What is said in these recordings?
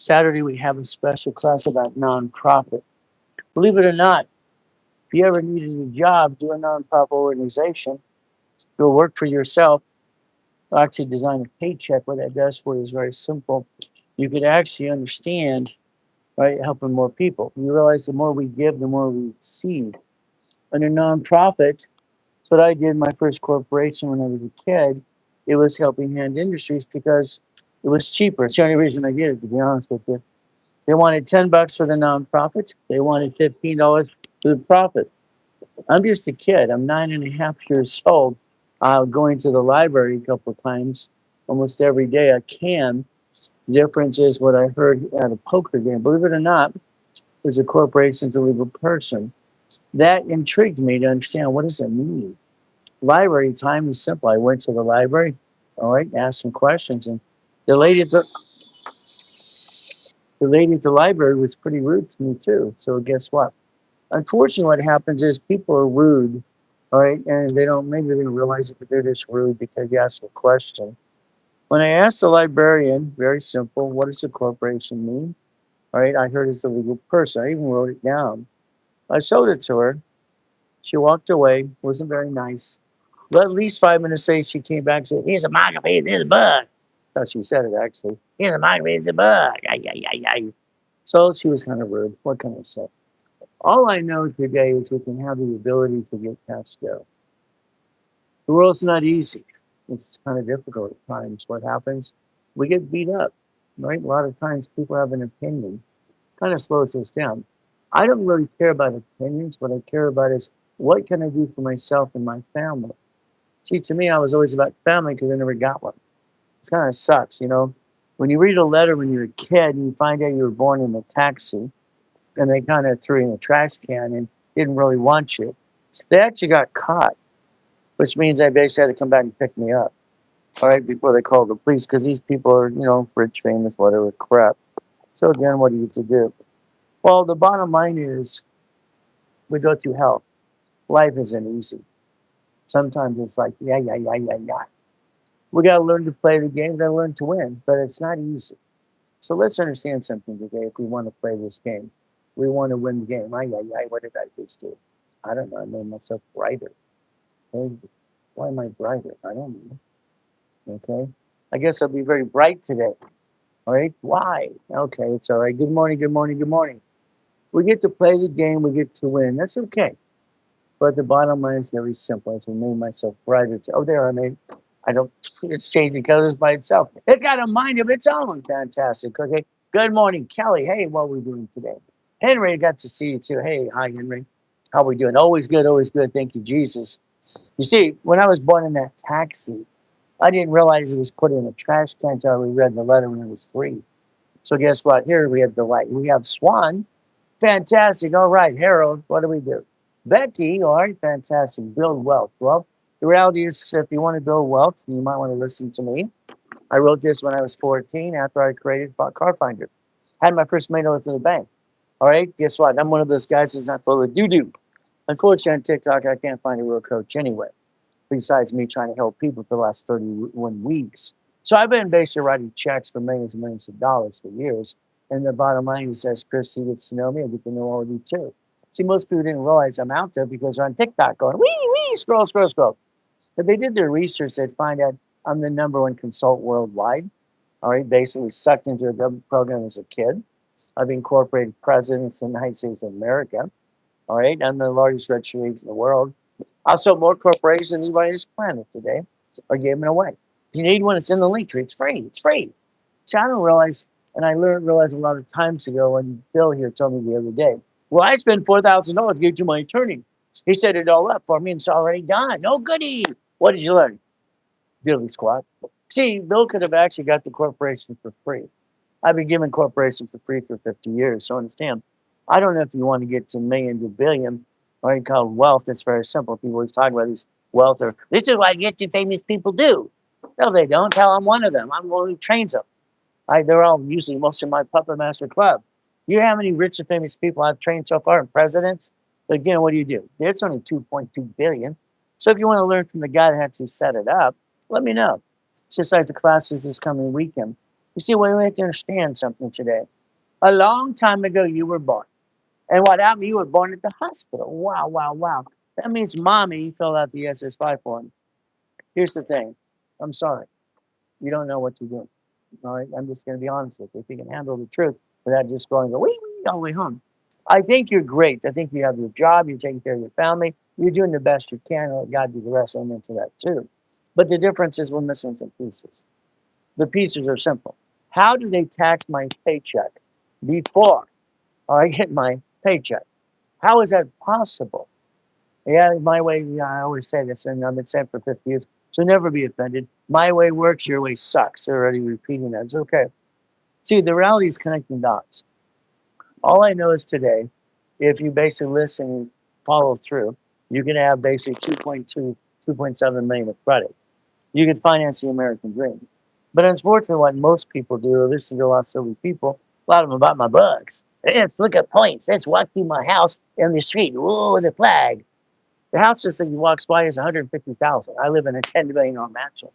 Saturday we have a special class about nonprofit. Believe it or not, if you ever needed a job, do a nonprofit organization, go work for yourself, or actually design a paycheck. What that does for you is very simple. You could actually understand, right, helping more people. You realize the more we give, the more we receive. And a nonprofit, that's what I did my first corporation when I was a kid. It was Helping Hand Industries because it was cheaper. It's the only reason I did it, to be honest with you. They wanted $10 for the nonprofit. They wanted $15 for the profit. I'm just a kid. I'm 9.5 years old. Going to the library a couple of times, almost every day I can. The difference is what I heard at a poker game. Believe it or not, there's a corporation's a legal person. That intrigued me to understand what does it mean. Library time is simple. I went to the library, all right, asked some questions, and the lady at the the lady at the library was pretty rude to me too. So guess what? Unfortunately, what happens is people are rude, all right, and they don't maybe they don't realize it, but they're just rude because you ask a question. When I asked the librarian, very simple, what does a corporation mean? All right, I heard it's a legal person. I even wrote it down. I showed it to her. She walked away, wasn't very nice. But at least 5 minutes later, she came back and said, here's a microphone, here's a bug. That's how she said it, actually. Here's a microphone, here's a bug. Ay, ay, ay, ay. So she was kind of rude. What can I say? All I know today is we can have the ability to get past go. The world's not easy. It's kind of difficult at times. What happens? We get beat up, right? A lot of times people have an opinion, kind of slows us down. I don't really care about opinions. What I care about is what can I do for myself and my family. See, to me, I was always about family because I never got one. It kind of sucks, you know. When you read a letter when you're a kid and you find out you were born in a taxi and they kind of threw you in a trash can and didn't really want you, they actually got caught, which means they basically had to come back and pick me up, all right, before they called the police because these people are, rich, famous, whatever crap. So again, what do you to do? Well, the bottom line is we go through hell. Life isn't easy. Sometimes it's like, yeah, yeah, yeah, yeah, yeah. We got to learn to play the game. We got to learn to win, but it's not easy. So let's understand something today. If we want to play this game, we want to win the game. Ay, ay, ay, what did I just do? I don't know. I made myself brighter. Hey, why am I brighter? I don't know. Okay. I guess I'll be very bright today. All right. Why? Okay. It's all right. Good morning. Good morning. Good morning. We get to play the game. We get to win. That's okay. But the bottom line is very simple. As I made myself brighter. Oh, there I made. I don't. It's changing colors by itself. It's got a mind of its own. Fantastic. Okay. Good morning, Kelly. Hey, what are we doing today? Henry, I got to see you too. Hey, hi, Henry. How we doing? Always good. Always good. Thank you, Jesus. You see, when I was born in that taxi, I didn't realize it was put in a trash can until we read the letter when I was 3. So guess what? Here we have the light. We have Swan. Fantastic. All right, Harold, what do we do? Becky, all right, fantastic. Build wealth. Well, the reality is, if you want to build wealth, you might want to listen to me. I wrote this when I was 14 after I created Car Finder. Had my first mail to the bank. All right, guess what? I'm one of those guys that's not full of doo doo. Unfortunately, on TikTok, I can't find a real coach anyway, besides me trying to help people for the last 31 weeks. So I've been basically writing checks for millions and millions of dollars for years. And the bottom line is, as Christy gets to know me, I get to know all of you too. See, most people didn't realize I'm out there because they're on TikTok going, wee, wee, scroll, scroll, scroll. If they did their research, they'd find out I'm the number one consultant worldwide. All right, basically sucked into a government program as a kid. I've incorporated presidents in the United States of America. All right, I'm the largest registered agent in the world. I sold more corporations than anybody on this planet today, or gave them away. If you need one, it's in the link tree. It's free. It's free. See, I don't realize, and I realized a lot of times ago when Bill here told me the other day, well, I spent $4,000 to give to my attorney. He set it all up for me, and it's already done. No goody. What did you learn? Diddly squat. See, Bill could have actually got the corporation for free. I've been giving corporations for free for 50 years. So understand, I don't know if you want to get to million to billion, or you call it wealth. It's very simple. People always talk about these wealth, or this is what get to famous people do. No, they don't. Hell, I'm one of them. I'm the one who trains them. They're all usually most of my Puppet Master Club. You know how many rich and famous people I've trained so far and presidents? But again, what do? There's only 2.2 billion. So if you want to learn from the guy that actually set it up, let me know. It's just like the classes this coming weekend. You see, we have to understand something today. A long time ago, you were born. And what happened? You were born at the hospital. Wow, wow, wow. That means mommy filled out the SS5 form. Here's the thing. I'm sorry. You don't know what you're doing. All right. I'm just going to be honest with you. If you can handle the truth without just going, wee, wee, all the way home. I think you're great. I think you have your job. You're taking care of your family. You're doing the best you can. Let God do the rest. I'm into that too. But the difference is we're missing some pieces. The pieces are simple. How do they tax my paycheck before I get my paycheck? How is that possible? Yeah, my way, yeah, I always say this, and I've been saying it for 50 years, so never be offended. My way works, your way sucks. They're already repeating that. It's okay. See, the reality is connecting dots. All I know is today, if you basically listen and follow through, you can have basically 2.2, 2.7 million of credit. You can finance the American dream. But unfortunately, what most people do, listen to a lot of silly people, a lot of them about my bugs. Let's look at points. Let's walk through my house in the street. Whoa, the flag. The house just that he walks by is 150,000. I live in a $10 million mansion.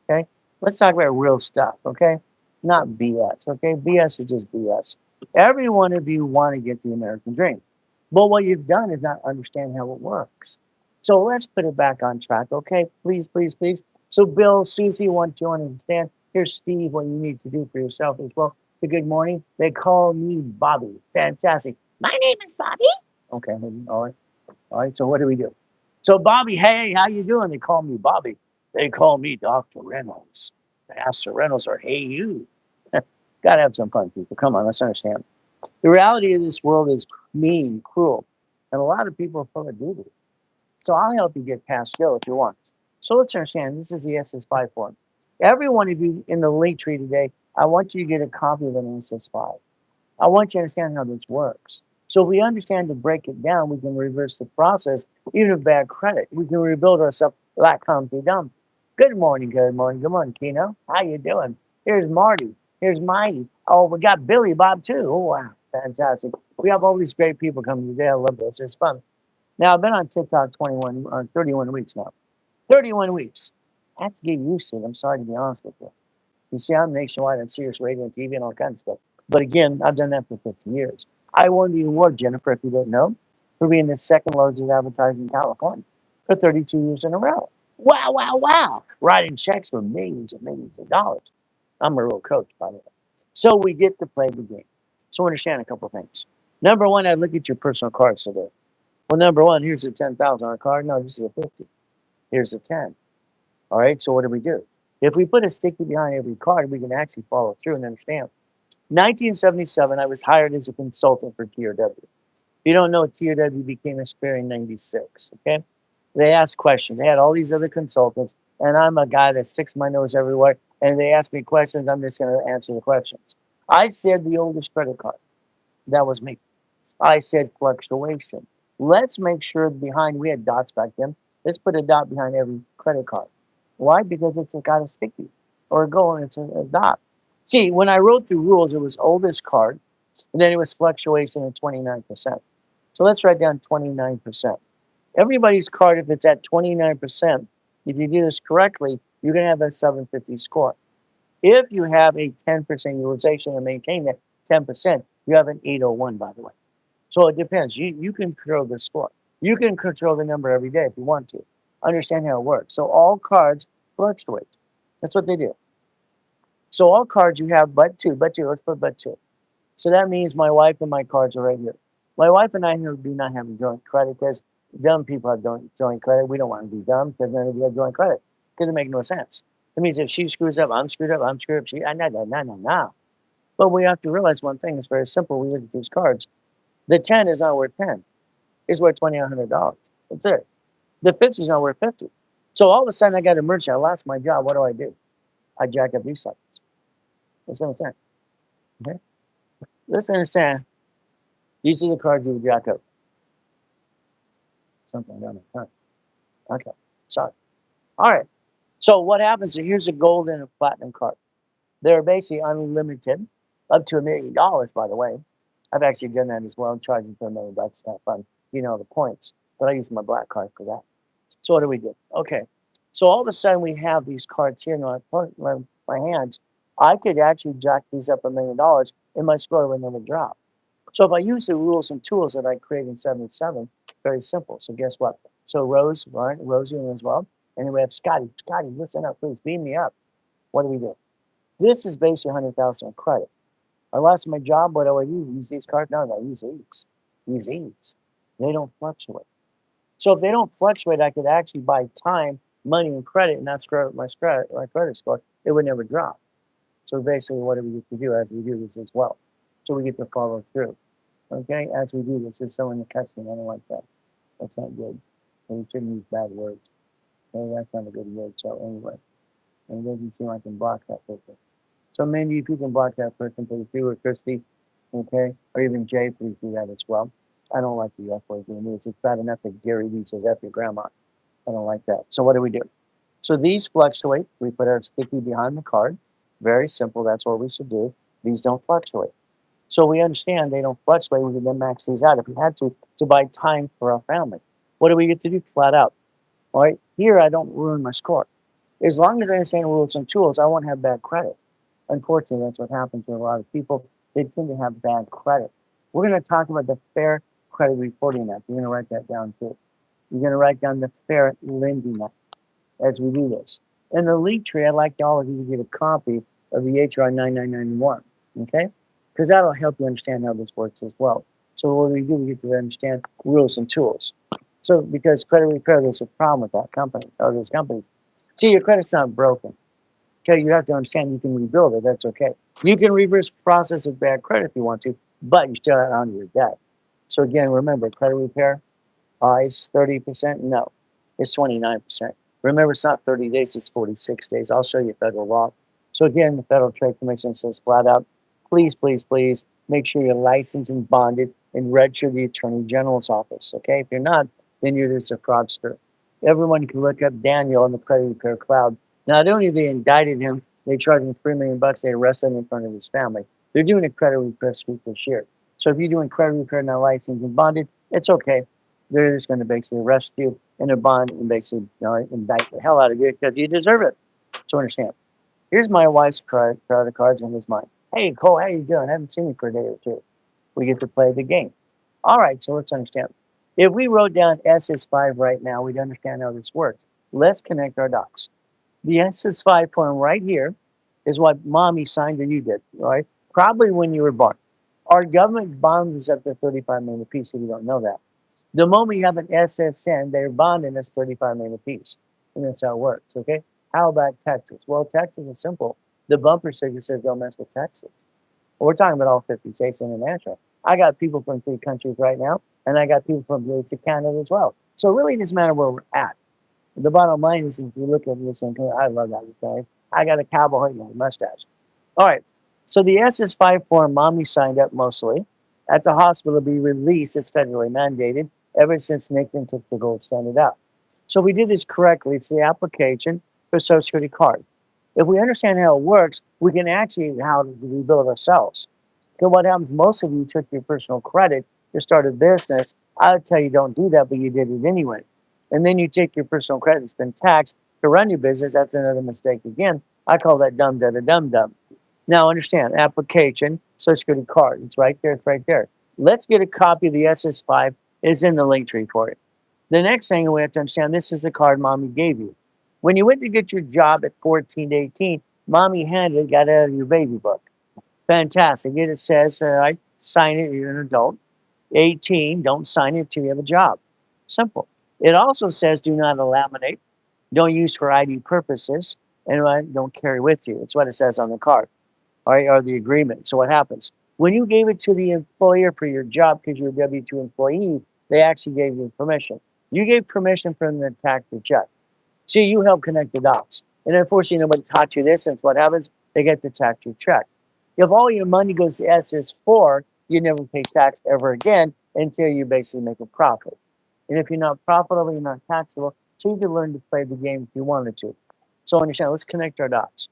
Okay, let's talk about real stuff. Okay, not BS. Okay, BS is just BS. Every one of you want to get the American dream, but what you've done is not understand how it works. So let's put it back on track. Okay, please, please, please. So Bill, Susie, want you to understand? Here's Steve. What you need to do for yourself as well. So good morning. They call me Bobby. Fantastic. My name is Bobby. Okay, all right. All right, so what do we do? So Bobby, hey, how you doing? They call me Bobby. They call me Dr. Reynolds. Master Reynolds or hey you. Gotta have some fun, people. Come on, let's understand. The reality of this world is mean, cruel, and a lot of people are full of doo. So I'll help you get past Joe if you want. So let's understand this is the SS5 form. Every one of you in the link tree today, I want you to get a copy of an SS5. I want you to understand how this works. So if we understand to break it down, we can reverse the process, even of bad credit. We can rebuild ourselves like Humpty Dumpty. Good morning, good morning, good morning, Keno. How you doing? Here's Marty. Here's Mighty. Oh, we got Billy Bob too. Oh, wow, fantastic. We have all these great people coming today. I love this. It's fun. Now, I've been on TikTok 31 weeks now. 31 weeks. I have to get used to it. I'm sorry to be honest with you. You see, I'm nationwide on Sirius Radio and TV and all kinds of stuff. But again, I've done that for 50 years. I won the award, Jennifer, if you didn't know, for being the second largest advertiser in California for 32 years in a row. Wow, wow, wow. Writing checks for millions and millions of dollars. I'm a real coach, by the way. So we get to play the game. So understand a couple of things. Number one, I look at your personal cards today. Well, number one, here's a 10,000 card. No, this is a 50. Here's a 10. All right, so what do we do? If we put a sticky behind every card, we can actually follow through and understand. 1977, I was hired as a consultant for TRW. If you don't know, TRW became Aspire in 96, okay? They asked questions. They had all these other consultants, and I'm a guy that sticks my nose everywhere, and they ask me questions, I'm just going to answer the questions. I said the oldest credit card. That was me. I said fluctuation. Let's make sure behind, we had dots back then. Let's put a dot behind every credit card. Why? Because it's got a sticky or a goal and it's a dot. See, when I wrote the rules, it was oldest card, and then it was fluctuation at 29%. So let's write down 29%. Everybody's card, if it's at 29%, if you do this correctly, you're going to have a 750 score. If you have a 10% utilization and maintain that 10%, you have an 801, by the way. So it depends. You can control the score. You can control the number every day if you want to. Understand how it works. So all cards fluctuate. That's what they do. So all cards you have but two, let's put but two. So that means my wife and my cards are right here. My wife and I do not have a joint credit because dumb people have joint credit. We don't want to be dumb because none of you have joint credit. Doesn't make no sense. It means if she screws up, I'm screwed up, I'm screwed up, no. But we have to realize one thing, it's very simple. We look at these cards. The 10 is not worth 10. It's worth $2,100. That's it. The 50 is not worth 50. So all of a sudden I got emergency. I lost my job. What do? I jack up these suckers. Let's understand. Okay? Let's understand. These are the cards you would jack up. Something down there. Okay. Sorry. All right. So what happens is here's a gold and a platinum card. They're basically unlimited, up to $1 million, by the way. I've actually done that as well, charging for $1 million. It's kind of fun, the points. But I use my black card for that. So what do we do? Okay. So all of a sudden we have these cards here in my hands. I could actually jack these up $1 million and my score would never drop. So if I use the rules and tools that I create in 77, very simple. So guess what? So Rose, right, Rosie as well. And then we have Scotty. Scotty, listen up, please. Beam me up. What do we do? This is basically 100,000 in credit. I lost my job. What do I do? Use these cards? No, no, use these. Use these. They don't fluctuate. So if they don't fluctuate, I could actually buy time, money, and credit, and not screw up my credit score. It would never drop. So basically, what do we get to do as we do this as well? So we get to follow through. Okay, as we do this, is someone in cussing. I don't like that. That's not good. And we shouldn't use bad words. Okay, that's not a good word. So anyway, and it doesn't seem like I can block that person. So Mandy, if you can block that person, please do, or Christy, okay, or even Jay, please do that as well. I don't like the F word in this. It's bad enough that Gary Vee says F your grandma. I don't like that. So what do we do? So these fluctuate. We put our sticky behind the card. Very simple. That's what we should do. These don't fluctuate. So we understand they don't fluctuate. We can then max these out if we had to buy time for our family. What do we get to do? Flat out. All right. Here, I don't ruin my score. As long as I understand rules and tools, I won't have bad credit. Unfortunately, that's what happens to a lot of people. They tend to have bad credit. We're going to talk about the Fair Credit Reporting Act. You're going to write that down too. You're going to write down the Fair Lending Act as we do this. In the link tree, I'd like all of you to get a copy of the HR 9991, okay? Because that'll help you understand how this works as well. So what we do, we get to understand rules and tools. So because credit repair, there's a problem with that company or those companies. See, your credit's not broken. Okay, you have to understand you can rebuild it. That's okay. You can reverse process of bad credit if you want to, but you still have on your debt. So again, remember, credit repair, is 30%? No, it's 29%. Remember, it's not 30 days, it's 46 days. I'll show you federal law. So again, the Federal Trade Commission says flat out, please, please, please make sure you're licensed and bonded and registered the Attorney General's office. Okay, if you're not, then you're just a fraudster. Everyone can look up Daniel on the credit repair cloud. Not only they indicted him, they charged him $3 million. They arrested him in front of his family. They're doing a credit repair sweep this year. So if you're doing credit repair not licensed and bonded, it's okay. They're just going to basically arrest you in a bond and basically indict the hell out of you because you deserve it. So understand. Here's my wife's credit cards and here's mine. Hey, Cole, how you doing? I haven't seen you for a day or two. We get to play the game. All right, so let's understand. If we wrote down SS5 right now, we'd understand how this works. Let's connect our dots. The SS5 form right here is what mommy signed and you did, all right? Probably when you were born. Our government bonds is up to 35 million apiece if you don't know that. The moment you have an SSN, they're bonding us 35 million apiece. And that's how it works, okay? How about Texas? Well, Texas is simple. The bumper sticker says don't mess with Texas. Well, we're talking about all 50 states international. I got people from 3 countries right now, and I got people from Canada as well. So it really doesn't matter where we're at. The bottom line is, if you look at this, and I love that, okay? I got a cowboy and a mustache. All right. So the SS5 form, mommy signed up mostly. At the hospital to be released, it's federally mandated ever since Nixon took the gold standard out. So we did this correctly. It's the application for Social Security card. If we understand how it works, we can actually how to rebuild ourselves. So what happens? Most of you took your personal credit to start a business. I would tell you don't do that, but you did it anyway. And then you take your personal credit that's been taxed to run your business. That's another mistake again. I call that dumb, dumb, dumb, dumb. Now understand, application, Social Security card. It's right there. It's right there. Let's get a copy of the SS5. It's in the link tree for you. The next thing we have to understand, this is the card mommy gave you. When you went to get your job at 14 to 18, mommy handed it, got out of your baby book. Fantastic. It says, sign it, you're an adult. 18, don't sign it until you have a job. Simple. It also says do not laminate, don't use for ID purposes, and don't carry with you. It's what it says on the card, all right, or the agreement. So what happens? When you gave it to the employer for your job because you're a W-2 employee, they actually gave you permission. You gave permission for them to tax your check. See, you help connect the dots. And unfortunately, nobody taught you this, and what happens? They get to tax your check. If all your money goes to SS4, you never pay tax ever again until you basically make a profit. And if you're not profitable, you're not taxable. So you can learn to play the game if you wanted to. So understand, let's connect our dots.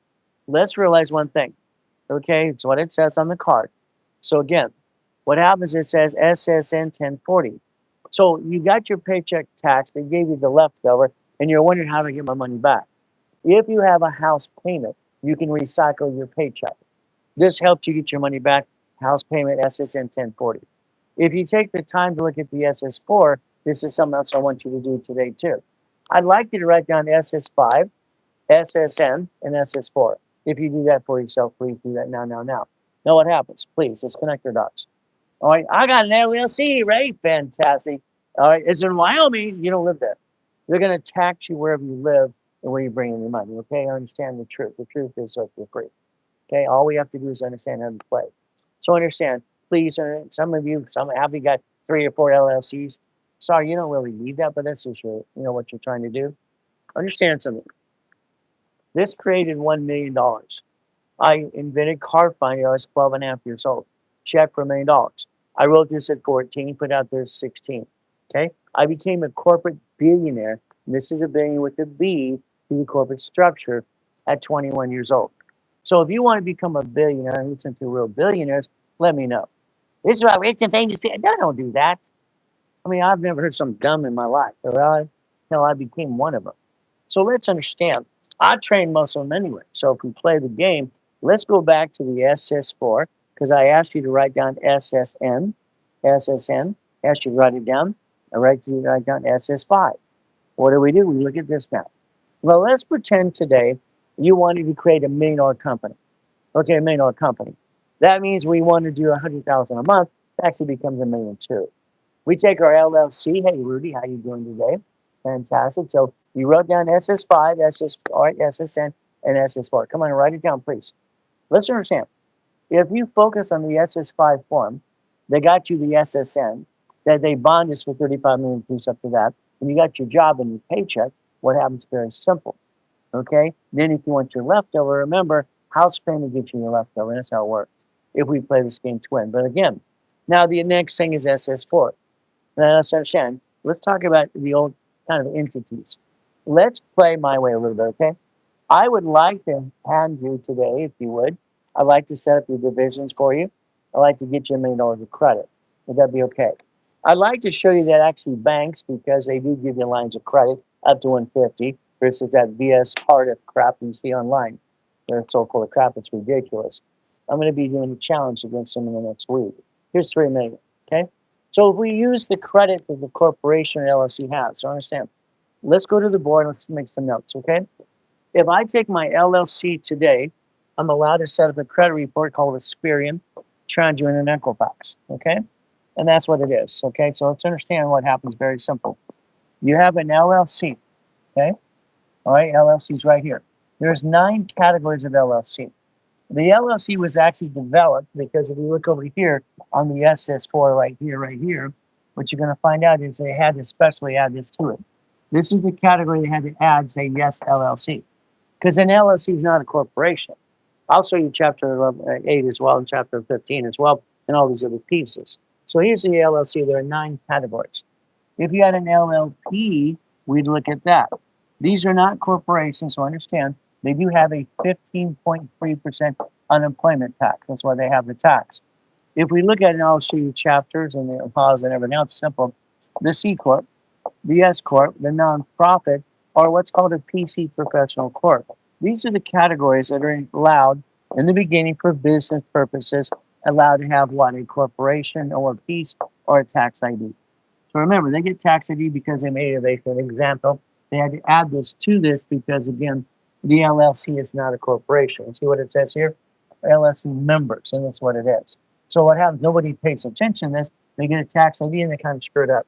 Let's realize one thing. Okay, it's what it says on the card. So again, what happens is it says SSN 1040. So you got your paycheck tax, they gave you the leftover, and you're wondering how to get my money back. If you have a house payment, You can recycle your paycheck. This helps you get your money back. House payment, SSN 1040. If you take the time to look at the SS4, this is something else I want you to do today too. I'd like you to write down SS5, SSN, and SS4. If you do that for yourself, please do that now, now, now. Know what happens? Please, let's connect your dots. All right, I got an LLC, right? Fantastic. All right, it's in Wyoming. You don't live there. They're going to tax you wherever you live and where you bring in your money. Okay, I understand the truth. The truth is that you're free. Okay, all we have to do is understand how to play. So understand, please. Some of you, some have you got 3 or 4 LLCs. Sorry, you don't really need that, but that's just what you're trying to do. Understand something. This created $1 million. I invented car finding. I was 12 and a half years old. Check for $1 million. I wrote this at 14, put out there at 16. Okay. I became a corporate billionaire. And this is a billion with a B through the corporate structure at 21 years old. So if you want to become a billionaire and listen to real billionaires, let me know. This is about rich and famous people. No, don't do that. I mean, I've never heard some dumb in my life. Until I became one of them. So let's understand. I train most of them anyway. So if we play the game, let's go back to the SS4 because I asked you to write down SSN. SSN. I asked you to write it down. I write you to write down SS5. What do? We look at this now. Well, let's pretend today you wanted to create $1 million company. Okay, $1 million company. That means we want to do 100,000 a month. It actually becomes $1.2 million. We take our LLC. Hey, Rudy, how you doing today? Fantastic. So you wrote down SS5, SSN, and SS4. Come on, write it down, please. Let's understand. If you focus on the SS5 form, they got you the SSN, that they bond us for 35 million piece up to that, and you got your job and your paycheck. What happens? Very simple. Okay. Then if you want your leftover, remember, house payment gets you your leftover. That's how it works. If we play this game to win. But again, now the next thing is SS4. Now let's understand. Let's talk about the old kind of entities. Let's play my way a little bit, okay? I would like to hand you today, if you would. I'd like to set up your divisions for you. I'd like to get you $1 million of credit. Would that be okay? I'd like to show you that actually banks, because they do give you lines of credit up to 150 versus that BS part of crap you see online. They're so full of crap, it's ridiculous. I'm going to be doing a challenge against them in the next week. Here's $3 million, okay? So if we use the credit that the corporation or LLC has, so understand, let's go to the board and let's make some notes, okay? If I take my LLC today, I'm allowed to set up a credit report called Experian, TransUnion, and Equifax, okay? And that's what it is, okay? So let's understand what happens. Very simple. You have an LLC, okay? All right, LLC is right here. There's 9 categories of LLC. The LLC was actually developed because if you look over here on the SS4 right here, what you're going to find out is they had to specially add this to it. This is the category they had to add, say, yes, LLC. Because an LLC is not a corporation. I'll show you chapter 8 as well and chapter 15 as well and all these other pieces. So here's the LLC. There are 9 categories. If you had an LLP, we'd look at that. These are not corporations, so understand they do have a 15.3% unemployment tax. That's why they have the tax. If we look at it, I'll show you chapters and the pause and everything else. Simple. The C Corp, the S Corp, the nonprofit, or what's called a PC professional corp. These are the categories that are allowed in the beginning for business purposes, allowed to have what? A corporation or a piece or a tax ID. So remember, they get tax ID because they made it. For example, they had to add this to this because, again, the LLC is not a corporation. See what it says here? LLC members, and that's what it is. So what happens? Nobody pays attention to this. They get a tax ID and they kind of screw it up.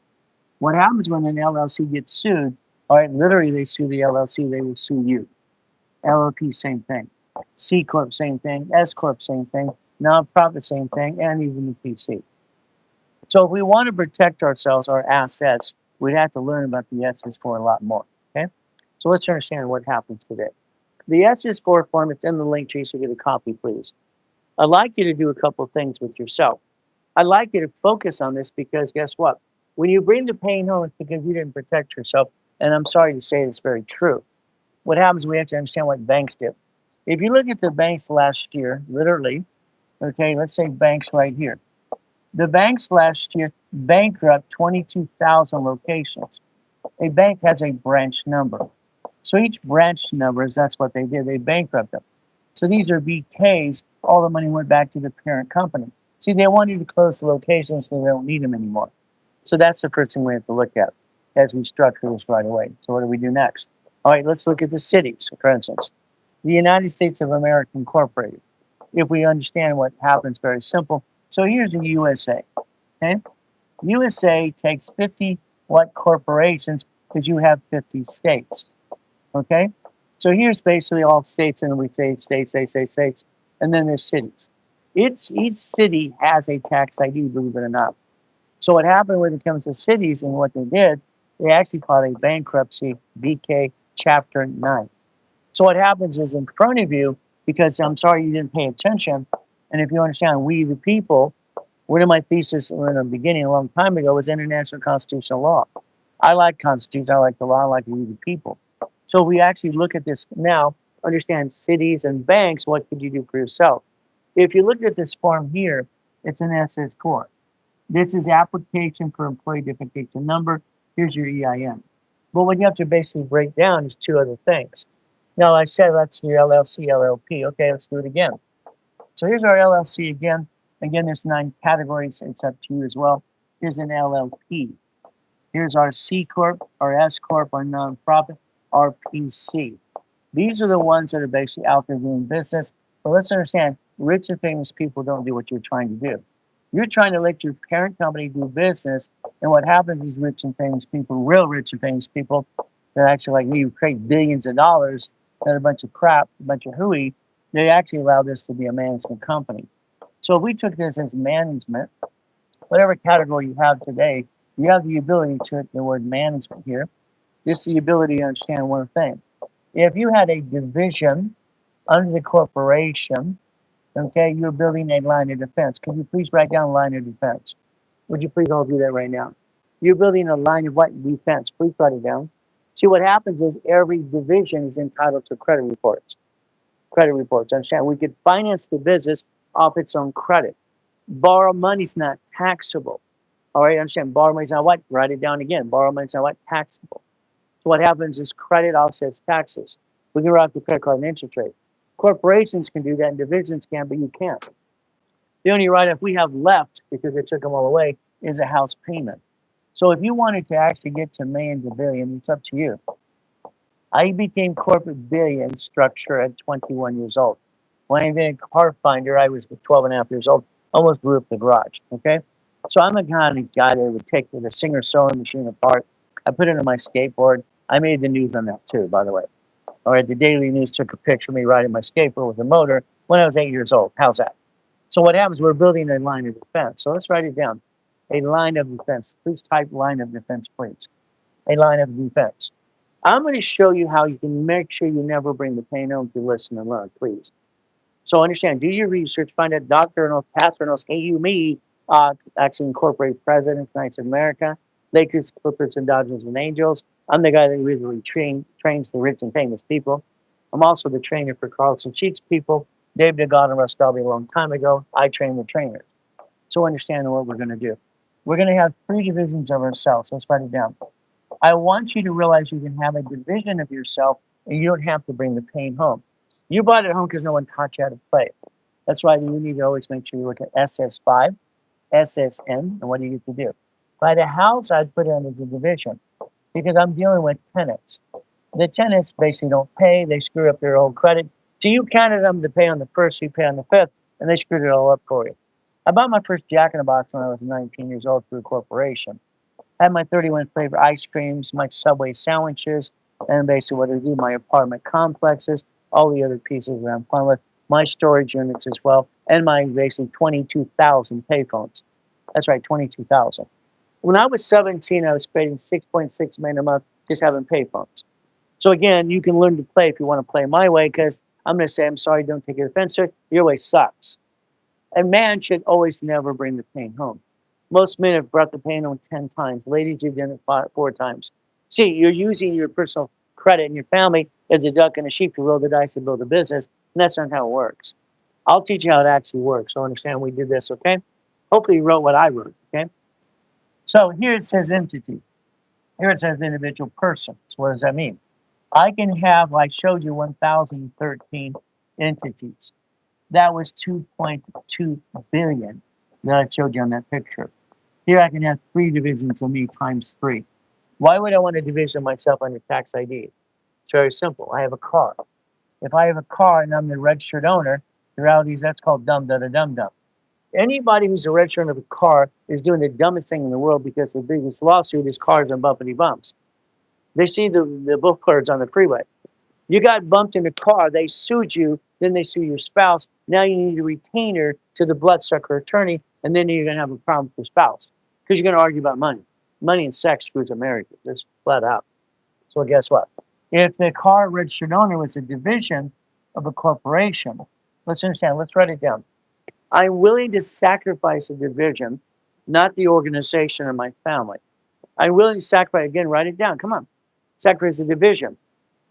What happens when an LLC gets sued? All right, literally they sue the LLC, they will sue you. LLP, same thing. C Corp, same thing. S Corp, same thing. Nonprofit, same thing, and even the PC. So if we want to protect ourselves, our assets, we'd have to learn about the SS4 a lot more, okay? So let's understand what happens today. The SS4 form, it's in the link tree, so get a copy, please. I'd like you to do a couple of things with yourself. I'd like you to focus on this because guess what? When you bring the pain home, it's because you didn't protect yourself. And I'm sorry to say it's very true. What happens, we have to understand what banks did. If you look at the banks last year, literally, okay, let's say banks right here. The banks last year bankrupt 22,000 locations. A bank has a branch number. So each branch number, that's what they did. They bankrupt them. So these are BKs. All the money went back to the parent company. See, they wanted to close the locations so they don't need them anymore. So that's the first thing we have to look at as we structure this right away. So what do we do next? All right, let's look at the cities, for instance. The United States of America Incorporated. If we understand what happens, very simple. So here's the USA. Okay, USA takes 50 what corporations because you have 50 states. Okay, so here's basically all states, and we say states, they say states, and then there's cities. Each city has a tax ID, believe it or not. So what happened when it comes to cities and what they did, they actually filed a bankruptcy, BK Chapter 9. So what happens is in front of you, because I'm sorry you didn't pay attention, and if you understand, we the people, one of my theses in the beginning a long time ago was international constitutional law. I like constitution, I like the law, I like we the people. So we actually look at this now, understand cities and banks, what could you do for yourself? If you look at this form here, it's an SS4. This is application for employee identification number. Here's your EIN. But what you have to basically break down is two other things. Now, I said that's your LLC, LLP. Okay, let's do it again. So here's our LLC again. Again, there's 9 categories. It's up to you as well. Here's an LLP. Here's our C Corp, our S Corp, our nonprofit, our PC. These are the ones that are basically out there doing business. But let's understand, rich and famous people don't do what you're trying to do. You're trying to let your parent company do business, and what happens is rich and famous people, real rich and famous people, that actually like me, who create billions of dollars, that are a bunch of crap, a bunch of hooey, they actually allow this to be a management company. So if we took this as management, whatever category you have today, you have the ability to hit the word management here. Just the ability to understand one thing. If you had a division under the corporation, okay, you're building a line of defense. Can you please write down line of defense? Would you please all do that right now? You're building a line of what? Defense. Please write it down. See, what happens is every division is entitled to credit reports. Credit reports. Understand? We could finance the business off its own credit. Borrow money's not taxable. All right, understand? Borrow money's not what? Write it down again. Borrow money's not what? Taxable. So what happens is credit offsets taxes. We can write the credit card and interest rate. Corporations can do that, and divisions can, but you can't. The only write-off we have left, because they took them all away, is a house payment. So if you wanted to actually get to million to billion, it's up to you. I became corporate billion structure at 21 years old. When I invented Car Finder, I was 12 and a half years old, almost blew up the garage, okay? So I'm the kind of guy that would take the Singer sewing machine apart. I put it on my skateboard. I made the news on that too, by the way. All right, the Daily News took a picture of me riding my skateboard with a motor when I was 8 years old. How's that? So what happens, we're building a line of defense. So let's write it down. A line of defense. Please type line of defense, please. A line of defense. I'm going to show you how you can make sure you never bring the pain home to listen and learn, please. So understand, do your research, find out Dr. Ernest, Pastor Ernest, AUME, actually incorporate Presidents, Knights of America, Lakers, Clippers, and Dodgers and Angels. I'm the guy that really trains the rich and famous people. I'm also the trainer for Carlson Sheets people. Dave DeGod and Russ Dalby a long time ago. I train the trainers. So understand what we're going to do. We're going to have 3 divisions of ourselves. Let's write it down. I want you to realize you can have a division of yourself and you don't have to bring the pain home. You brought it home because no one taught you how to play it. That's why you need to always make sure you look at SS5, SSN, and what do you get to do? By the house, I'd put it under the division because I'm dealing with tenants. The tenants basically don't pay. They screw up their old credit. So you counted them to pay on the 1st, you pay on the 5th, and they screwed it all up for you. I bought my first Jack in the Box when I was 19 years old through a corporation. I had my 31 flavor ice creams, my Subway sandwiches, and basically what I do, my apartment complexes, all the other pieces that I'm fun with, my storage units as well, and my basically 22,000 payphones. That's right, 22,000. When I was 17, I was spending 6.6 million a month just having payphones. So again, you can learn to play if you want to play my way, because I'm going to say, I'm sorry, don't take it offensive. Your way sucks. A man should always never bring the pain home. Most men have brought the pain home 10 times. Ladies, you've done it 4 times. See, you're using your personal credit and your family as a duck and a sheep to roll the dice to build a business, and that's not how it works. I'll teach you how it actually works. So understand we did this, okay? Hopefully you wrote what I wrote, okay? So here it says entity. Here it says individual person. So what does that mean? I can have, like I showed you, 1013 entities. That was 2.2 billion that I showed you on that picture. Here I can have 3 divisions of me times 3. Why would I want to division myself under tax ID? It's very simple. I have a car. If I have a car and I'm the registered owner, the reality is that's called dumb, da, da, dum, dum. Anybody who's a registered owner of a car is doing the dumbest thing in the world because the biggest lawsuit is cars and bumpity bumps. They see the book cards on the freeway. You got bumped in a car, they sued you, then they sue your spouse. Now you need a retainer to the bloodsucker attorney, and then you're going to have a problem with your spouse because you're going to argue about money. Money and sex screws a marriage, just flat out. So guess what? If the car registered owner was a division of a corporation, let's understand, let's write it down. I'm willing to sacrifice a division, not the organization or my family. I'm willing to sacrifice, again, write it down. Come on. Sacrifice a division,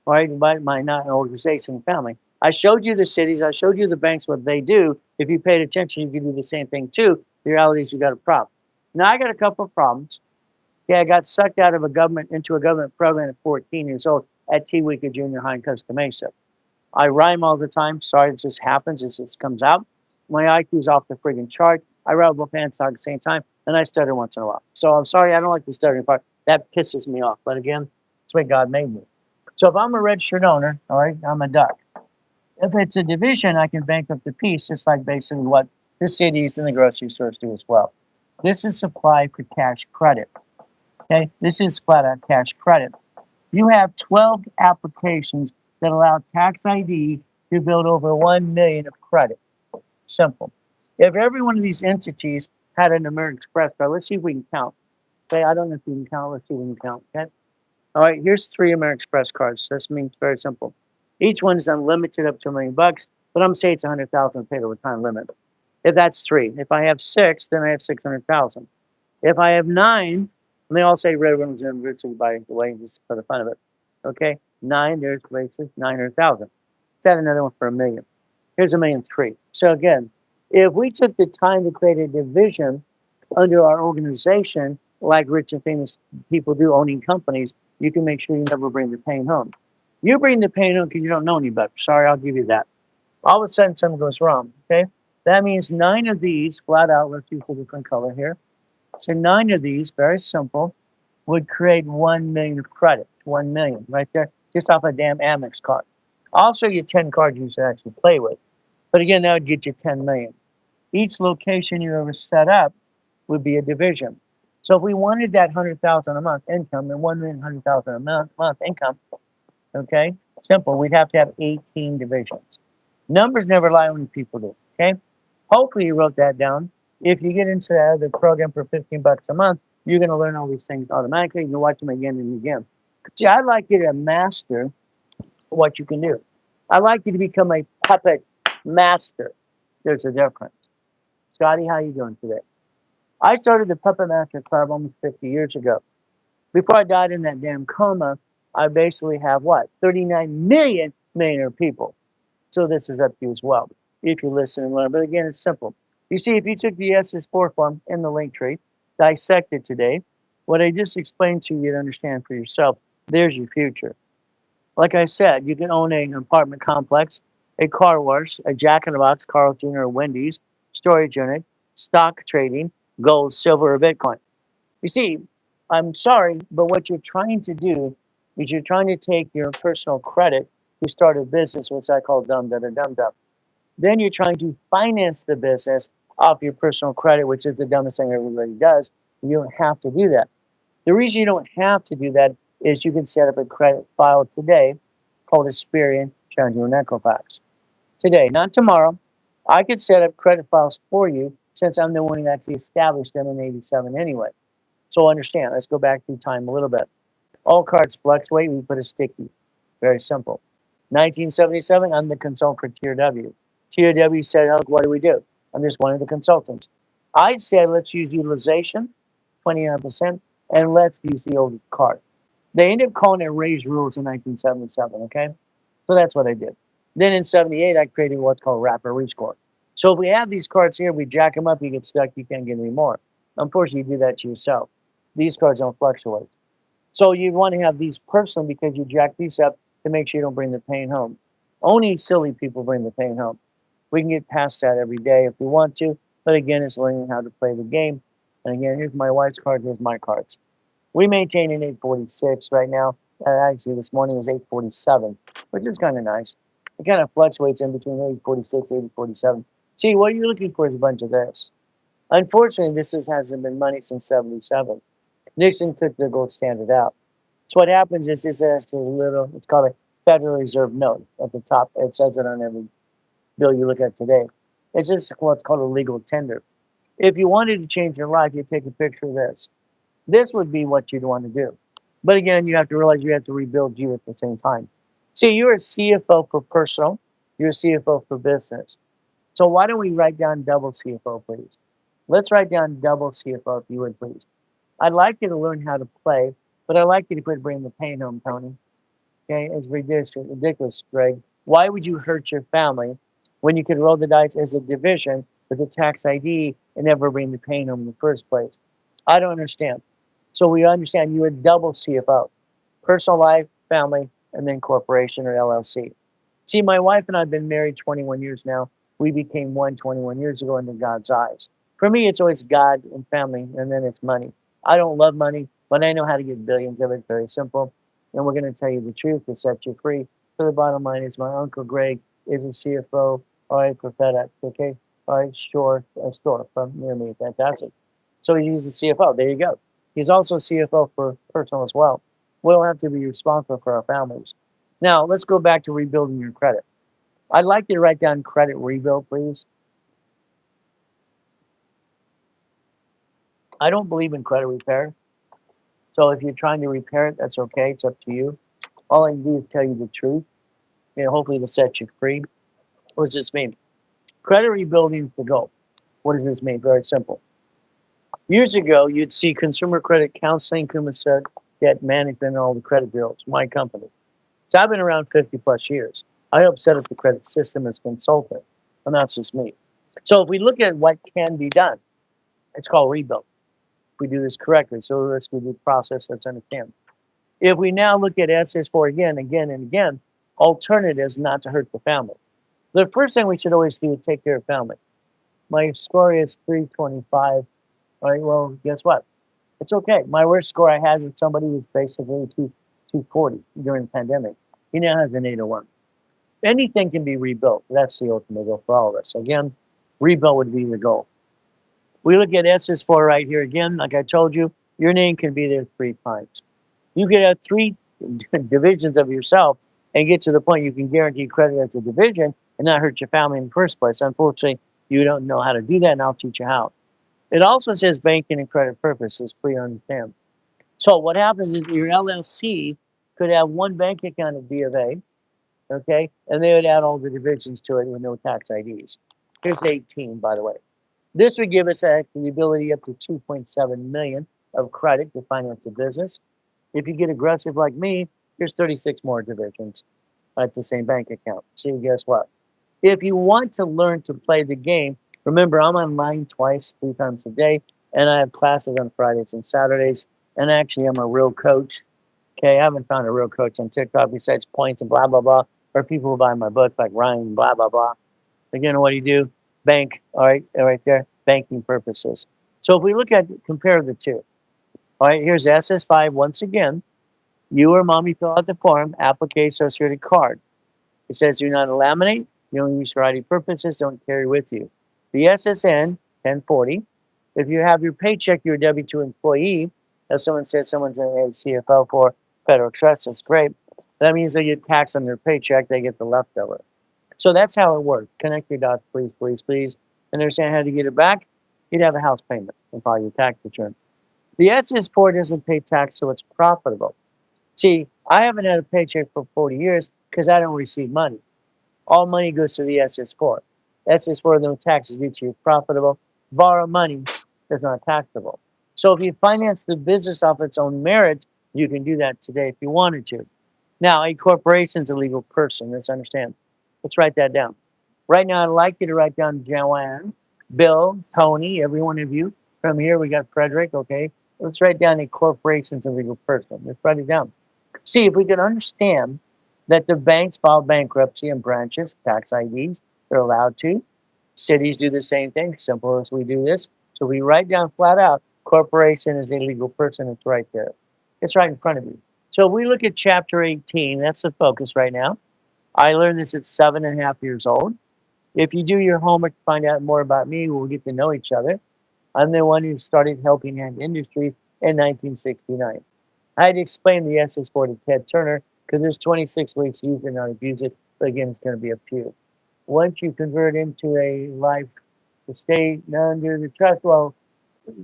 right? My not an organization, family. I showed you the cities. I showed you the banks, what they do. If you paid attention, you could do the same thing too. The reality is you got a problem. Now I got a couple of problems. Yeah, I got sucked out of a government into a government program at 14 years old at Tewica Junior High in Costa Mesa. I rhyme all the time. Sorry, it just happens. It just comes out. My IQ's off the friggin' chart. I rattle both hands at the same time, and I stutter once in a while. So I'm sorry, I don't like the stuttering part. That pisses me off. But again, that's the way God made me. So if I'm a registered owner, all right, I'm a duck. If it's a division, I can bankrupt the piece, just like basically what the cities and the grocery stores do as well. This is supply for cash credit. Okay, this is flat out cash credit. You have 12 applications that allow tax ID to build over 1 million of credit. Simple. If every one of these entities had an American Express card, let's see if we can count. Okay, I don't know if we can count. Let's see if we can count. Okay. All right, here's 3 American Express cards. This means very simple. Each one is unlimited up to $1 million, but I'm gonna say it's 100,000 paid over time limit. If that's 3, if I have 6, then I have 600,000. If I have 9, and they all say red ones and red, so by the way, just for the fun of it. Okay, 9, there's places 900,000. Let's add another one for $1 million. Here's $1.3 million. So again, if we took the time to create a division under our organization, like rich and famous people do owning companies, you can make sure you never bring the pain home. You bring the pain home because you don't know any better. Sorry, I'll give you that. All of a sudden, something goes wrong. Okay, that means 9 of these, flat out. Let's use a different color here. So 9 of these, very simple, would create 1 million of credit. 1 million right there, just off a damn Amex card. I'll show you 10 cards you should actually play with. But again, that would get you 10 million. Each location you ever set up would be a division. So if we wanted that 100,000 a month income and 1,100,000 a month income, okay, simple, we'd have to have 18 divisions. Numbers never lie when people do, okay? Hopefully you wrote that down. If you get into the program for 15 bucks a month, you're going to learn all these things automatically. You can watch them again and again. See, I'd like you to master what you can do. I'd like you to become a puppet master. There's a difference. Scotty, how you doing today? I started the Puppet Master Club almost 50 years ago. Before I died in that damn coma, I basically have what? 39 million millionaire people. So this is up to you as well, if you listen and learn. But again, it's simple. You see, if you took the SS4 form in the link tree, dissect it today, what I just explained to you to understand for yourself, there's your future. Like I said, you can own an apartment complex, a car wash, a Jack in the Box, Carl's Jr., or Wendy's, storage unit, stock trading, gold, silver, or Bitcoin. You see, I'm sorry, but what you're trying to do is you're trying to take your personal credit to start a business, which I call dumb, da, da, dum, dum. Then you're trying to finance the business off your personal credit, which is the dumbest thing everybody does. You don't have to do that. The reason you don't have to do that is you can set up a credit file today called Experian, Challenger, and Equifax. Today, not tomorrow. I could set up credit files for you since I'm the one who actually established them in 87 anyway. So understand, let's go back through time a little bit. All cards fluctuate, we put a sticky. Very simple. 1977, I'm the consultant for TRW. TRW said, oh, what do we do? I'm just one of the consultants. I said, let's use utilization, 29%, and let's use the old card. They ended up calling it raised rules in 1977, okay? So that's what I did. Then in 78, I created what's called Rapid Rescore. So if we have these cards here, we jack them up, you get stuck, you can't get any more. Unfortunately, you do that to yourself. These cards don't fluctuate. So you want to have these personally because you jack these up to make sure you don't bring the pain home. Only silly people bring the pain home. We can get past that every day if we want to, but again, it's learning how to play the game. And again, here's my wife's card, here's my cards. We maintain an 846 right now. Actually, this morning was 847, which is kind of nice. It kind of fluctuates in between 846, 847. See, what you're looking for is a bunch of this. Unfortunately, hasn't been money since 77. Nixon took the gold standard out. So what happens is this has a little, it's called a Federal Reserve note at the top. It says it on every bill you look at today. It's just what's called a legal tender. If you wanted to change your life, you take a picture of this. This would be what you'd want to do. But again, you have to realize you have to rebuild you at the same time. See, you're a CFO for personal, you're a CFO for business. So why don't we write down double CFO, please? Let's write down double CFO, if you would, please. I'd like you to learn how to play, but I'd like you to quit bringing the pain home, Tony. Okay, it's ridiculous, Greg. Why would you hurt your family when you could roll the dice as a division with a tax ID and never bring the pain home in the first place? I don't understand. So we understand you are double CFO, personal life, family, and then corporation or LLC. See, my wife and I have been married 21 years now. We became one 21 years ago into God's eyes. For me, it's always God and family, and then it's money. I don't love money, but I know how to get billions of it. Very simple. And we're going to tell you the truth to set you free. So the bottom line is my Uncle Greg is a CFO, all right, for FedEx, okay? All right, store from near me. Fantastic. So he's the CFO. There you go. He's also CFO for personal as well. We don't have to be responsible for our families. Now, let's go back to rebuilding your credit. I'd like you to write down credit rebuild, please. I don't believe in credit repair. So if you're trying to repair it, that's okay. It's up to you. All I can do is tell you the truth. Hopefully it'll set you free. What does this mean? Credit rebuilding is the goal. What does this mean? Very simple. Years ago, you'd see consumer credit counseling, said, debt management, and all the credit bureaus, my company. So I've been around 50 plus years. I help set up the credit system as a consultant, and that's just me. So if we look at what can be done, it's called rebuild. If we do this correctly, so let's do the process, let's understand. If we now look at SS4 again, again, and again, alternatives not to hurt the family. The first thing we should always do is take care of family. My score is 325. All right, well, guess what? It's okay. My worst score I had with somebody was basically 240 during the pandemic. He now has an 801. Anything can be rebuilt. That's the ultimate goal for all of us. Again, rebuild would be the goal. We look at SS4 right here again. Like I told you, your name can be there 3 times. You could have 3 divisions of yourself and get to the point you can guarantee credit as a division and not hurt your family in the first place. Unfortunately, you don't know how to do that, and I'll teach you how. It also says banking and credit purposes. Please understand. So what happens is your LLC could have one bank account at B of A, okay, and they would add all the divisions to it with no tax IDs. Here's 18, by the way. This would give us the ability up to 2.7 million of credit to finance a business. If you get aggressive like me, here's 36 more divisions at the same bank account. So guess what? If you want to learn to play the game, remember I'm online twice, 3 times a day, and I have classes on Fridays and Saturdays. And actually, I'm a real coach. Okay, I haven't found a real coach on TikTok besides points and blah blah blah, or people who buy my books like Ryan, blah blah blah. Again, what do you do? Bank. All right there, banking purposes. So if we look at compare the two, all right, here's SS5 once again. You or mommy fill out the form, applique associated card. It says do not laminate, you don't use for ID purposes, don't carry with you. The SSN 1040. If you have your paycheck, you're a W-2 employee. As someone said, someone's a CFO for Federal Trust, that's great. That means they get taxed on their paycheck, they get the leftover. So that's how it works. Connect your dots, please, please, please. And understand how to get it back. You'd have a house payment and file your tax return. The SS4 doesn't pay tax, so it's profitable. See, I haven't had a paycheck for 40 years because I don't receive money. All money goes to the SS4. SS4, no taxes due to you. Profitable. Borrow money is not taxable. So if you finance the business off its own merit, you can do that today if you wanted to. Now, a corporation is a legal person. Let's understand. Let's write that down. Right now, I'd like you to write down Joanne, Bill, Tony, every one of you. From here, we got Frederick, okay? Let's write down a corporation's a legal person. Let's write it down. See, if we can understand Let the banks file bankruptcy and branches, tax IDs. They're allowed to. Cities do the same thing, simple as we do this. So we write down flat out, corporation is a legal person. It's right there. It's right in front of you. So we look at chapter 18. That's the focus right now. I learned this at 7.5 years old. If you do your homework to find out more about me, we'll get to know each other. I'm the one who started Helping Hand Industries in 1969. I had to explain the SS4 to Ted Turner because there's 26 ways to use it and not abuse it. But again, it's going to be a few. Once you convert into a life to stay under the trust, well,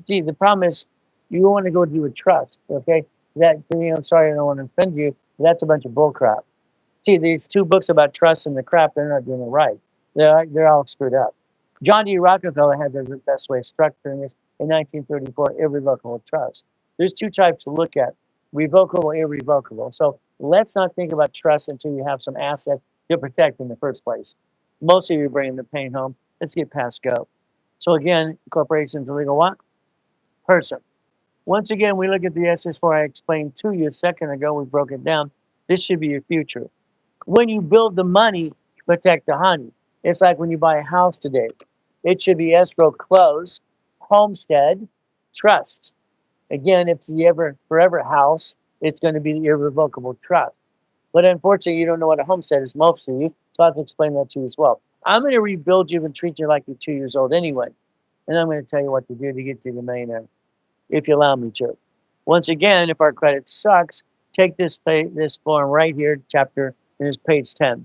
see, the problem is you want to go do a trust, okay? I'm sorry, I don't want to offend you. That's a bunch of bull crap. See, these two books about trust and the crap, they're not doing it right. They're all screwed up. John D. Rockefeller had the best way of structuring this in 1934, irrevocable trust. There's two types to look at, revocable, irrevocable. So let's not think about trust until you have some asset to protect in the first place. Most of you are bringing the pain home. Let's get past go. So again, corporation's a legal what? Person. Once again, we look at the SS4 I explained to you a second ago. We broke it down. This should be your future. When you build the money, protect the honey. It's like when you buy a house today. It should be escrow close, homestead, trust. Again, if it's the ever forever house, it's going to be the irrevocable trust. But unfortunately, you don't know what a homestead is, most of you, so I have to explain that to you as well. I'm going to rebuild you and treat you like you're 2 years old anyway. And I'm going to tell you what to do to get to the millionaire, if you allow me to. Once again, if our credit sucks, take this form right here, chapter, and it's page 10.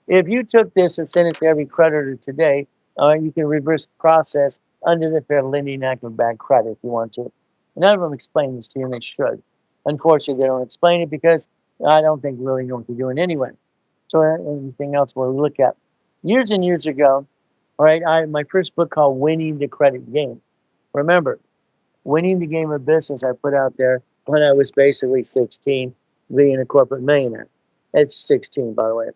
If you took this and sent it to every creditor today, you can reverse the process under the Fair Lending Act of bad credit if you want to. None of them explain this to you, and they should. Unfortunately, they don't explain it because I don't think really know what they're doing anyway. So anything else we'll look at. Years and years ago, all right, my first book called Winning the Credit Game. Remember, winning the game of business I put out there when I was basically 16, being a corporate millionaire. It's 16, by the way.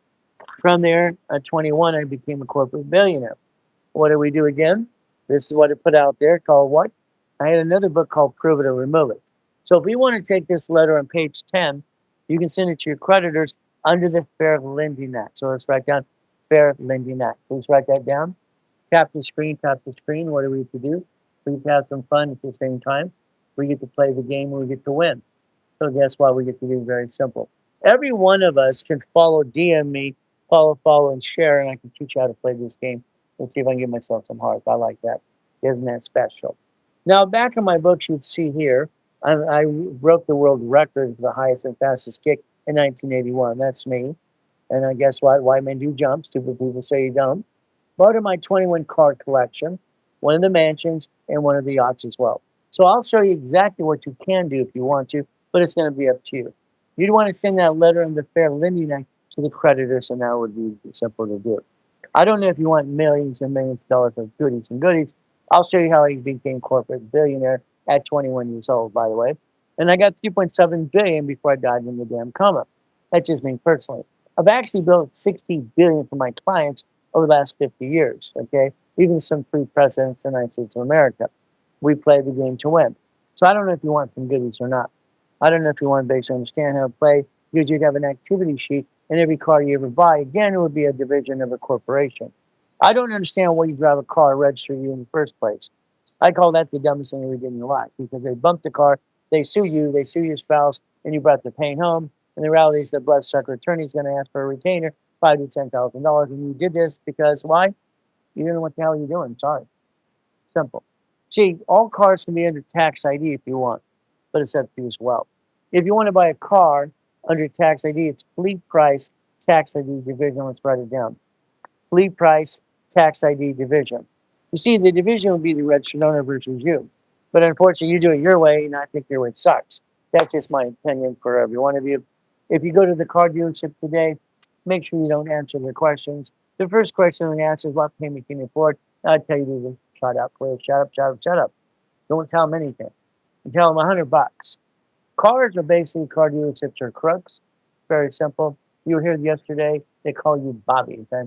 From there, at 21, I became a corporate billionaire. What do we do again? This is what I put out there called what? I had another book called Prove It or Remove It. So if you want to take this letter on page 10, you can send it to your creditors under the Fair Lending Act. So let's write down Fair Lending Act. Please write that down. Tap the screen, tap the screen. What do we have to do? We get to have some fun at the same time. We get to play the game and we get to win. So guess what we get to do? Very simple. Every one of us can DM me, follow, and share, and I can teach you how to play this game. Let's see if I can give myself some hearts. I like that. Isn't that special? Now, back in my books, you'd see here, I broke the world record for the highest and fastest kick in 1981. That's me. And I guess what? White men do jump. Stupid people say you don't. Part of my 21 car collection, one of the mansions, and one of the yachts as well. So I'll show you exactly what you can do if you want to, but it's going to be up to you. You'd want to send that letter in the Fair Lending Act to the creditors, and that would be simple to do. I don't know if you want millions and millions of dollars of goodies and goodies. I'll show you how I became corporate billionaire at 21 years old, by the way. And I got 3.7 billion before I died in the damn coma. That's just me personally. I've actually built 60 billion for my clients over the last 50 years, okay? Even some free presidents in the United States of America. We play the game to win. So I don't know if you want some goodies or not. I don't know if you want to basically understand how to play, because you'd have an activity sheet, and every car you ever buy, again, it would be a division of a corporation. I don't understand why you drive a car registered you in the first place. I call that the dumbest thing we did in your life, because they bumped the car, they sue you, they sue your spouse, and you brought the pain home. And the reality is the bloodsucker attorney is going to ask for a retainer, $5,000 to $10,000, and you did this because why? You didn't know what the hell you're doing. Sorry. Simple. See, all cars can be under tax ID if you want, but it's up to you as well. If you want to buy a car under tax ID, it's fleet price tax ID division. Let's write it down. Fleet price tax ID division. You see, the division would be the registered owner versus you. But unfortunately, you do it your way, and I think your way sucks. That's just my opinion for every one of you. If you go to the car dealership today, make sure you don't answer the questions. The first question they ask is, what payment can you afford? I tell you to shut up, please. Shut up. Don't tell them anything. You tell them $100. Cars are basically car dealerships are crooks. Very simple. You were here yesterday. They call you Bobby. I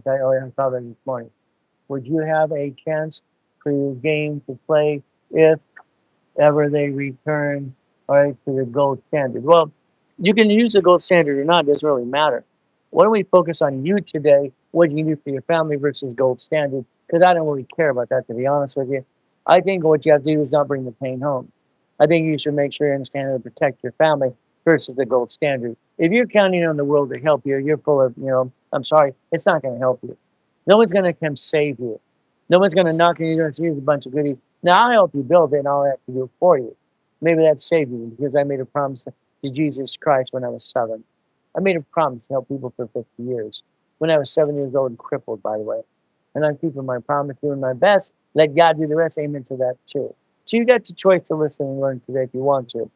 saw that this morning. Would you have a chance for your game to play if ever they return, all right, to the gold standard? Well, you can use the gold standard or not. It doesn't really matter. Why don't we focus on you today? What you can do for your family versus gold standard? Because I don't really care about that, to be honest with you. I think what you have to do is not bring the pain home. I think you should make sure you understand how to protect your family versus the gold standard. If you're counting on the world to help you, you're full of, I'm sorry, it's not going to help you. No one's going to come save you. No one's going to knock on your door and say, here's a bunch of goodies. Now I'll help you build it and I'll have to do it for you. Maybe that's save you because I made a promise to Jesus Christ when I was 7. I made a promise to help people for 50 years. When I was 7 years old and crippled, by the way. And I'm keeping my promise, doing my best. Let God do the rest. Amen to that too. So you got the choice to listen and learn today if you want to.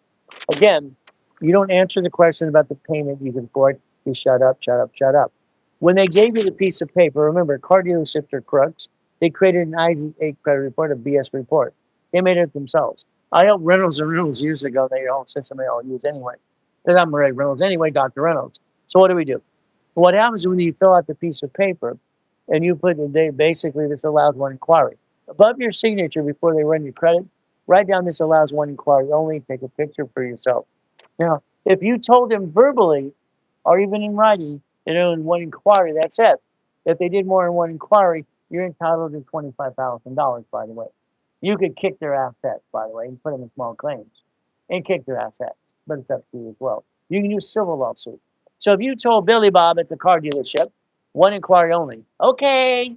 Again, you don't answer the question about the payment you can afford. You shut up, shut up, shut up. When they gave you the piece of paper, remember, car dealerships are crooks. They created an IZ8 credit report, a BS report. They made it themselves. I helped Reynolds and Reynolds years ago. They all system they all use anyway. Because I'm Ray Reynolds anyway, Dr. Reynolds. So what do? What happens when you fill out the piece of paper and you put they basically this allows one inquiry. Above your signature before they run your credit, write down this allows one inquiry only, take a picture for yourself. Now, if you told them verbally or even in writing, in one inquiry, that's it. If they did more than one inquiry, you're entitled to $25,000, by the way. You could kick their assets, by the way, and put them in small claims and kick their assets, but it's up to you as well. You can use civil lawsuit. So if you told Billy Bob at the car dealership, one inquiry only, okay,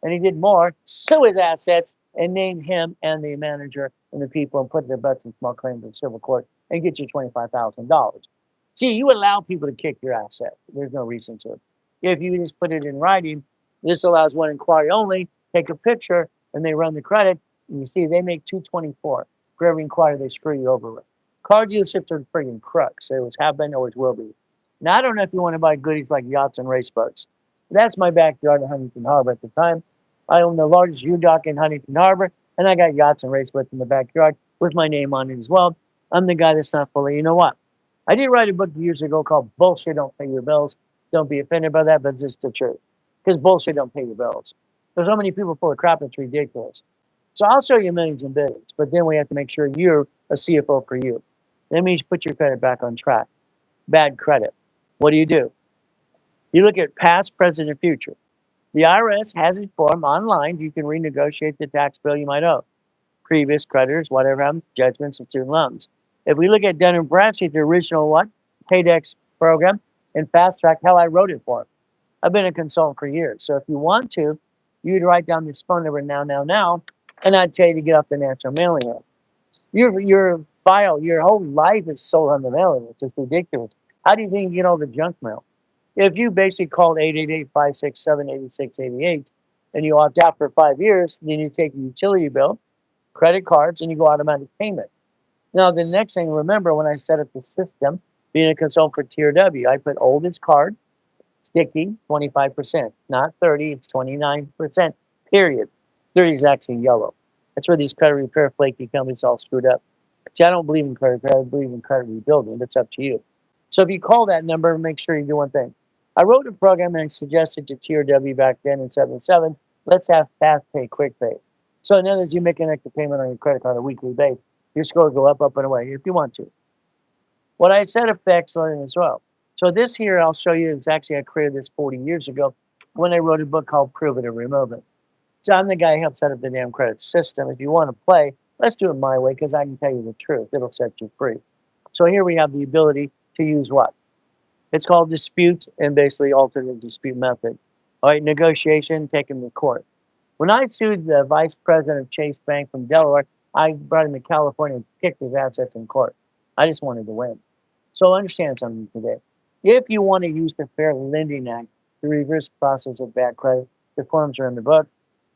and he did more, sue his assets and name him and the manager and the people and put their butts in small claims in civil court and get you $25,000. See, you allow people to kick your asset. There's no reason to. If you just put it in writing, this allows one inquiry only, take a picture, and they run the credit, and you see they make 224 for every inquiry they screw you over with. Car dealerships are friggin' crooks. They always have been, always will be. Now, I don't know if you want to buy goodies like yachts and race boats. That's my backyard in Huntington Harbor at the time. I own the largest U-Dock in Huntington Harbor, and I got yachts and race boats in the backyard with my name on it as well. I'm the guy that's not fully, you know what? I did write a book years ago called Bullshit Don't Pay Your Bills. Don't be offended by that, but it's just the truth. Because bullshit don't pay your bills. There's so many people full of crap, it's ridiculous. So I'll show you millions and billions, but then we have to make sure you're a CFO for you. That means put your credit back on track. Bad credit. What do? You look at past, present, and future. The IRS has a form online. You can renegotiate the tax bill you might owe. Previous creditors, whatever happened, judgments, and student loans. If we look at Dun& Bradstreet, the original what? Paydex program, and Fast Track, hell, I wrote it for them. I've been a consultant for years. So if you want to, you'd write down this phone number now, and I'd tell you to get off the national mailing list. Your file, your whole life is sold on the mailing list. It's ridiculous. How do you think you get all the junk mail? If you basically called 888-567-8688 and you opt out for 5 years, then you take a utility bill, credit cards, and you go automatic payment. Now, the next thing, remember when I set up the system, being a consultant for TRW, I put oldest card, sticky, 25%, not 30, it's 29%, period. 30 is actually yellow. That's where these credit repair flaky companies all screwed up. See, I don't believe in credit repair, I believe in credit rebuilding. That's up to you. So if you call that number, make sure you do one thing. I wrote a program and I suggested to TRW back then in 77, let's have fast pay, quick pay. So in other words, you make an extra payment on your credit card on a weekly basis. Your score will go up, and away if you want to. What I said affects learning as well. So this here, I'll show you, is actually I created this 40 years ago when I wrote a book called Prove It or Remove It. So I'm the guy who helped set up the damn credit system. If you want to play, let's do it my way because I can tell you the truth. It'll set you free. So here we have the ability to use what? It's called dispute and basically alternate dispute method. All right, negotiation, taken to court. When I sued the vice president of Chase Bank from Delaware, I brought him to California and kicked his assets in court. I just wanted to win. So understand something today. If you want to use the Fair Lending Act to reverse the process of bad credit, the forms are in the book.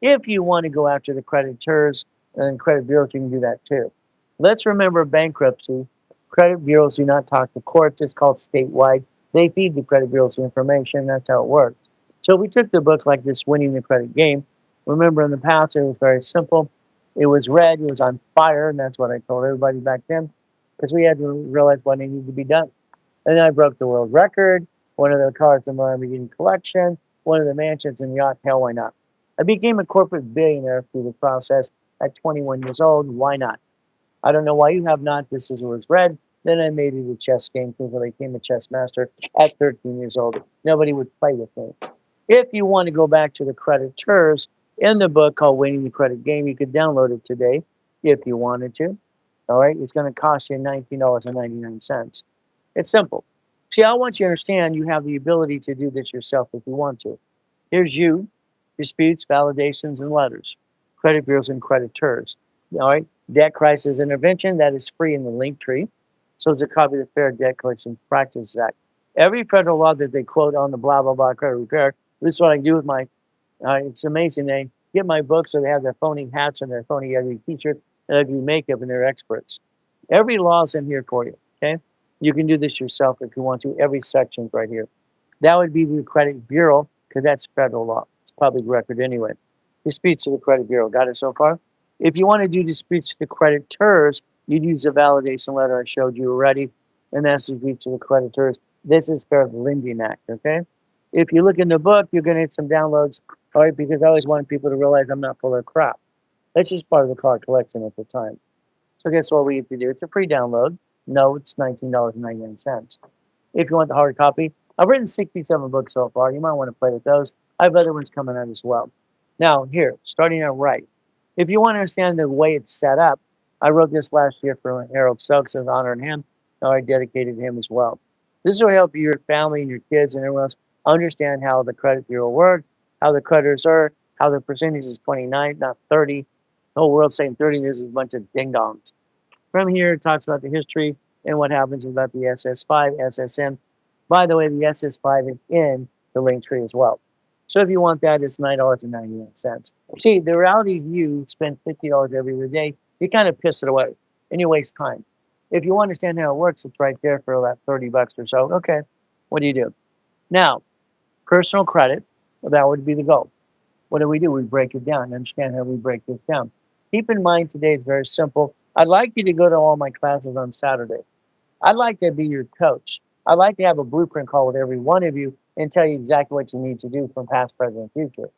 If you want to go after the creditors and credit bureaus, you can do that too. Let's remember bankruptcy. Credit bureaus do not talk to courts. It's called statewide. They feed the credit bureaus information. That's how it works. So we took the book like this, Winning the Credit Game. Remember in the past, it was very simple. It was red, it was on fire, and that's what I told everybody back then, because we had to realize what needed to be done. And then I broke the world record, one of the cars in the Lamborghini collection, one of the mansions in the yacht, hell, why not? I became a corporate billionaire through the process at 21 years old, why not? I don't know why you have not, this is was red, Then I made it a chess game because I became a chess master at 13 years old. Nobody would play with me. If you want to go back to the creditors in the book called Winning the Credit Game, you could download it today if you wanted to. All right, it's going to cost you $19.99. It's simple. See, I want you to understand you have the ability to do this yourself if you want to. Here's you, disputes, validations, and letters, credit bureaus and creditors. All right, debt crisis intervention, that is free in the link tree. So it's a copy of the Fair Debt Collection Practices Act. Every federal law that they quote on the blah, blah, blah credit repair, this is what I do with my, it's amazing. They get my books, so they have their phony hats and their phony ugly t-shirt and ugly makeup, and they're experts. Every law is in here for you, okay? You can do this yourself if you want to. Every section's right here. That would be the credit bureau, because that's federal law. It's public record anyway. Disputes to the credit bureau. Got it so far? If you want to do disputes to the creditors, you'd use the validation letter I showed you already, and that's disputes to the creditors. This is for the Lending Act, okay? If you look in the book, you're going to get some downloads, all right, because I always want people to realize I'm not full of crap. That's just part of the card collection at the time. So guess what we have to do? It's a free download. No, it's $19.99. If you want the hard copy, I've written 67 books so far. You might want to play with those. I have other ones coming out as well. Now, here, starting out right. If you want to understand the way it's set up, I wrote this last year for Harold Stokes as honoring him. So I dedicated him as well. This will help your family and your kids and everyone else understand how the credit bureau works, how the creditors are, how the percentage is 29, not 30. The whole world's saying 30 is a bunch of ding-dongs. From here, it talks about the history and what happens about the SS5, SSN. By the way, the SS5 is in the link tree as well. So if you want that, it's $9.99. See, the reality of you spend $50 every other day, you kind of piss it away and you waste time. If you understand how it works, it's right there for about 30 bucks or so. Okay, what do you do? Now, personal credit, well, that would be the goal. What do? We break it down. Understand how we break this down. Keep in mind today it's very simple. I'd like you to go to all my classes on Saturday. I'd like to be your coach. I'd like to have a blueprint call with every one of you and tell you exactly what you need to do from past, present, and future.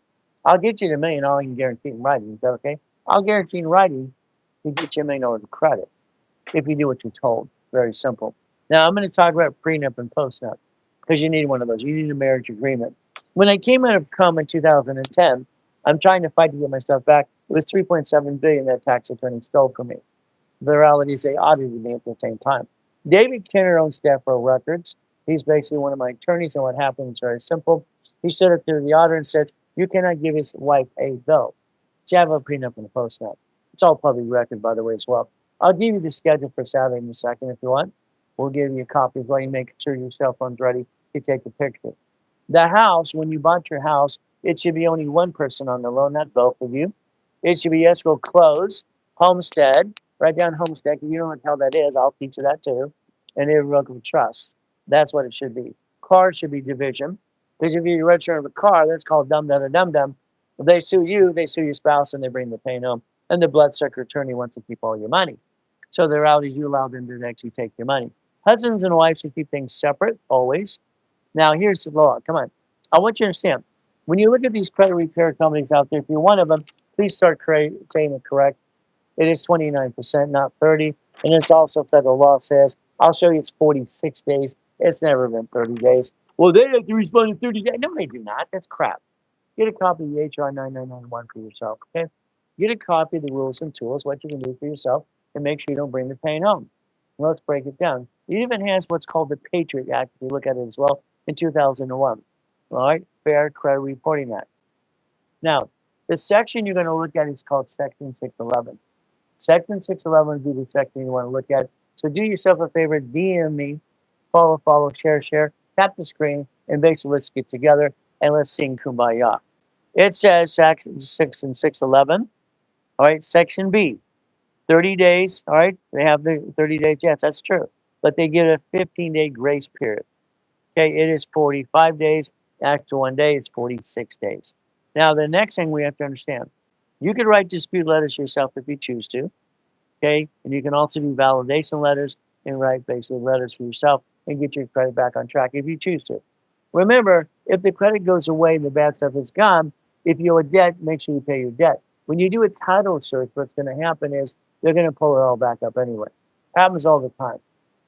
I'll get you to $1 million. I can guarantee in writing. Is that okay? I'll guarantee in writing to get you $1 million in credit if you do what you're told. Very simple. Now I'm going to talk about prenup and postnup because you need one of those. You need a marriage agreement. When I came out of coma in 2010, I'm trying to fight to get my stuff back. It was $3.7 billion that tax attorney stole from me. The reality is they audited me at the same time. David Kenner owns Staff Row Records. He's basically one of my attorneys, and what happened is very simple. He stood up to the auditor and said, you cannot give his wife a bill. So you have a prenup and a postnup. It's all public record, by the way, as well. I'll give you the schedule for Saturday in a second if you want. We'll give you a copy while you make sure your cell phone's ready to take a picture. The house, when you bought your house, it should be only one person on the loan, not both of you. It should be escrow closed, homestead, write down homestead. If you don't know what the hell that is, I'll teach you that too. And irrevocable trust. That's what it should be. Car should be division. Because if you register a car, that's called dum-dum-dum-dum. If they sue you, they sue your spouse, and they bring the pain home. And the bloodsucker attorney wants to keep all your money. So the reality is you allow them to actually take your money. Husbands and wives should keep things separate, always. Now, here's the law. Come on. I want you to understand. When you look at these credit repair companies out there, if you're one of them, please start saying it correct. It is 29%, not 30. And it's also federal law says, I'll show you it's 46 days. It's never been 30 days. Well, they have to respond in 30 days. No, they do not. That's crap. Get a copy of the HR 9991 for yourself, okay? Get a copy of the rules and tools, what you can do for yourself, and make sure you don't bring the pain home. Let's break it down. It even has what's called the Patriot Act, if you look at it as well, in 2001. All right, Fair Credit Reporting Act. Now, the section you're going to look at is called Section 611. Section 611 would be the section you want to look at. So do yourself a favor, DM me, follow, share, tap the screen, and basically let's get together and let's sing Kumbaya. It says Section 6 and 611. All right, Section B, 30 days. All right, they have the 30 days. Yes, that's true. But they get a 15-day grace period. Okay, it is 45 days. After 1 day, it's 46 days. Now, the next thing we have to understand, you can write dispute letters yourself if you choose to. Okay, and you can also do validation letters and write basically letters for yourself and get your credit back on track if you choose to. Remember, if the credit goes away and the bad stuff is gone, if you owe a debt, make sure you pay your debt. When you do a title search, what's going to happen is they're going to pull it all back up anyway. Happens all the time.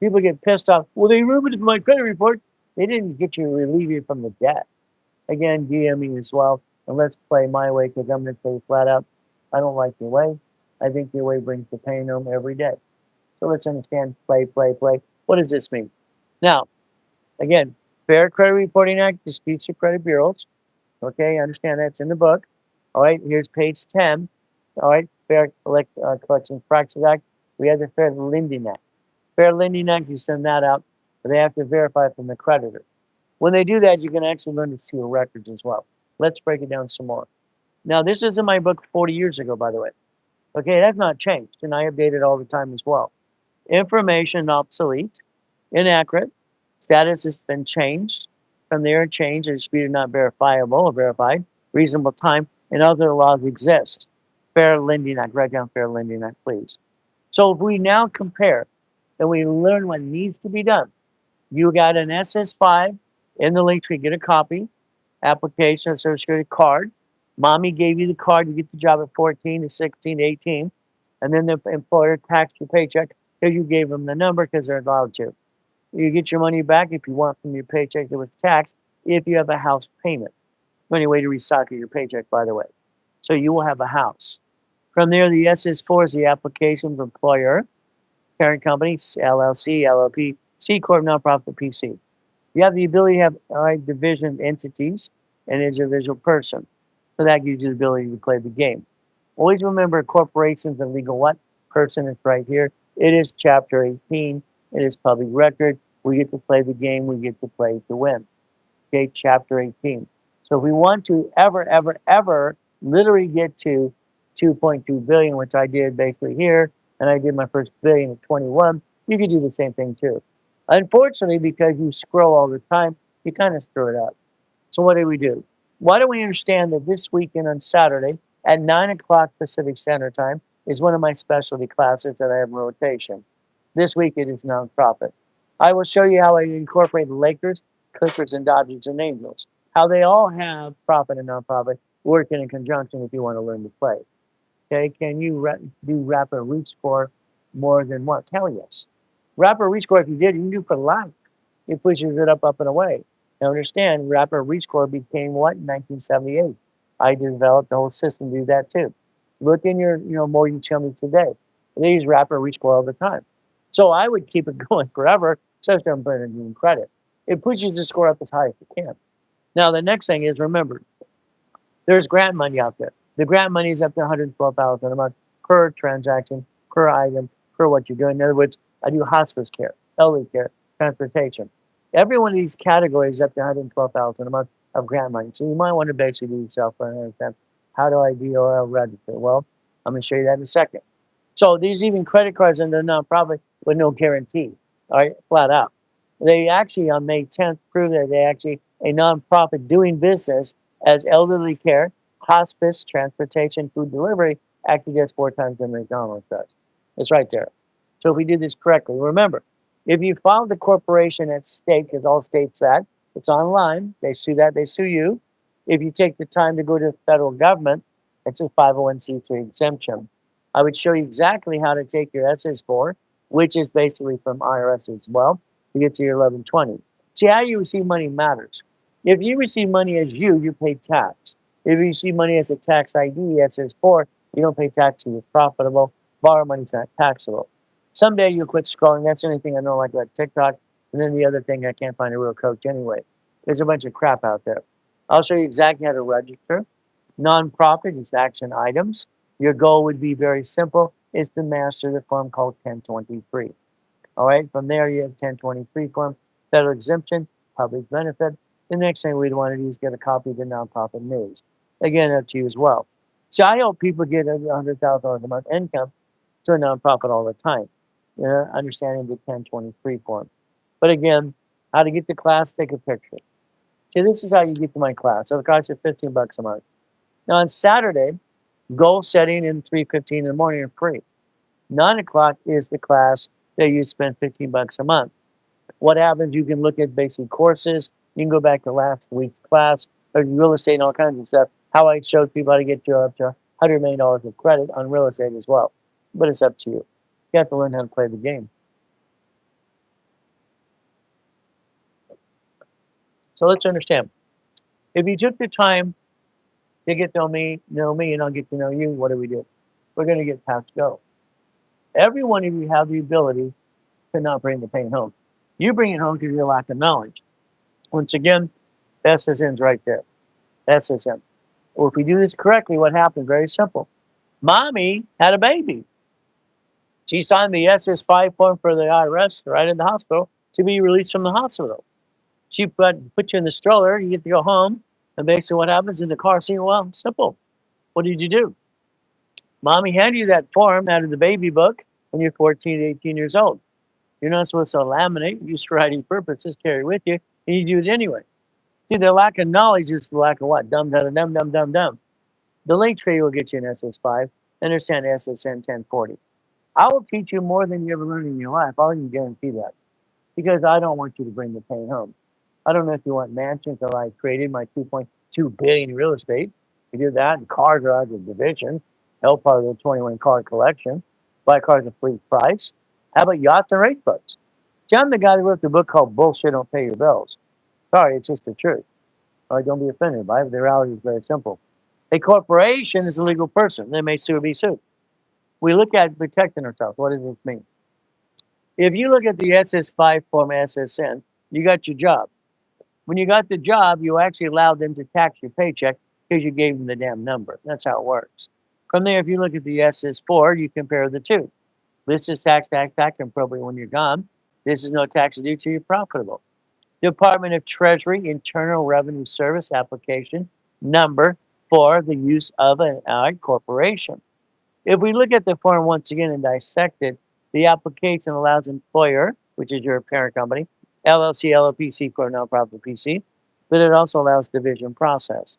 People get pissed off. Well, they ruined my credit report. They didn't get you to relieve you from the debt. Again, DM me as well, and let's play my way because I'm going to say flat out, I don't like your way. I think your way brings the pain home every day. So let's understand play, play, play. What does this mean? Now, again, Fair Credit Reporting Act disputes of credit bureaus. Okay, understand that's in the book. All right, here's page 10. All right, Collection Practices Act. We have the Fair Lending Act. Fair Lending Act, you send that out, but they have to verify from the creditor. When they do that, you can actually learn to seal records as well. Let's break it down some more. Now, this is in my book 40 years ago, by the way. Okay, that's not changed, and I update it all the time as well. Information obsolete, inaccurate, status has been changed. From there, changed or disputed, not verifiable or verified, reasonable time, and other laws exist. Fair Lending Act, write down Fair Lending Act, please. So if we now compare and we learn what needs to be done, you got an SS5 in the link tree, get a copy, application, social security card. Mommy gave you the card to get the job at 14 to 16 to 18. And then the employer taxed your paycheck because you gave them the number because they're allowed to. You get your money back if you want from your paycheck that was taxed if you have a house payment. Any way to recycle your paycheck, by the way. So you will have a house. From there, the SS4 is the application for employer, parent company, LLC, LLP, C Corp, nonprofit, PC. You have the ability to have division entities and individual person. So that gives you the ability to play the game. Always remember corporations and legal what? Person is right here. It is chapter 18. It is public record. We get to play the game. We get to play to win. Okay, chapter 18. So if we want to ever literally get to 2.2 billion, which I did basically here, and I did my first billion at 21, you could do the same thing too. Unfortunately, because you scroll all the time, you kind of screw it up. So what do we do? Why don't we understand that this weekend on Saturday at 9 o'clock Pacific Standard Time is one of my specialty classes that I have in rotation. This week it is nonprofit. I will show you how I incorporate Lakers, Clippers, and Dodgers and Angels. How they all have profit and nonprofit working in conjunction if you want to learn to play. Okay, can you do rapid reach score more than once? Hell yes. Rapid reach score, if you did, you can do for life. It pushes it up and away. Now understand, rapid reach score became what in 1978. I developed the whole system to do that too. Look in your, mortgage companies today. They use rapid reach score all the time. So I would keep it going forever, especially if I'm putting it in credit. It pushes the score up as high as it can. Now the next thing is remember, there's grant money out there. The grant money is up to $112,000 a month per transaction, per item, per what you're doing. In other words, I do hospice care, elderly care, transportation. Every one of these categories is up to $112,000 a month of grant money. So you might want to basically do yourself an understand. How do I DOL register? Well, I'm going to show you that in a second. So these even credit cards in the nonprofit with no guarantee, all right, flat out. They actually on May 10th proved that they actually a nonprofit doing business as elderly care, hospice, transportation, food delivery actually gets 4 times than McDonald's does. It's right there. So if we do this correctly, remember, if you file the corporation at state, because all states that, it's online, they sue that, they sue you. If you take the time to go to the federal government, it's a 501c3 exemption. I would show you exactly how to take your SS4, which is basically from IRS as well, to get to your 1120. See, how you receive money matters. If you receive money as you pay tax. If you receive money as a tax ID, SS4, you don't pay tax, you're profitable. Borrow money's not taxable. Someday you'll quit scrolling. That's the only thing I don't like about TikTok. And then the other thing, I can't find a real coach anyway. There's a bunch of crap out there. I'll show you exactly how to register. Nonprofit is action items. Your goal would be very simple, is to master the form called 1023. All right, from there you have 1023 form, federal exemption, public benefit. The next thing we'd want to do is get a copy of the nonprofit news. Again, up to you as well. So I hope people get $100,000 a month income to a nonprofit all the time. Understanding the 1023 form. But again, how to get to class, take a picture. See, this is how you get to my class. So it costs you $15 a month. Now on Saturday, goal setting and 3:15 in the morning are free. 9 o'clock is the class that you spend $15 a month. What happens, you can look at basic courses. You can go back to last week's class, or real estate and all kinds of stuff. How I showed people how to get you up to $100 million of credit on real estate as well. But it's up to you. You have to learn how to play the game. So let's understand. If you took the time to get to know me, and I'll get to know you, what do we do? We're going to get past go. Every one of you have the ability to not bring the pain home. You bring it home because of your lack of knowledge. Once again, SSN's right there. SSN. Well, if we do this correctly, what happens? Very simple. Mommy had a baby. She signed the SS5 form for the IRS right in the hospital to be released from the hospital. She put you in the stroller, you get to go home, and basically what happens in the car scene? Well, simple. What did you do? Mommy handed you that form out of the baby book when you're 14 to 18 years old. You're not supposed to laminate, use for ID purposes, carry with you, and you do it anyway. See, the lack of knowledge is the lack of what? Dumb, dumb, dumb, dumb, dumb, dumb. The link tree will get you an SS5. Understand SSN 1040. I will teach you more than you ever learned in your life. I can guarantee that. Because I don't want you to bring the pain home. I don't know if you want mansions that I created my 2.2 billion in real estate. We did that, and cars are out of the division. Help part of the 21 car collection. Buy cars at fleet price. How about yachts and race boats? See, I'm the guy that wrote the book called Bullshit Don't Pay Your Bills. Sorry, it's just the truth. All right, don't be offended by it. The reality is very simple. A corporation is a legal person. They may sue or be sued. We look at protecting ourselves. What does this mean? If you look at the SS5 form SSN, you got your job. When you got the job, you actually allowed them to tax your paycheck because you gave them the damn number. That's how it works. From there, if you look at the SS4, you compare the two. This is tax, tax, tax, and probably when you're gone. This is no tax due till you're profitable. Department of Treasury Internal Revenue Service application number for the use of an allied corporation. If we look at the form once again and dissect it, the application allows employer, which is your parent company, LLC, LLP, C Corp, nonprofit PC, but it also allows division process.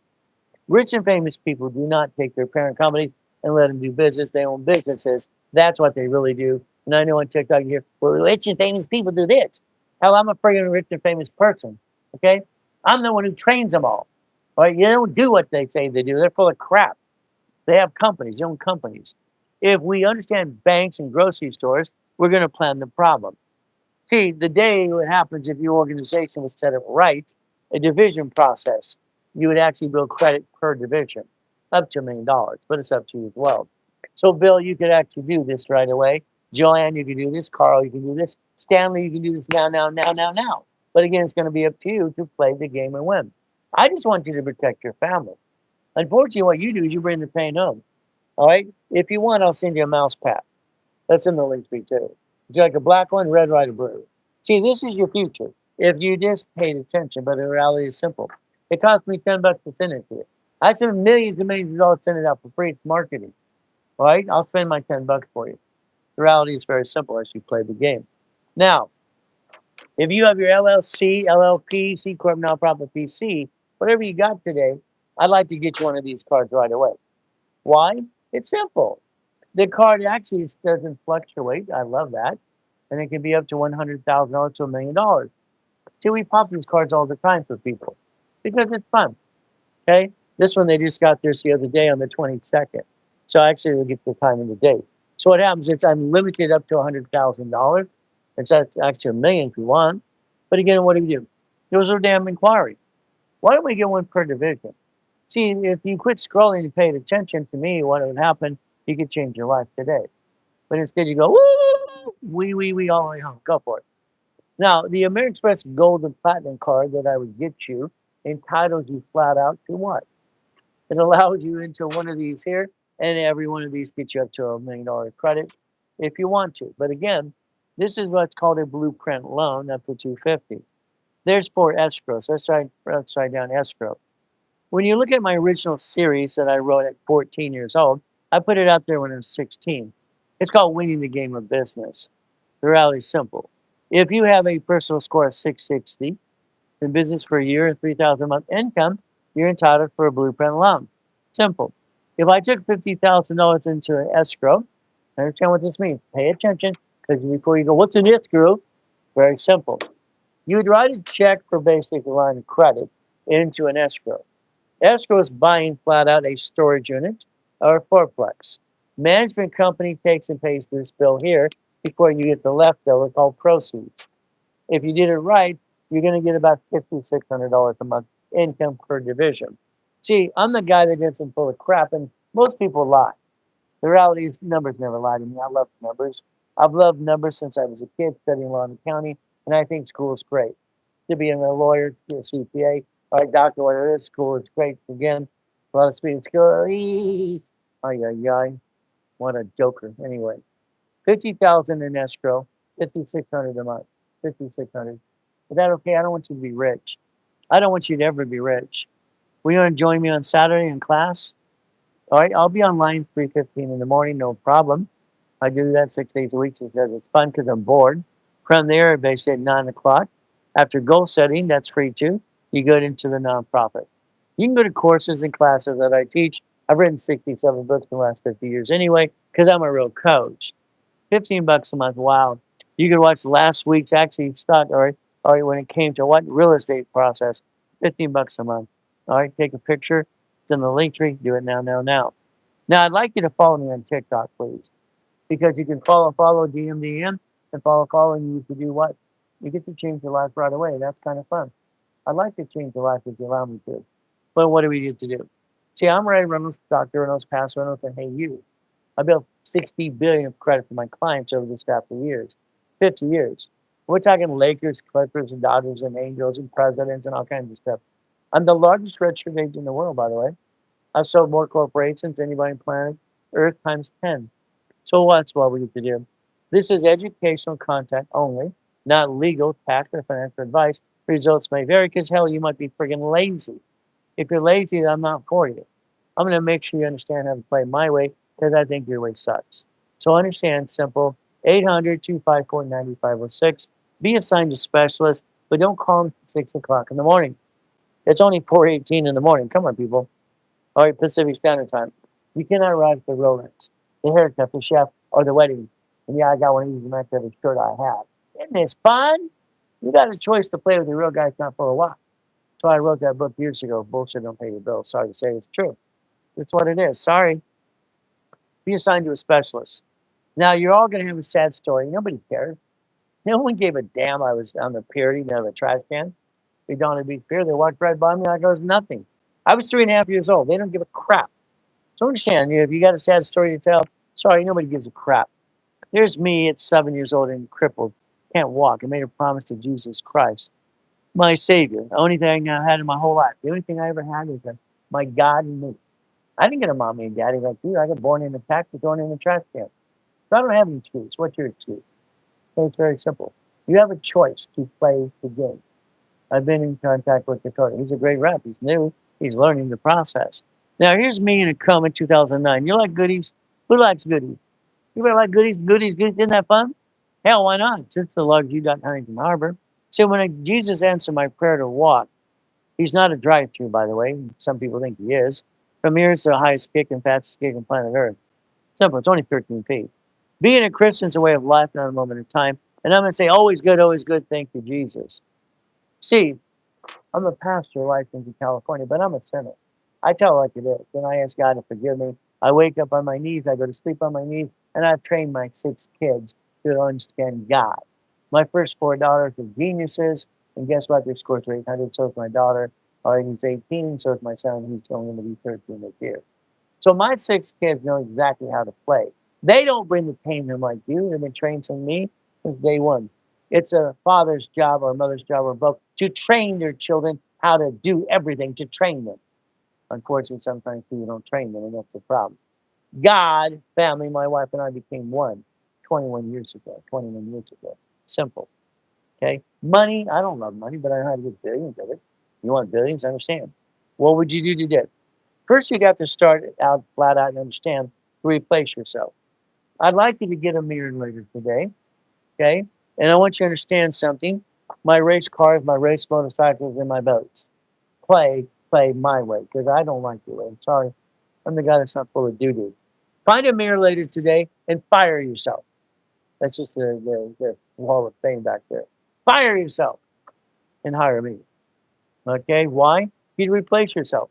Rich and famous people do not take their parent company and let them do business. They own businesses. That's what they really do. And I know on TikTok you hear, well, rich and famous people do this. Hell, I'm a friggin' rich and famous person. Okay? I'm the one who trains them all. All right? You don't do what they say they do. They're full of crap. They have companies, they own companies. If we understand banks and grocery stores, we're going to plan the problem. See, the day what happens if your organization was set up right, a division process, you would actually build credit per division, up to $1 million, but it's up to you as well. So, Bill, you could actually do this right away. Joanne, you can do this. Carl, you can do this. Stanley, you can do this now, now, now, now, now. But again, it's going to be up to you to play the game and win. I just want you to protect your family. Unfortunately, what you do is you bring the pain home. All right? If you want, I'll send you a mouse pad. That's in the link tree too. Would you like a black one, red, white, or blue? See, this is your future. If you just paid attention, but the reality is simple. It cost me $10 to send it to you. I spend millions and millions of dollars sending it out for free. It's marketing. All right? I'll spend my $10 for you. The reality is very simple as you play the game. Now, if you have your LLC, LLP, C Corp, nonprofit PC, whatever you got today, I'd like to get you one of these cards right away. Why? It's simple. The card actually doesn't fluctuate. I love that. And it can be up to $100,000 to $1 million. See, we pop these cards all the time for people because it's fun. Okay? This one, they just got this the other day on the 22nd. So actually, we'll get the time and the date. So what happens is I'm limited up to $100,000. It's actually $1 million if you want. But again, what do you do? Those are damn inquiry. Why don't we get one per division? See, if you quit scrolling and paid attention to me, what would happen? You could change your life today. But instead, you go, woo, we all the way home. Go for it. Now, the American Express Gold and Platinum card that I would get you entitles you flat out to what? It allows you into one of these here, and every one of these gets you up to $1 million credit if you want to. But again, this is what's called a blueprint loan up to 250. There's 4 escrows. Let's write down escrow. When you look at my original series that I wrote at 14 years old, I put it out there when I was 16. It's called Winning the Game of Business. The reality is simple. If you have a personal score of 660, in business for a year and 3,000 a month income, you're entitled for a blueprint loan. Simple. If I took $50,000 into an escrow, understand what this means. Pay attention, because before you go, what's an escrow? Very simple. You would write a check for basic line of credit into an escrow. Escrow is buying flat out a storage unit or a fourplex. Management company takes and pays this bill here before you get the leftover called proceeds. If you did it right, you're going to get about $5,600 a month income per division. See, I'm the guy that gets them full of crap, and most people lie. The reality is, numbers never lie to me. I love numbers. I've loved numbers since I was a kid studying law in the county, and I think school is great. To be a lawyer, to be a CPA, or a doctor, whatever it is, school is great. Again, a lot of speed at school. Ay, ay, ay. What a joker. Anyway, 50,000 in escrow, 5,600 a month, 5,600. Is that okay? I don't want you to be rich. I don't want you to ever be rich. Will you want to join me on Saturday in class? All right, I'll be online 3:15 in the morning, no problem. I do that 6 days a week because it's fun because I'm bored. From there, they say 9 o'clock. After goal setting, that's free too. You go into the nonprofit. You can go to courses and classes that I teach. I've written 67 books in the last 50 years anyway because I'm a real coach. 15 bucks a month. Wow. You could watch last week's actually start, all right, when it came to what real estate process, 15 bucks a month. All right, take a picture. It's in the link tree. Do it now, now, now. Now, I'd like you to follow me on TikTok, please, because you can follow DMDM and follow, and you can do what? You get to change your life right away. That's kind of fun. I'd like to change your life if you allow me to. But what do we get to do? See, I'm Ray Reynolds, Dr. Reynolds, Pastor Reynolds, and hey, you. I built 60 billion of credit for my clients over this past years, 50 years. We're talking Lakers, Clippers, and Dodgers, and Angels, and presidents, and all kinds of stuff. I'm the largest registered agent in the world, by the way. I've sold more corporations than anybody on planet Earth times 10. So that's what we get to do. This is educational content only, not legal, tax, or financial advice. Results may vary because, hell, you might be friggin' lazy. If you're lazy, I'm not for you. I'm going to make sure you understand how to play my way because I think your way sucks. So understand simple 800-254-9506. Be assigned to specialist, but don't call them at 6 o'clock in the morning. It's only 4:18 in the morning. Come on, people. All right, Pacific Standard Time. You cannot ride for Rolex, the haircut, the chef, or the wedding. And yeah, I got one of these to match every shirt I have. Isn't this fun? You got a choice to play with the real guys, not for a while. So I wrote that book years ago. Bullshit don't pay your bills. Sorry to say it's true. It's what it is. Sorry. Be assigned to a specialist. Now you're all gonna have a sad story. Nobody cares. No one gave a damn I was on the pier eating out of a trash can. They don't have a big pier. They walked right by me like I was nothing. I was 3.5 years old. They don't give a crap. So understand, if you got a sad story to tell, sorry, nobody gives a crap. There's me at 7 years old and crippled, can't walk. I made a promise to Jesus Christ, my Savior. The only thing I had in my whole life. The only thing I ever had was my God and me. I didn't get a mommy and daddy like you. I got born in a taxi, thrown in a trash can. So I don't have an excuse. What's your excuse? So it's very simple. You have a choice to play the game. I've been in contact with Dakota. He's a great rep. He's new. He's learning the process. Now here's me in a coma in 2009. You like goodies? Who likes goodies? You really like goodies? Goodies, goodies. Isn't that fun? Hell, why not? Since the Lord you got Huntington Harbor. So when Jesus answered my prayer to walk, he's not a drive-through, by the way. Some people think he is. From here, it's the highest kick and fastest kick on planet Earth. Simple. It's only 13 feet. Being a Christian is a way of life, not a moment of time. And I'm going to say, always good, always good. Thank you, Jesus. See, I'm a pastor licensed in California, but I'm a sinner. I tell it like it is. And I ask God to forgive me. I wake up on my knees. I go to sleep on my knees. And I've trained my 6 kids to understand God. My first 4 daughters are geniuses. And guess what? Their scores are 800. So is my daughter. He's 18. So is my son. He's only going to be 13 this year. So my 6 kids know exactly how to play. They don't bring the pain to them like you. They've been trained from me since day one. It's a father's job or a mother's job or both to train their children how to do everything, to train them. Unfortunately, sometimes people don't train them, and that's the problem. God, family, my wife and I became one 21 years ago. 21 years ago. Simple. Okay? Money, I don't love money, but I know how to get billions of it. You want billions? I understand. What would you do today? First, you got to start out flat out and understand to replace yourself. I'd like you to get a mirror later today. Okay? And I want you to understand something. My race cars, my race motorcycles, and my boats. Play my way, because I don't like your way. I'm sorry. I'm the guy that's not full of doo-doo. Find a mirror later today and fire yourself. That's just the wall of fame back there. Fire yourself and hire me. Okay? Why? You'd replace yourself.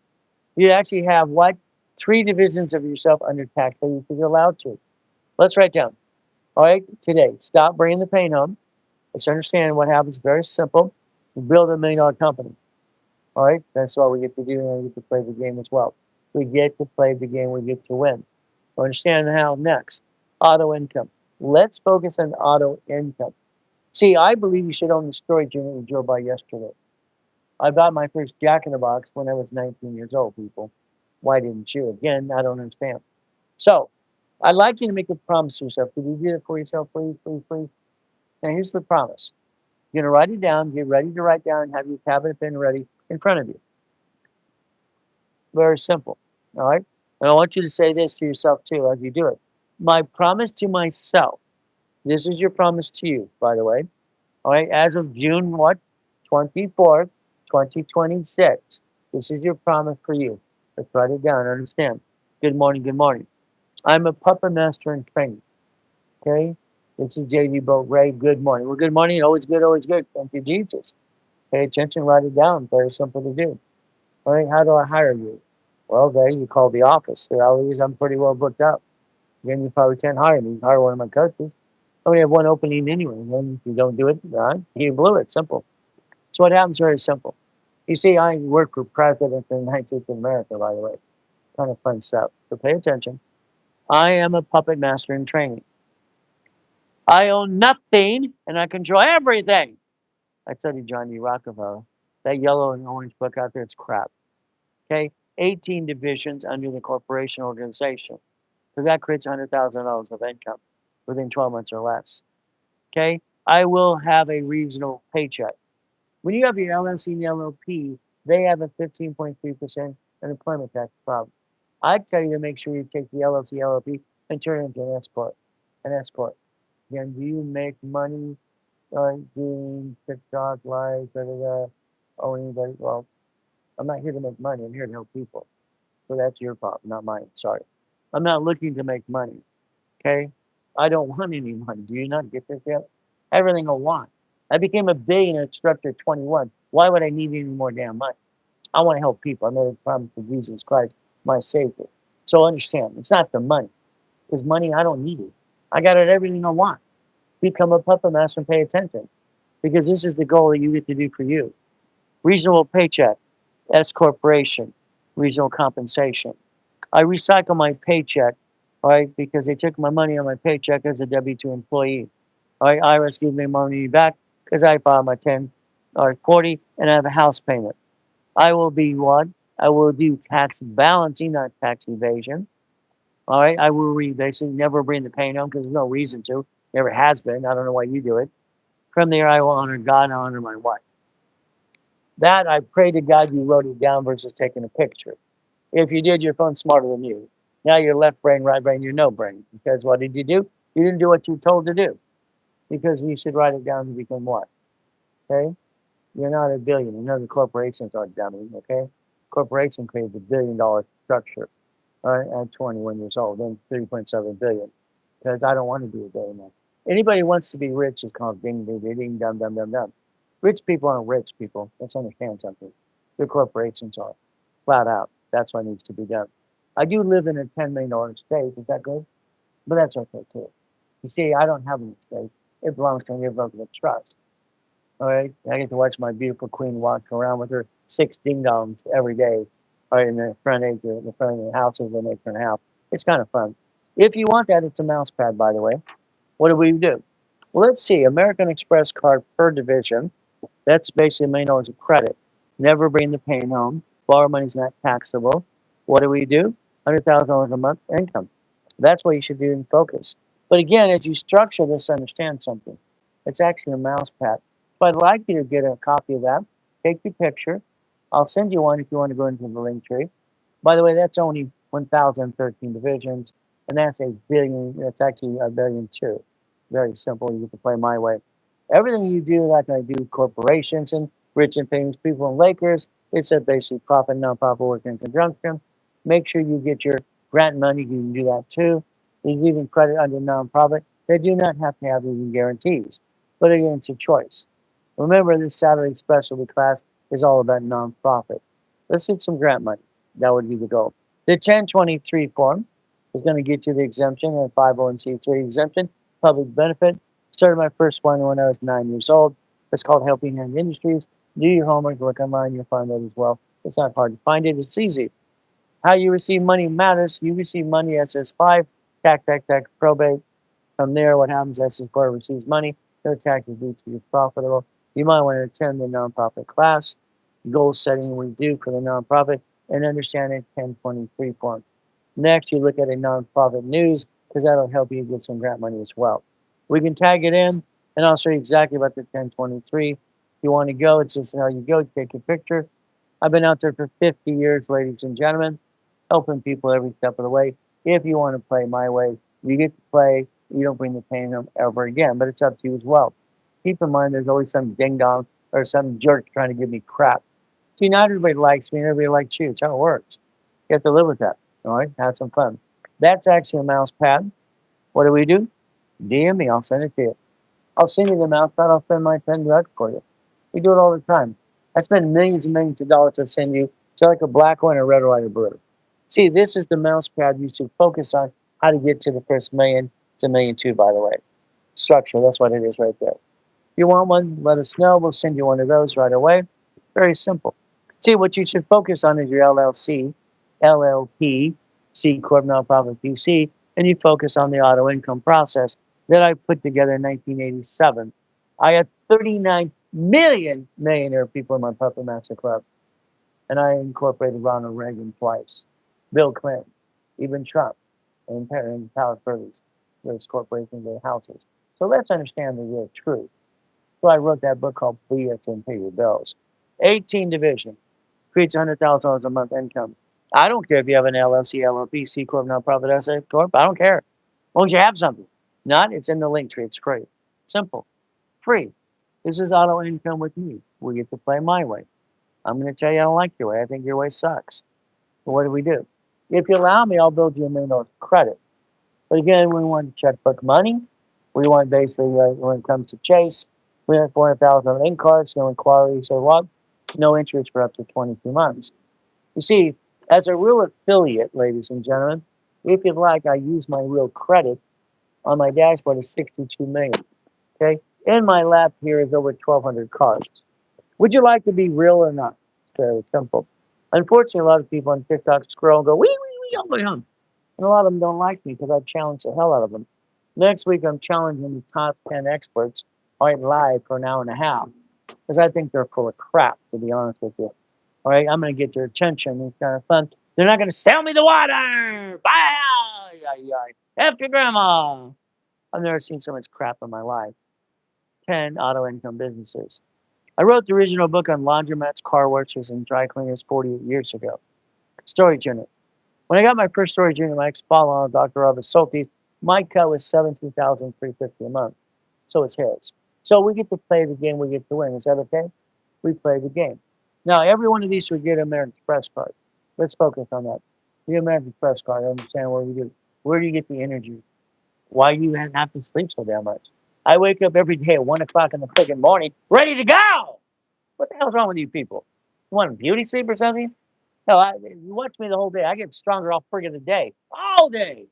You actually have what? 3 divisions of yourself under tax that you're allowed to. Let's write down. All right, today, stop bringing the pain home. Let's understand what happens. Very simple. build $1 million company. All right, that's what we get to do, and we get to play the game as well. We get to play the game. We get to win. Understand how next? Auto income. Let's focus on auto income. See, I believe you should own the storage unit we drove by yesterday. I bought my first Jack in the Box when I was 19 years old, people. Why didn't you? Again, I don't understand. So, I'd like you to make a promise to yourself. Could you do it for yourself, please, please, please? Now, here's the promise. You're going to write it down. Get ready to write down. Have your tablet pen ready in front of you. Very simple. All right? And I want you to say this to yourself, too, as you do it. My promise to myself. This is your promise to you, by the way. All right? As of June what? 24th, 2026. This is your promise for you. Let's write it down. Understand. Good morning. Good morning. I'm a puppet master in training. Okay? This is JD Boat Ray. Good morning. Well, good morning. Always good, always good. Thank you, Jesus. Pay attention, write it down. Very simple to do. All right, how do I hire you? Well, there you call the office. The reality is I'm pretty well booked up. Again, you probably can't hire me. You hire one of my coaches. I only have one opening anyway. And then if you don't do it, you blew it. Simple. So what happens very simple. You see, I work for President of the United States of America, by the way. Kind of fun stuff. So pay attention. I am a puppet master in training. I own nothing and I control everything. I studied John D. Rockefeller. That yellow and orange book out there, it's crap. Okay? 18 divisions under the corporation organization. Because that creates $100,000 of income within 12 months or less. Okay? I will have a reasonable paycheck. When you have your LLC and LLP, they have a 15.3% unemployment tax problem. I tell you to make sure you take the LLC, LLP and turn it into an S corp. An S corp. Again, do you make money doing TikTok live, oh anybody? Well, I'm not here to make money. I'm here to help people. So that's your problem, not mine. Sorry. I'm not looking to make money. Okay? I don't want any money. Do you not get this yet? Everything I want. I became a billionaire instructor at 21. Why would I need any more damn money? I want to help people. I made a promise to Jesus Christ, my Savior. So understand, it's not the money. Because money, I don't need it. I got it everything I want. Become a puppet master and pay attention. Because this is the goal that you get to do for you. Reasonable paycheck, S corporation, reasonable compensation. I recycle my paycheck, all right, because they took my money on my paycheck as a W-2 employee. All right, IRS gives me money back because I filed my 10 or 40 and I have a house payment. I will be what? I will do tax balancing, not tax evasion. All right, I will basically never bring the pain home because there's no reason to. Never has been. I don't know why you do it. From there, I will honor God and honor my wife. That I pray to God you wrote it down versus taking a picture. If you did, your phone's smarter than you. Now your left brain, right brain, your no brain. Because what did you do? You didn't do what you were told to do. Because you should write it down to become what? Okay? You're not a billionaire. None of the corporations are dummies, okay? Corporation created $1 billion structure at 21 years old, then 3.7 billion. Because I don't want to be a billionaire. Anybody who wants to be rich is called ding, ding, ding, ding, dum, dum, dum, dum. Rich people aren't rich people. Let's understand something. The corporations are. Flat out. That's what needs to be done. I do live in a $10 million estate. Is that good? But that's okay too. You see, I don't have an estate. It belongs to an irrevocable trust. All right. I get to watch my beautiful queen walk around with her 6 ding dongs every day. All right, in the front edge, in the front of the house, as they make her house. It's kind of fun. If you want that, it's a mouse pad, by the way. What do we do? Well, let's see. American Express card per division. That's basically $1 million of credit. Never bring the pain home. Borrow money's not taxable. What do? $100,000 a month income. That's what you should do and focus. But again, as you structure this, understand something. It's actually a mouse pad. So I'd like you to get a copy of that. Take your picture. I'll send you one if you want to go into the link tree. By the way, that's only 1,013 divisions, and that's a billion. That's actually a billion too. Very simple. You get to play my way. Everything you do, like I do, corporations and rich and famous people and Lakers, it's a basic profit, nonprofit work in conjunction. Make sure you get your grant money. You can do that too. There's even credit under nonprofit. They do not have to have even guarantees, but again, it's a choice. Remember, this Saturday specialty class is all about nonprofit. Let's get some grant money. That would be the goal. The 1023 form is going to get you the exemption and 501c3 exemption, public benefit. Started my first one when I was 9 years old. It's called Helping Hand Industries. Do your homework, look online, you'll find that as well. It's not hard to find it, it's easy. How you receive money matters. You receive money SS5, tax, probate. From there, what happens as the employer receives money, no taxes due to you profitable. You might want to attend the nonprofit class, goal setting we do for the nonprofit, and understanding 1023 form. Next, you look at a nonprofit news because that'll help you get some grant money as well. We can tag it in, and I'll show you exactly about the 1023. If you want to go, it's just how you go, take a picture. I've been out there for 50 years, ladies and gentlemen, helping people every step of the way. If you want to play my way, you get to play. You don't bring the pain home ever again, but it's up to you as well. Keep in mind, there's always some ding dong or some jerk trying to give me crap. See, not everybody likes me and everybody likes you. It's how it works. You have to live with that. All right, have some fun. That's actually a mouse pad. What do? DM me, I'll send it to you. I'll send you the mouse pad, I'll send my $10 for you. We do it all the time. I spend millions and millions of dollars to send you to like a black one, a red, or a blue. See, this is the mouse pad you should focus on how to get to the first million. It's a million two, by the way. Structure, that's what it is right there. If you want one, let us know. We'll send you one of those right away. Very simple. See, what you should focus on is your LLC, LLP, C Corp Nonprofit PC, and you focus on the auto income process that I put together in 1987. I had 39 million millionaire people in my Puppet Master Club, and I incorporated Ronald Reagan twice, Bill Clinton, even Trump, and Howard Hurley's, those corporations, their houses. So let's understand the real truth. So I wrote that book called BS and Pay Your Bills. 18 division, creates $100,000 a month income. I don't care if you have an LLC, LLP, C Corp, Nonprofit, S Corp. I don't care. As long as you have something. Not, it's in the link tree. It's free. Simple. Free. This is auto income with me. We get to play my way. I'm going to tell you I don't like your way. I think your way sucks. So what do? If you allow me, I'll build you $1 million of credit. But again, we want checkbook money. We want basically, when it comes to Chase, we have 400,000 on in cards, no inquiries or what, no interest for up to 22 months. You see, as a real affiliate, ladies and gentlemen, if you'd like, I use my real credit on my dashboard is 62 million. Okay, in my lap here is over 1,200 cards. Would you like to be real or not? It's very simple. Unfortunately, a lot of people on TikTok scroll and go, wee, wee, wee, oh, my hum. And a lot of them don't like me because I challenge the hell out of them. Next week, I'm challenging the top 10 experts right live for an hour and a half because I think they're full of crap, to be honest with you. All right, I'm going to get their attention. It's kind of fun. They're not going to sell me the water. Bye. After grandma. I've never seen so much crap in my life. 10 auto income businesses. I wrote the original book on laundromats, car washes, and dry cleaners 48 years ago. Storage unit. When I got my first storage unit, my ex-father-in-law, Dr. Robert Solti, my cut was $17,350 a month. So it's his. So we get to play the game, we get to win. Is that okay? We play the game. Now, every one of these would get an American Express card. Let's focus on that. The American Express card, I understand where we do. Where do you get the energy? Why do you have to sleep so damn much? I wake up every day at 1 o'clock in the freaking morning, ready to go. What the hell's wrong with you people? You want beauty sleep or something? No, you watch me the whole day. I get stronger all friggin' the day. All day.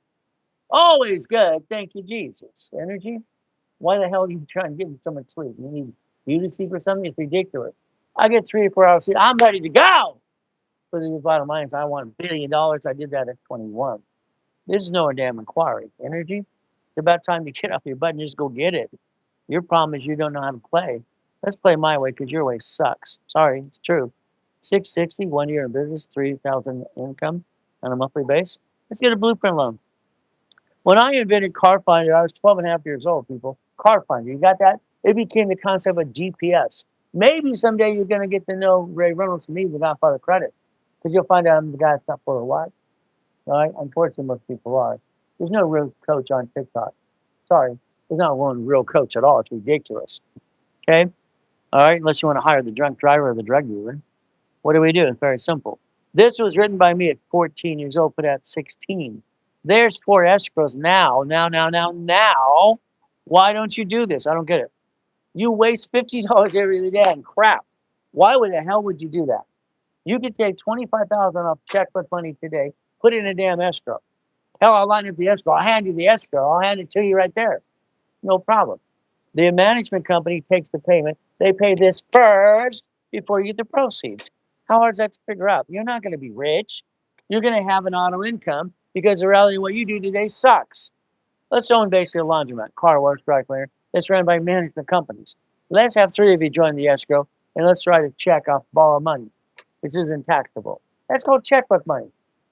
Always good. Thank you, Jesus. Energy? Why the hell are you trying to get so much sleep? You need beauty sleep or something? It's ridiculous. I get 3 or 4 hours sleep. I'm ready to go. But the bottom line is I want $1 billion. I did that at 21. There's no damn inquiry. Energy? It's about time to get off your butt and just go get it. Your problem is you don't know how to play. Let's play my way because your way sucks. Sorry, it's true. 660, 1 year in business, 3,000 income on a monthly base. Let's get a blueprint loan. When I invented Car Finder, I was 12 and a half years old, people. Car Finder, you got that? It became the concept of GPS. Maybe someday you're going to get to know Ray Reynolds and me, the Godfather Credit, because you'll find out I'm the guy that's not full of what. All right? Unfortunately, most people are. There's no real coach on TikTok. Sorry. There's not one real coach at all. It's ridiculous. Okay? All right? Unless you want to hire the drunk driver or the drug dealer. What do? It's very simple. This was written by me at 14 years old, put at 16. There's 4 escrows now. Why don't you do this? I don't get it. You waste $50 every day on crap. Why the hell would you do that? You could take $25,000 off checkbook money today, put it in a damn escrow. Hell, I'll line up the escrow. I'll hand you the escrow. I'll hand it to you right there. No problem. The management company takes the payment. They pay this first. before you get the proceeds. How hard is that to figure out? You're not going to be rich. You're going to have an auto income because the reality of what you do today sucks. Let's own basically a laundromat, car wash, dry cleaner that's run by management companies. Let's have three of you join the escrow and let's write a check off borrowed money, which isn't taxable. That's called checkbook money.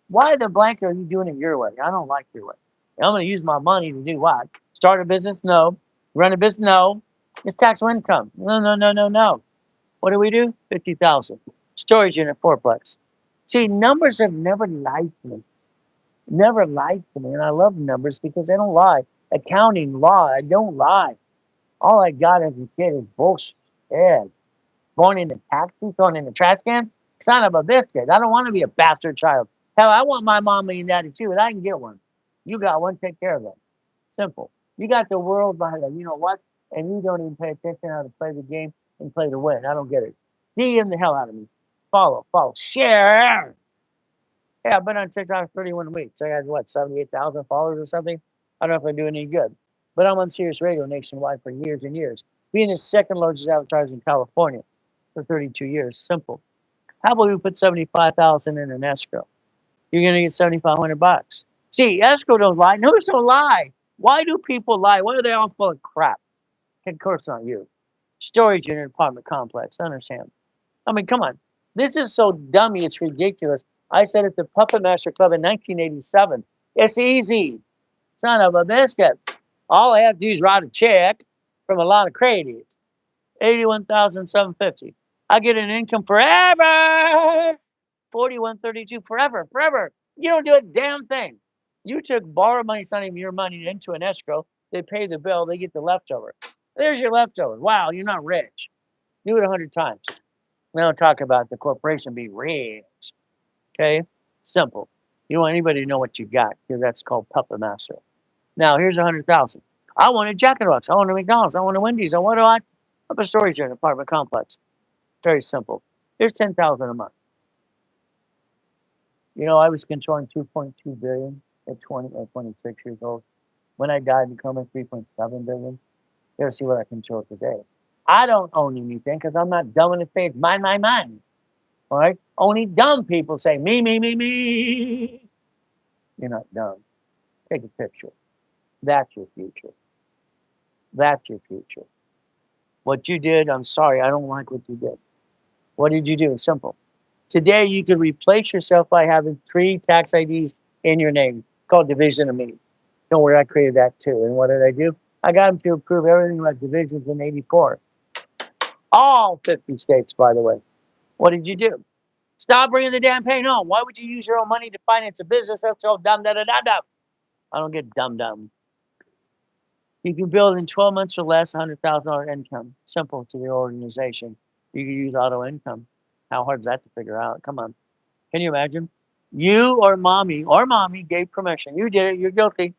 Why the blank are you doing it your way? I don't like your way. I'm going to use my money to do what? Start a business? No. Run a business? No. It's taxable income. No, no, no, no, no. What do? 50,000. Storage unit, fourplex. See, numbers have never lied to me. Never lied to me. And I love numbers because they don't lie. Accounting, law, I don't lie. All I got as a kid is bullshit. Born in a taxi, thrown in a trash can. Son of a biscuit. I don't want to be a bastard child. Hell, I want my mom and daddy too, and I can get one. You got one, take care of them. Simple. You got the world behind them. You know what? And you don't even pay attention how to play the game and play to win. I don't get it. DM the hell out of me. Follow, share. Yeah, I've been on TikTok 31 weeks. I got what, 78,000 followers or something? I don't know if I do any good. But I'm on Sirius Radio nationwide for years and years. Being the second largest advertiser in California for 32 years. Simple. How about we put 75,000 in an escrow? You're gonna get 7,500 bucks. See, escrow don't lie. Notice don't lie. Why do people lie? Why are they all full of crap? Of course not you. Storage in an apartment complex. I understand. I mean, come on. This is so dummy, it's ridiculous. I said at the Puppet Master Club in 1987, it's easy. Son of a biscuit. All I have to do is write a check from a lot of credit. 81,750. I get an income forever. 4132 forever, forever. You don't do a damn thing. You took borrowed money, it's not even your money, into an escrow. They pay the bill, they get the leftover. There's your leftover. Wow, you're not rich. Do it 100 times. We don't talk about the corporation being rich. Okay? Simple. You don't want anybody to know what you got because that's called Puppet Master. Now, here's 100,000. I want a Jack in the Box. I want a McDonald's. I want a Wendy's. I want to up a storage unit, apartment complex. Very simple. Here's 10,000 a month. You know, I was controlling 2.2 billion at 26 years old. When I died, becoming 3.7 billion. Let's see what I control today. I don't own anything because I'm not dumb enough to say it's mine, mine, mine. All right? Only dumb people say me, me, me, me. You're not dumb. Take a picture. That's your future. That's your future. What you did, I'm sorry, I don't like what you did. What did you do? It's simple. Today, you could replace yourself by having 3 tax IDs in your name called Division of Me. Don't worry, I created that too. And what did I do? I got them to approve everything like divisions in 84. All 50 states, by the way. What did you do? Stop bringing the damn pain home. Why would you use your own money to finance a business? That's so dumb, da, da, da, da. I don't get dumb. You can build in 12 months or less $100,000 income. Simple to your organization. You can use auto income. How hard is that to figure out? Come on. Can you imagine? You or mommy gave permission. You did it. You're guilty.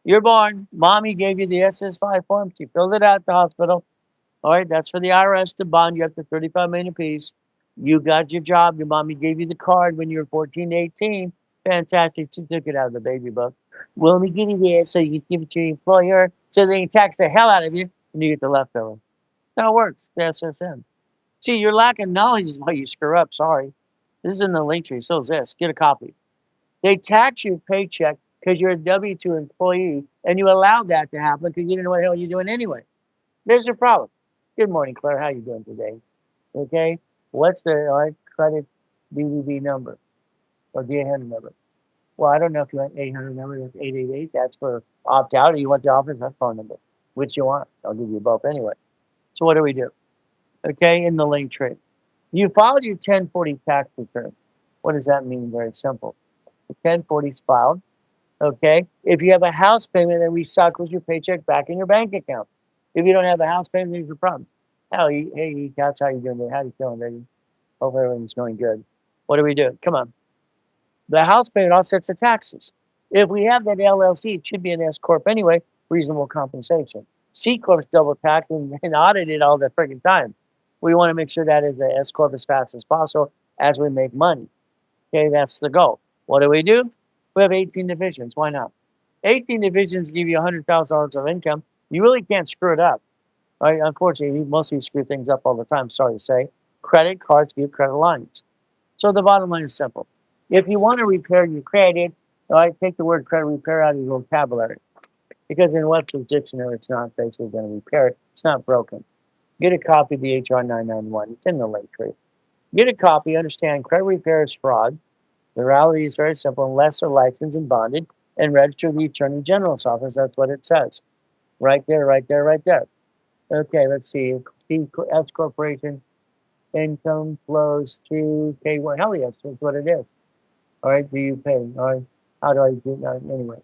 You're born. Mommy gave you the SS5 form. She filled it out at the hospital. All right, that's for the IRS to bond you up to 35 million apiece. You got your job. Your mommy gave you the card when you were 14 to 18. Fantastic. She took it out of the baby book. Well, let me give you this so you can give it to your employer so they can tax the hell out of you and you get the leftover. That's how it works. The SSN. See, your lack of knowledge is why you screw up. Sorry. This is in the link tree. So is this. Get a copy. They tax your paycheck because you're a W-2 employee and you allowed that to happen because you didn't know what the hell you're doing anyway. There's your problem. Good morning, Claire. How you doing today? Okay. What's the credit BBB number or D800 number? Well, I don't know if you want 800 number. That's 888. That's for opt out, or you want the office that phone number. Which you want? I'll give you both anyway. So what do we do? Okay, in the link tree, you filed your 1040 tax return. What does that mean? Very simple. The 1040 is filed. Okay. If you have a house payment, then recycles your paycheck back in your bank account. If you don't have a house payment, there's a problem. Hey, Cats, how you doing today? How you feeling, baby? Hope everything's going good. What do we do? Come on. The house payment offsets the taxes. If we have that LLC, it should be an S corp anyway. Reasonable compensation. C corp's double taxed and audited all the freaking time. We want to make sure that is an S corp as fast as possible as we make money. Okay, that's the goal. What do? We have 18 divisions. Why not? 18 divisions give you $100,000 of income. You really can't screw it up. Right? Unfortunately, most of you screw things up all the time. Sorry to say. credit cards, view credit lines. So the bottom line is simple. If you want to repair your credit, all right, take the word credit repair out of your vocabulary because in Webster's dictionary, it's not basically going to repair it. It's not broken. Get a copy of the HR 991. It's in the link tree. Get a copy. Understand credit repair is fraud. The reality is very simple. Unless they're licensed and bonded and registered with the Attorney General's office, that's what it says. Right there, right there, right there. Okay, let's see. S corporation income flows through K1. Hell yes, that's what it is. All right, do you pay? All right, how do I do that? Anyway,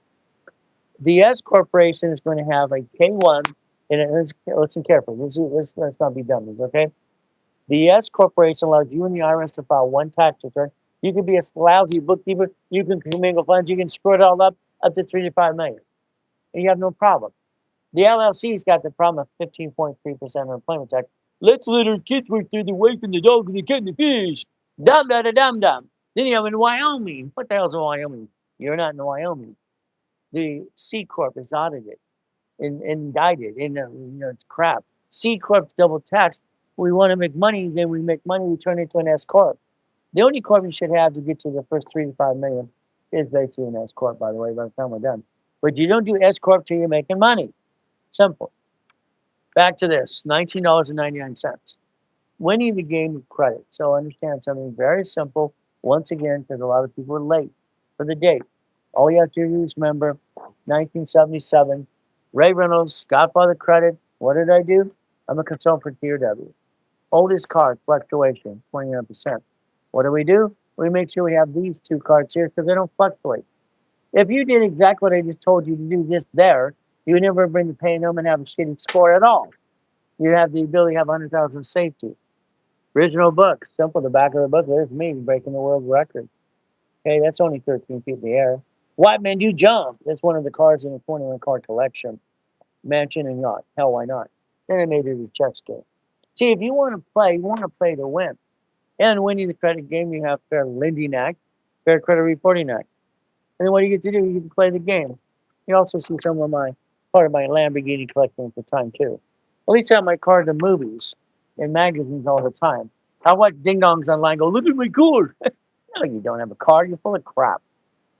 the S corporation is going to have a K1, and listen carefully. Let's not be dummies, okay? The S corporation allows you and the IRS to file one tax return. You can be a lousy bookkeeper. You can commingle funds. You can screw it all up to 3 to 5 million, and you have no problem. The LLC's got the problem of 15.3% unemployment tax. Let's let our kids work through the wife and the dog and the cat and the fish. Dum da da dum dum. Then you have in Wyoming. What the hell's in Wyoming? You're not in Wyoming. The C corp is audited and indicted, and it's crap. C corp's double taxed. We want to make money, then we make money. We turn it into an S corp. The only corp you should have to get to the first 3 to 5 million is basically an S corp. By the way, by the time we're done, but you don't do S corp till you're making money. Simple. Back to this, $19.99. Winning the game of credit. So understand something very simple. Once again, because a lot of people are late for the date. All you have to do is remember 1977, Ray Reynolds, Godfather Credit. What did I do? I'm a consultant for TRW. Oldest card, fluctuation, 29%. What do? We make sure we have these two cards here because they don't fluctuate. If you did exactly what I just told you to do just there, you would never bring the pain home and have a shitty score at all. You have the ability to have 100,000 safety. Original book, simple. The back of the book, there's me breaking the world record. Okay, that's only 13 feet in the air. White Man Do Jump. That's one of the cars in the 21 car collection. Mansion and yacht. Hell, why not? Then I made it a chess game. See, if you want to play, you want to play to win. And winning the credit game, you have Fair Lending Act, Fair Credit Reporting Act. And then what do you get to do? You get to play the game. You also see some of part of my Lamborghini collection at the time, too. At least I have my car to movies and magazines all the time. I watch ding dongs online go, look at my car. No, you don't have a car. You're full of crap.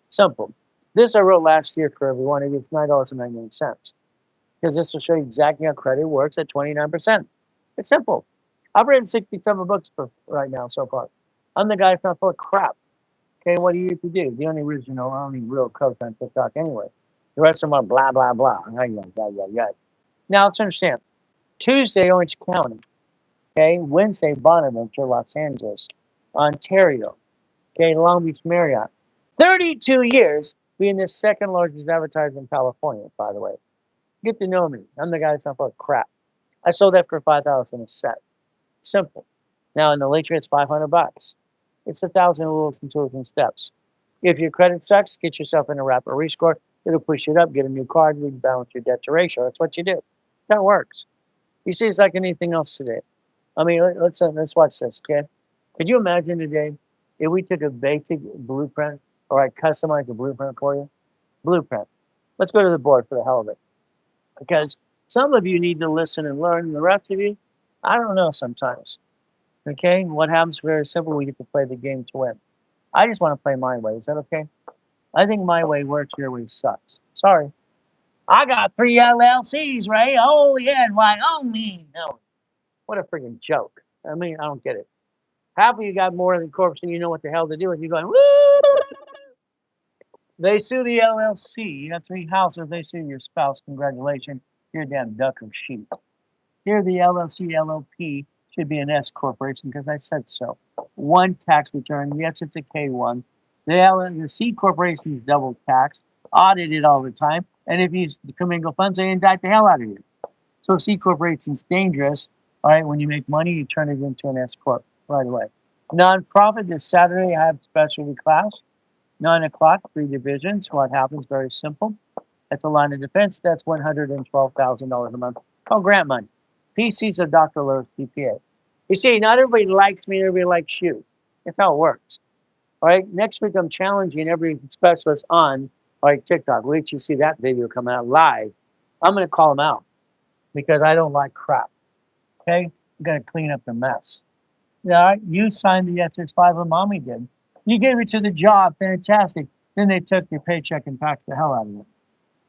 Simple. This I wrote last year for everyone. It's $9.99 because this will show you exactly how credit works at 29%. It's simple. I've written 67 books for right now so far. I'm the guy that's not full of crap. Okay, what do you have to do? The only real coach on TikTok anyway. The rest of them are blah, blah, blah. Now, let's understand. Tuesday, Orange County. Okay, Wednesday, Bonaventure, Los Angeles. Ontario. Okay, Long Beach, Marriott. 32 years being the second largest advertiser in California, by the way. Get to know me. I'm the guy that's not full of crap. I sold that for $5,000 a set. Simple. Now in the literature, it's $500. It's 1,000 rules and tools and steps. If your credit sucks, get yourself in a rapid rescore. It'll push it up. Get a new card. Rebalance your debt to ratio. That's what you do. That works. You see, it's like anything else today. I mean, let's watch this, okay? Could you imagine today if we took a basic blueprint or I customized a blueprint for you? Blueprint. Let's go to the board for the hell of it. Because some of you need to listen and learn, and the rest of you, I don't know sometimes. Okay? What happens very simple, we get to play the game to win. I just want to play my way. Is that okay? I think my way works, your way sucks. Sorry. I got 3 LLCs, Ray. Oh, yeah, in Wyoming. No. What a freaking joke. I mean, I don't get it. Half of you got more than corpse and you know what the hell to do with. You're going, woo! They sue the LLC. You got 3 houses. They sue your spouse. Congratulations. You're a damn duck or sheep. Here, the LLC, LLP should be an S corporation because I said so. One tax return. Yes, it's a K1. The C corporation is double taxed, audited all the time. And if you commingle funds, they indict the hell out of you. So C corporation's dangerous. All right, when you make money, you turn it into an S corp right away. Nonprofit, this Saturday, I have specialty class. 9 o'clock, 3 divisions. What happens? Very simple. That's a line of defense. That's $112,000 a month. Oh, grant money. PC's a Dr. Lewis CPA. You see, not everybody likes me, everybody likes you. That's how it works. All right, next week I'm challenging every specialist on TikTok. Wait till you see that video come out live. I'm going to call them out because I don't like crap. Okay? I'm going to clean up the mess. Yeah, you signed the SS5 or mommy did. You gave it to the job, fantastic. Then they took your paycheck and taxed the hell out of it.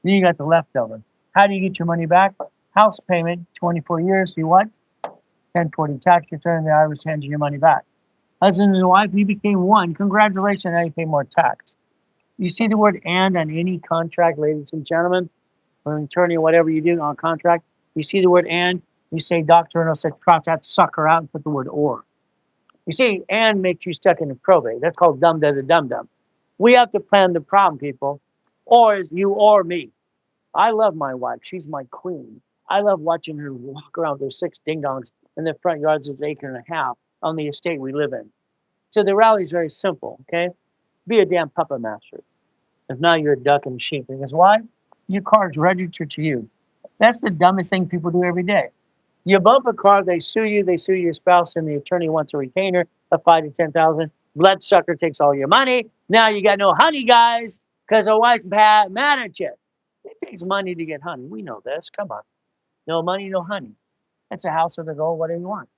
Then you got the leftover. How do you get your money back? House payment, 24 years. You what? 1040 tax return. The IRS hands you your money back. Husband and wife, you became one. Congratulations. Now you pay more tax. You see the word and on any contract, ladies and gentlemen, or an attorney or whatever you do on a contract. You see the word and. You say doctor and I'll say cross that sucker out and put the word or. You see, and makes you stuck in a probate. That's called dumb da dum dum. We have to plan the problem, people. Or is you or me. I love my wife. She's my queen. I love watching her walk around with her six ding dongs in the front yards of an acre and a half on the estate we live in. So the rally is very simple, okay? Be a damn puppet master. If not, you're a duck and a sheep. Because why? Your car's registered to you. That's the dumbest thing people do every day. You bump a car, they sue your spouse, and the attorney wants a retainer of 5 to 10,000. Bloodsucker takes all your money. Now you got no honey, guys, because the wife's mad at you. It takes money to get honey. We know this. Come on. No money, no honey. That's a house with a goal, whatever you want.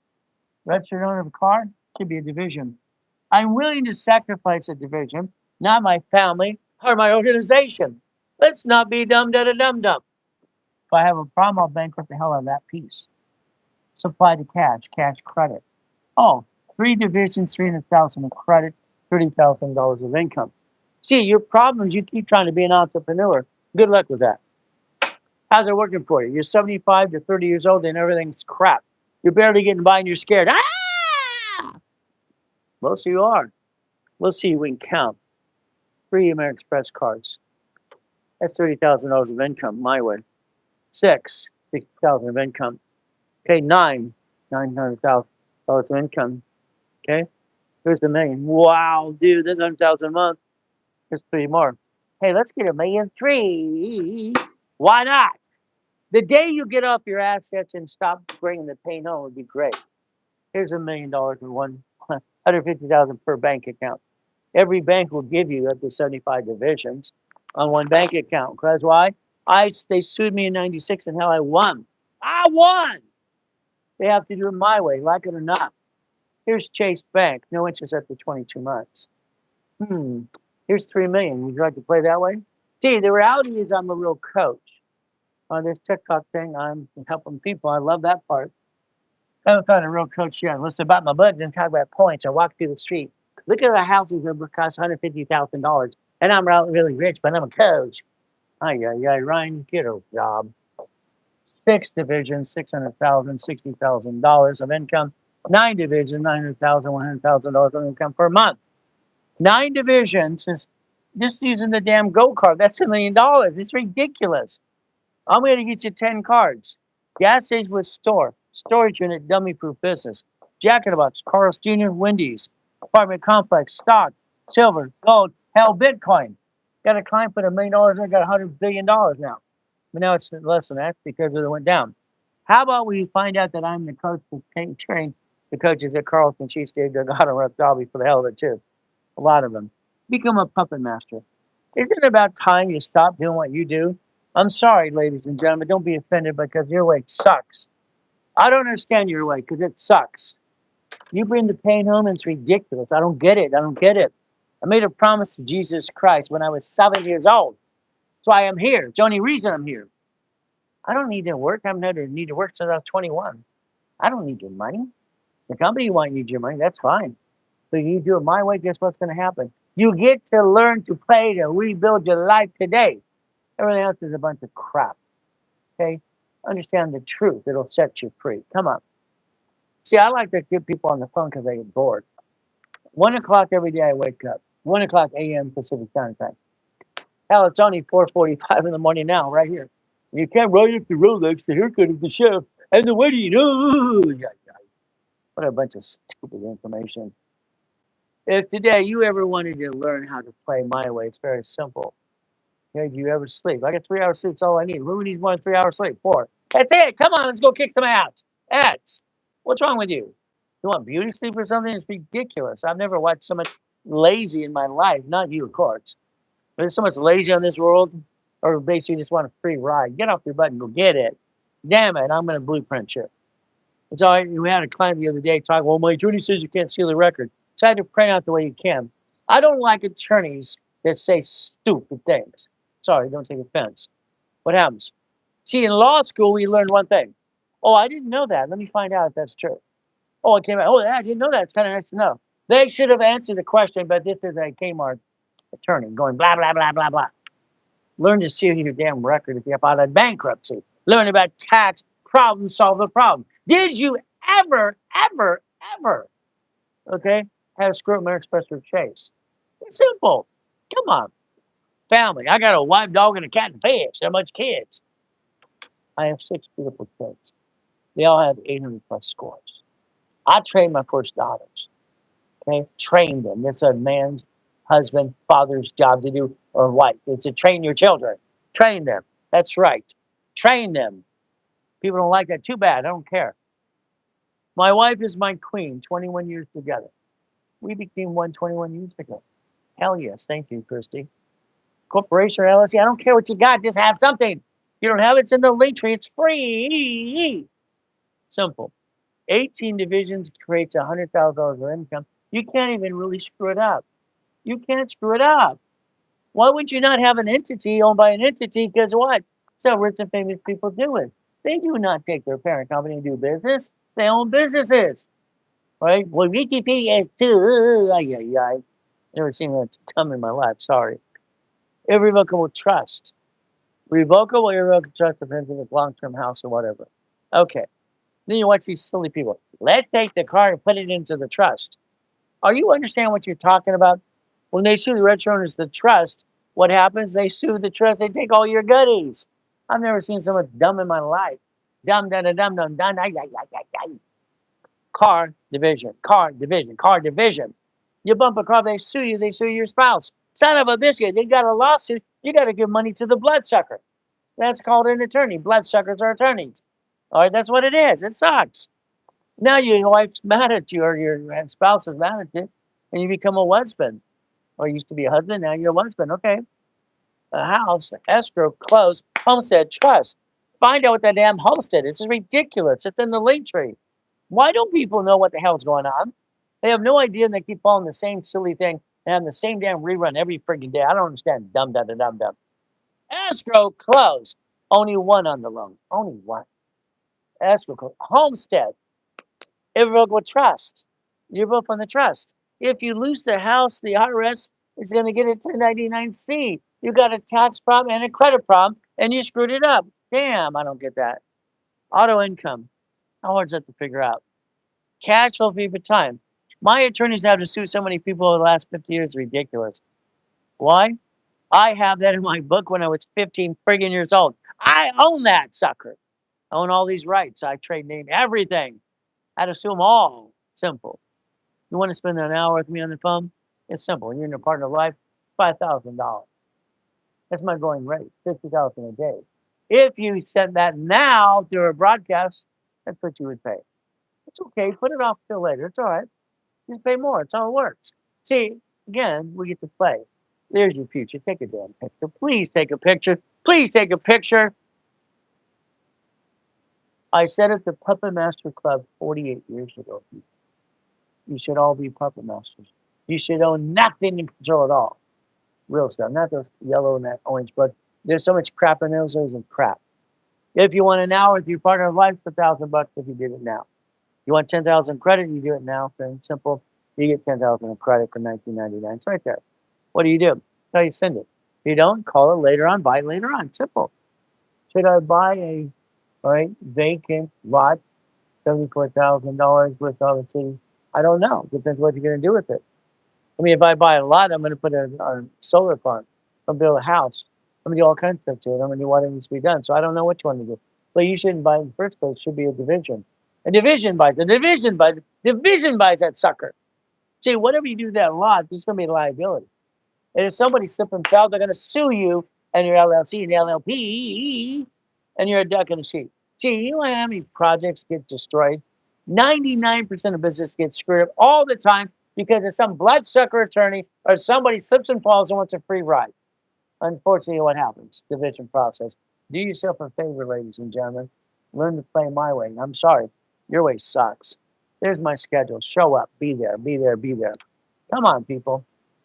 Registered owner of a car should be a division. I'm willing to sacrifice a division, not my family or my organization. Let's not be dumb da da dum dum. If I have a problem, I'll bankrupt the hell out of that piece. Supply to cash credit. Oh, three divisions, 300,000 of credit, $30,000 of income. See, your problem is you keep trying to be an entrepreneur. Good luck with that. How's it working for you? You're 75 to 30 years old and everything's crap. You're barely getting by and you're scared. Ah! Most of you are. We'll see if we can count. 3 American Express cards. That's $30,000 of income my way. 6, 60,000 of income. Okay, 9, $900,000 of income. Okay, here's the million. Wow, dude, that's 100,000 a month. Here's 3 more. Hey, let's get 1,000,003. Why not? The day you get off your assets and stop bringing the pain home would be great. Here's $1,000,000 in 150,000 per bank account. Every bank will give you up to 75 divisions on one bank account. Because why? They sued me in '96 and hell, I won. I won. They have to do it my way, like it or not. Here's Chase Bank, no interest after 22 months. Here's 3 million. Would you like to play that way? See, the reality is I'm a real coach. On this TikTok thing, I'm helping people. I love that part. I haven't found a real coach yet. Unless about my butt and talk about points. I walk through the street. Look at the houses that cost $150,000. And I'm really rich, but I'm a coach. Yeah, Ryan, get a job. 6 divisions, 600,000, $60,000 of income. 9 divisions, 900,000, $100,000 of income per month. 9 divisions is just using the damn Go card. That's $1 million. It's ridiculous. I'm going to get you 10 cards. Gas station with store, storage unit, dummy-proof business, jacket box, Carl's Jr., Wendy's, apartment complex, stock, silver, gold, hell, Bitcoin. Got a client put $1 million. I got $100 billion now. But now it's less than that because it went down. How about we find out that I'm the coach that trained the coaches at Carlton, Chiefs, Dave Delgado, and Russ Dalby for the hell of it too. A lot of them. Become a puppet master. Isn't it about time you stop doing what you do? I'm sorry, ladies and gentlemen. Don't be offended because your way sucks. I don't understand your way because it sucks. You bring the pain home and it's ridiculous. I don't get it. I don't get it. I made a promise to Jesus Christ when I was 7 years old. That's why I'm here. It's the only reason I'm here. I don't need to work. I've never needed to work since I was 21. I don't need your money. The company won't need your money. That's fine. So you do it my way, guess what's going to happen? You get to learn to play to rebuild your life today. Everything else is a bunch of crap. Okay? Understand the truth. It'll set you free. Come on. See, I like to get people on the phone because they get bored. 1 o'clock every day I wake up. 1 o'clock a.m. Pacific Standard Time. Hell, it's only 4:45 in the morning now, right here. You can't ride up the Rolex, the haircut of the chef, and the wedding. Oh, yeah. What a bunch of stupid information. If today you ever wanted to learn how to play my way, it's very simple. Okay, do you ever sleep? I got 3 hours sleep. That's all I need. Who needs more than 3 hours sleep? 4. That's it. Come on, let's go kick some ass. That's what's wrong with you? You want beauty sleep or something? It's ridiculous. I've never watched so much lazy in my life. Not you, of course. But there's so much lazy on this world, or basically just want a free ride. Get off your butt and go get it. Damn it, I'm going to blueprint you. It's all right. We had a client the other day talking, well, my attorney says you can't steal the record. So I had to print out the way you can. I don't like attorneys that say stupid things. Sorry, don't take offense. What happens? See, in law school, we learned one thing. Oh, I didn't know that. Let me find out if that's true. Oh, it came out. Oh, yeah, I didn't know that. It's kind of nice to know. They should have answered the question, but this is a Kmart attorney going blah, blah, blah, blah, blah. Learn to seal your damn record if you filed a bankruptcy. Learn about tax, problem, solve the problem. Did you ever, ever, ever, okay, have a screw American Express or Chase? It's simple. Come on. Family. I got a wife, dog, and a cat and fish. How much kids? I have 6 beautiful kids. They all have 800 plus scores. I trained my first daughters. Okay, train them. It's a man's husband, father's job to do, or wife. It's to train your children. Train them. That's right. Train them. People don't like that. Too bad. I don't care. My wife is my queen. 21 years together. We became one 21 years ago. Hell yes. Thank you, Christy. Corporation or LLC. I don't care what you got. Just have something. You don't have it, it's in the link tree. It's free. Simple. 18 divisions creates $100,000 of income. You can't even really screw it up. You can't screw it up. Why would you not have an entity owned by an entity? Because what? So rich and famous people do it. They do not take their parent company and do business. They own businesses, right? Well, VTP is too. Ay, ay, ay. Never seen that dumb in my life. Sorry. Irrevocable trust. Revocable, irrevocable trust depends on the long-term house or whatever. Okay. Then you watch these silly people. Let's take the car and put it into the trust. Are you understand what you're talking about? When they sue the registered owners, the trust, what happens? They sue the trust. They take all your goodies. I've never seen so much dumb in my life. Dumb, dum, dum, dum, dum, dum, ay, ay, ay, ay, ay. Car division, car division, car division. You bump a car, they sue you. They sue your spouse. Son of a biscuit. They got a lawsuit. You got to give money to the bloodsucker. That's called an attorney. Bloodsuckers are attorneys. All right, that's what it is. It sucks. Now your wife's mad at you, or your spouse is mad at you, and you become a husband. Or used to be a husband, now you're a husband. Okay. A house, escrow, close, homestead, trust. Find out what that damn homestead is. It's ridiculous. It's in the link tree. Why don't people know what the hell's going on? They have no idea, and they keep following the same silly thing and having the same damn rerun every freaking day. I don't understand. Dumb, dumb, dumb, dumb. Escrow, close. Only one on the loan. Only one. Escrow, close. Homestead. Irrevocable trust. You're both on the trust. If you lose the house, the IRS is going to get a 1099-C. You got a tax problem and a credit problem, and you screwed it up. Damn, I don't get that. Auto income. How hard is that to figure out? Cash flow fee for time. My attorneys have to sue so many people over the last 50 years. It's ridiculous. Why? I have that in my book when I was 15 friggin' years old. I own that sucker. I own all these rights. I trade name everything. I had to sue them all. Simple. You want to spend an hour with me on the phone? It's simple. You're in a partner of life, $5,000. That's my going rate, $50,000 a day. If you send that now through a broadcast, that's what you would pay. It's okay. Put it off till later. It's all right. Just pay more. It's how it works. See, again, we get to play. There's your future. Take a damn picture. Please take a picture. Please take a picture. I said at the Puppet Master Club 48 years ago. You should all be puppet masters. You should own nothing in control at all. Real stuff, not those yellow and that orange. But there's so much crap in those and crap. If you want an hour with your partner of life, it's $1,000 if you did it now. You want 10,000 credit, you do it now. Plain simple. You get 10,000 in credit for $19.99. It's right there. What do? How you send it. If you don't, call it later on. Buy it later on. Simple. Should I buy a vacant lot, $74,000 worth of the city? I don't know. Depends what you're going to do with it. I mean, if I buy a lot, I'm going to put a solar farm. I'm going to build a house. I'm going to do all kinds of stuff to it. I'm going to do what needs to be done. So I don't know what you want to do. But you shouldn't buy it in the first place. It should be a division. A division buys that sucker. See, whatever you do to that lot, there's going to be a liability. And if somebody slip and fell, they're going to sue you and your LLC and LLP, and you're a duck in a sheep. See, you know how many projects get destroyed? 99% of business gets screwed up all the time because of some bloodsucker attorney or somebody slips and falls and wants a free ride. Unfortunately, what happens? Division process. Do yourself a favor, ladies and gentlemen. Learn to play my way. I'm sorry. Your way sucks. There's my schedule. Show up. Be there. Be there. Be there. Come on, people.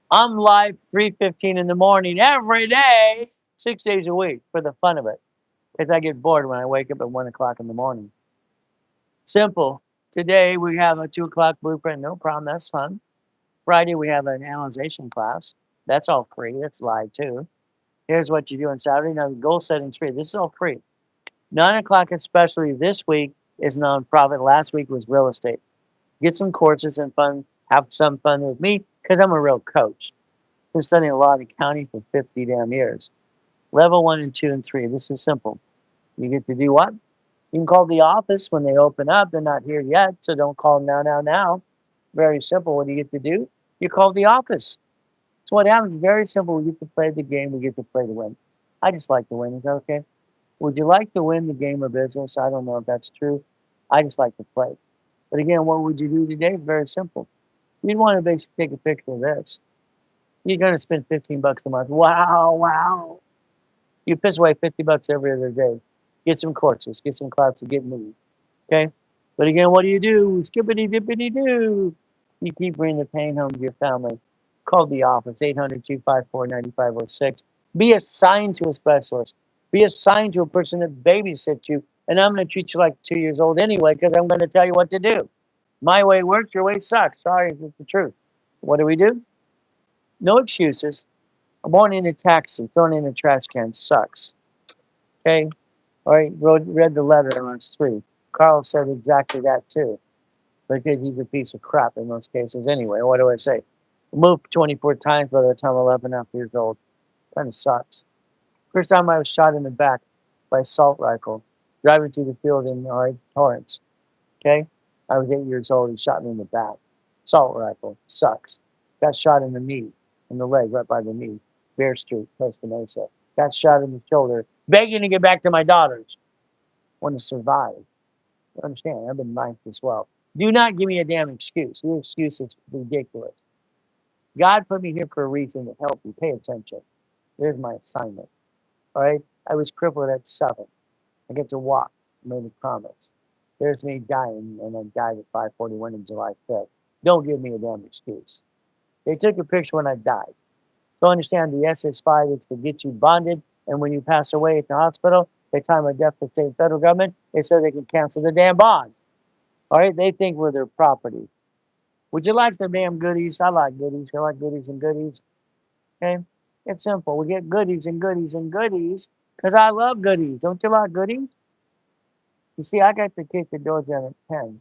I'm live 3:15 in the morning every day, 6 days a week for the fun of it. Because I get bored when I wake up at 1 o'clock in the morning. Simple. Today we have a 2 o'clock blueprint. No problem. That's fun. Friday we have an analyzation class. That's all free. That's live too. Here's what you do on Saturday. Now, goal setting's free. This is all free. 9 o'clock, especially this week, is nonprofit. Last week was real estate. Get some courses and fun. Have some fun with me because I'm a real coach. Been studying law and accounting for 50 damn years. Level 1 and 2 and 3. This is simple. You get to do what? You can call the office when they open up. They're not here yet, so don't call them now. Very simple. What do you get to do? You call the office. So what happens is very simple. We get to play the game. We get to play to win. I just like to win. Is that okay? Would you like to win the game of business? I don't know if that's true. I just like to play. But again, what would you do today? Very simple. You'd want to basically take a picture of this. You're going to spend 15 bucks a month. Wow. You piss away 50 bucks every other day. Get some courses, get some classes, get moved. Okay? But again, what do? Skippity dippity doo. You keep bringing the pain home to your family. Call the office, 800-254-9506. Be assigned to a specialist. Be assigned to a person that babysits you. And I'm going to treat you like 2 years old anyway because I'm going to tell you what to do. My way works, your way sucks. Sorry, it's the truth. What do? No excuses. I'm born in a taxi, thrown in a trash can sucks. Okay? All right, read the letter on street. Carl said exactly that too. Because he's a piece of crap in most cases anyway. What do I say? Moved 24 times by the time I'm 11 and a half years old. Kind of sucks. First time I was shot in the back by assault rifle, driving through the field in Torrance. Okay? I was 8 years old. He shot me in the back. Assault rifle. Sucks. Got shot in the knee, in the leg, right by the knee. Bear Street, Costa Mesa. Got shot in the shoulder, begging to get back to my daughters. Want to survive. Understand, I've been knifed as well. Do not give me a damn excuse. Your excuse is ridiculous. God put me here for a reason to help you. Pay attention. There's my assignment. All right? I was crippled at 7. I get to walk. I made a promise. There's me dying, and I died at 5:41 on July 5th. Don't give me a damn excuse. They took a picture when I died. So understand the SS5 is to get you bonded, and when you pass away at the hospital, they time of death to state and federal government, they so they can cancel the damn bond. All right? They think we're their property. Would you like the damn goodies? I like goodies. I like goodies and goodies. Okay? It's simple. We get goodies and goodies and goodies because I love goodies. Don't you like goodies? You see, I got to kick the door down at 10.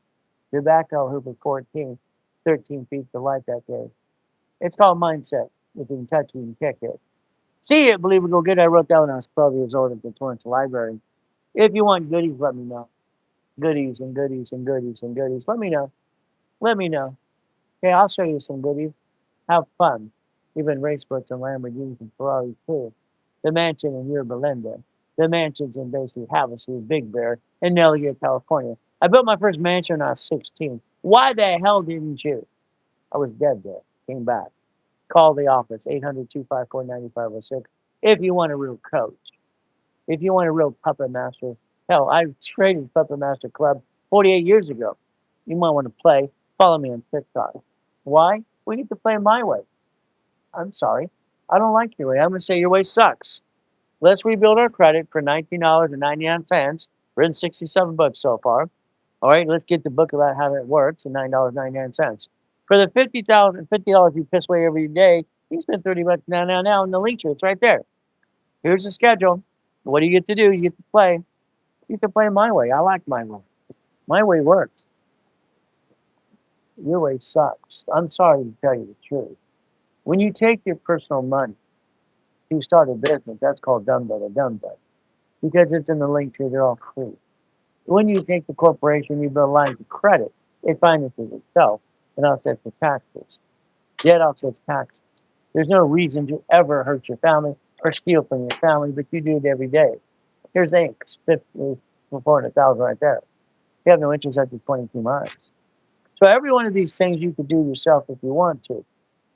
The backhoe hoop at 14, 13 feet to light that day. It's called mindset. If you can touch it, you can kick it. See it, believe it, go get it. I wrote that when I was 12 years old at the Torrance Library. If you want goodies, let me know. Goodies and goodies and goodies and goodies. Let me know. Let me know. Okay, I'll show you some goodies. Have fun. Even race boats and Lamborghinis and Ferraris too. The mansion in Yorba Linda. The mansions in basically Havasu, Big Bear, and Nellier, California. I built my first mansion when I was 16. Why the hell didn't you? I was dead there. Came back. Call the office, 800-254-9506. If you want a real coach. If you want a real puppet master. Hell, I traded Puppet Master Club 48 years ago. You might want to play. Follow me on TikTok. Why? We need to play my way. I'm sorry. I don't like your way. I'm going to say your way sucks. Let's rebuild our credit for $19.99. Written 67 books so far. All right, let's get the book about how that works at $9.99. For the $50 you piss away every day, you spend 30 bucks now in the link tree. It's right there. Here's the schedule. What do you get to do? You get to play. You get to play my way. I like my way. My way works. Your way sucks. I'm sorry to tell you the truth. When you take your personal money to start a business, that's called dumb butt. Because it's in the link tree, they're all free. When you take the corporation, you build lines of credit, it finances itself and offsets the taxes. Debt offsets taxes. There's no reason to ever hurt your family or steal from your family, but you do it every day. Here's the inks, 400,000 right there. You have no interest after 22 months. So every one of these things you could do yourself if you want to.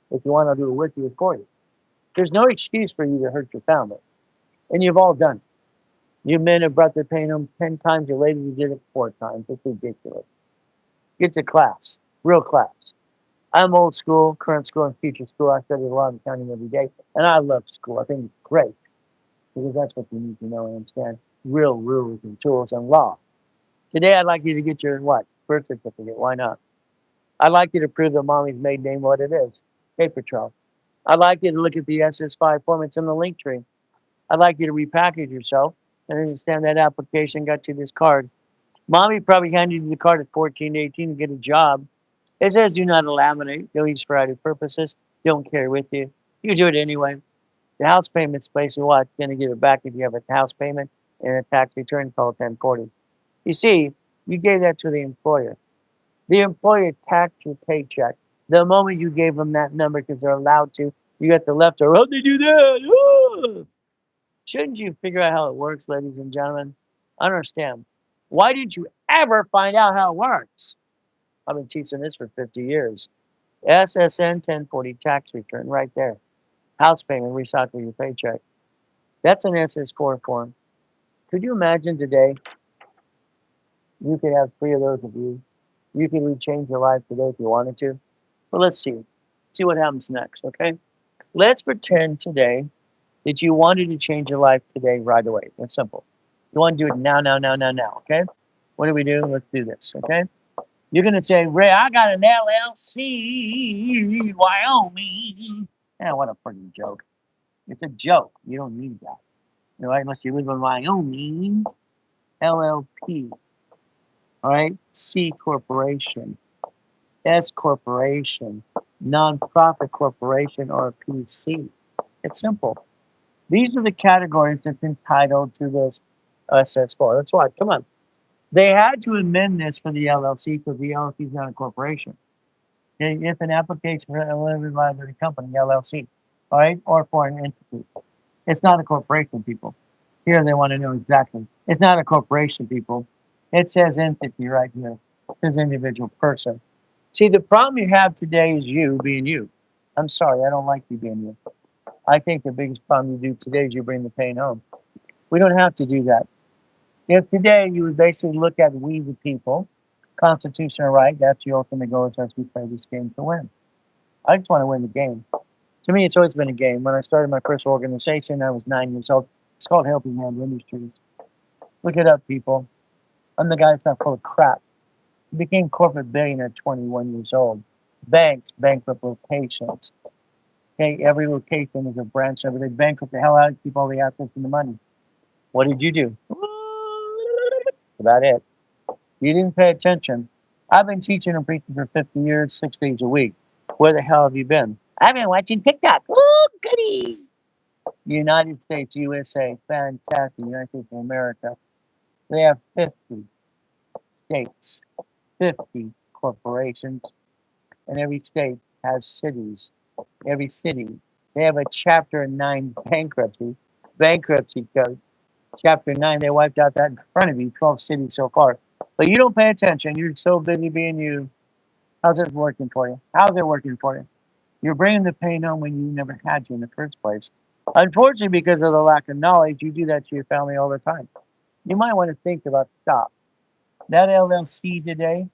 If you want to do it with you, or for you. There's no excuse for you to hurt your family. And you've all done it. You men have brought the pain home 10 times. Your ladies you did it 4 times. It's ridiculous. Get to class, real class. I'm old school, current school, and future school. I study law and accounting every day, and I love school. I think it's great because that's what you need to know and understand real rules and tools and law. Today, I'd like you to get your what? Birth certificate. Why not? I'd like you to prove that mommy's maiden name what it is. Paper trail. I'd like you to look at the SS5 form. It's in the link tree. I'd like you to repackage yourself and understand that application got you this card. Mommy probably handed you the card at 14 to 18 to get a job. It says do not laminate, no use for other purposes, don't carry with you. You do it anyway. The house payment's based on what? Going to give it back if you have a house payment and a tax return called 1040. You see, you gave that to the employer. The employer taxed your paycheck. The moment you gave them that number because they're allowed to, you got the leftover. How'd they do that? Ah! Shouldn't you figure out how it works, ladies and gentlemen? I don't understand. Why didn't you ever find out how it works? I've been teaching this for 50 years. SSN 1040 tax return right there. House payment recycle your paycheck. That's an SS4 form. Could you imagine today you could have 3 of those of you? You could change your life today if you wanted to. Well, let's see. See what happens next, okay? Let's pretend today that you wanted to change your life today right away. It's simple. You want to do it now, okay? What do we do? Let's do this, okay? You're going to say, Ray, I got an LLC, Wyoming. Yeah, what a freaking joke. It's a joke. You don't need that. All right, unless you live in Wyoming. LLP. All right, C corporation, S corporation, nonprofit corporation, or PC. It's simple. These are the categories that's entitled to this SS4. That's why. Come on. They had to amend this for the LLC because the LLC is not a corporation. If an application for a limited liability company, LLC, all right, or for an entity, it's not a corporation, people. Here they want to know exactly. It's not a corporation, people. It says entity right here. It says individual person. See, the problem you have today is you being you. I'm sorry, I don't like you being you. I think the biggest problem you do today is you bring the pain home. We don't have to do that. If today you would basically look at we the people, constitutional right, that's the ultimate goal as we play this game to win. I just want to win the game. To me, it's always been a game. When I started my first organization, I was 9 years old. It's called Helping Hand Industries. Look it up, people. I'm the guy that's not full of crap. I became corporate billionaire at 21 years old. Banks, bankrupt locations. Okay, every location is a branch of it. They bankrupt the hell out of keep all the assets and the money. What did you do? About it. You didn't pay attention. I've been teaching and preaching for 50 years, 6 days a week. Where the hell have you been? I've been watching TikTok. Ooh, goody. United States, USA, fantastic. United States of America. They have 50 states, 50 corporations, and every state has cities. Every city. They have a Chapter 9 bankruptcy code. Chapter 9, they wiped out that in front of you, 12 cities so far. But you don't pay attention. You're so busy being you. How's it working for you? How's it working for you? You're bringing the pain home when you never had you in the first place. Unfortunately, because of the lack of knowledge, you do that to your family all the time. You might want to think about stop. That LLC today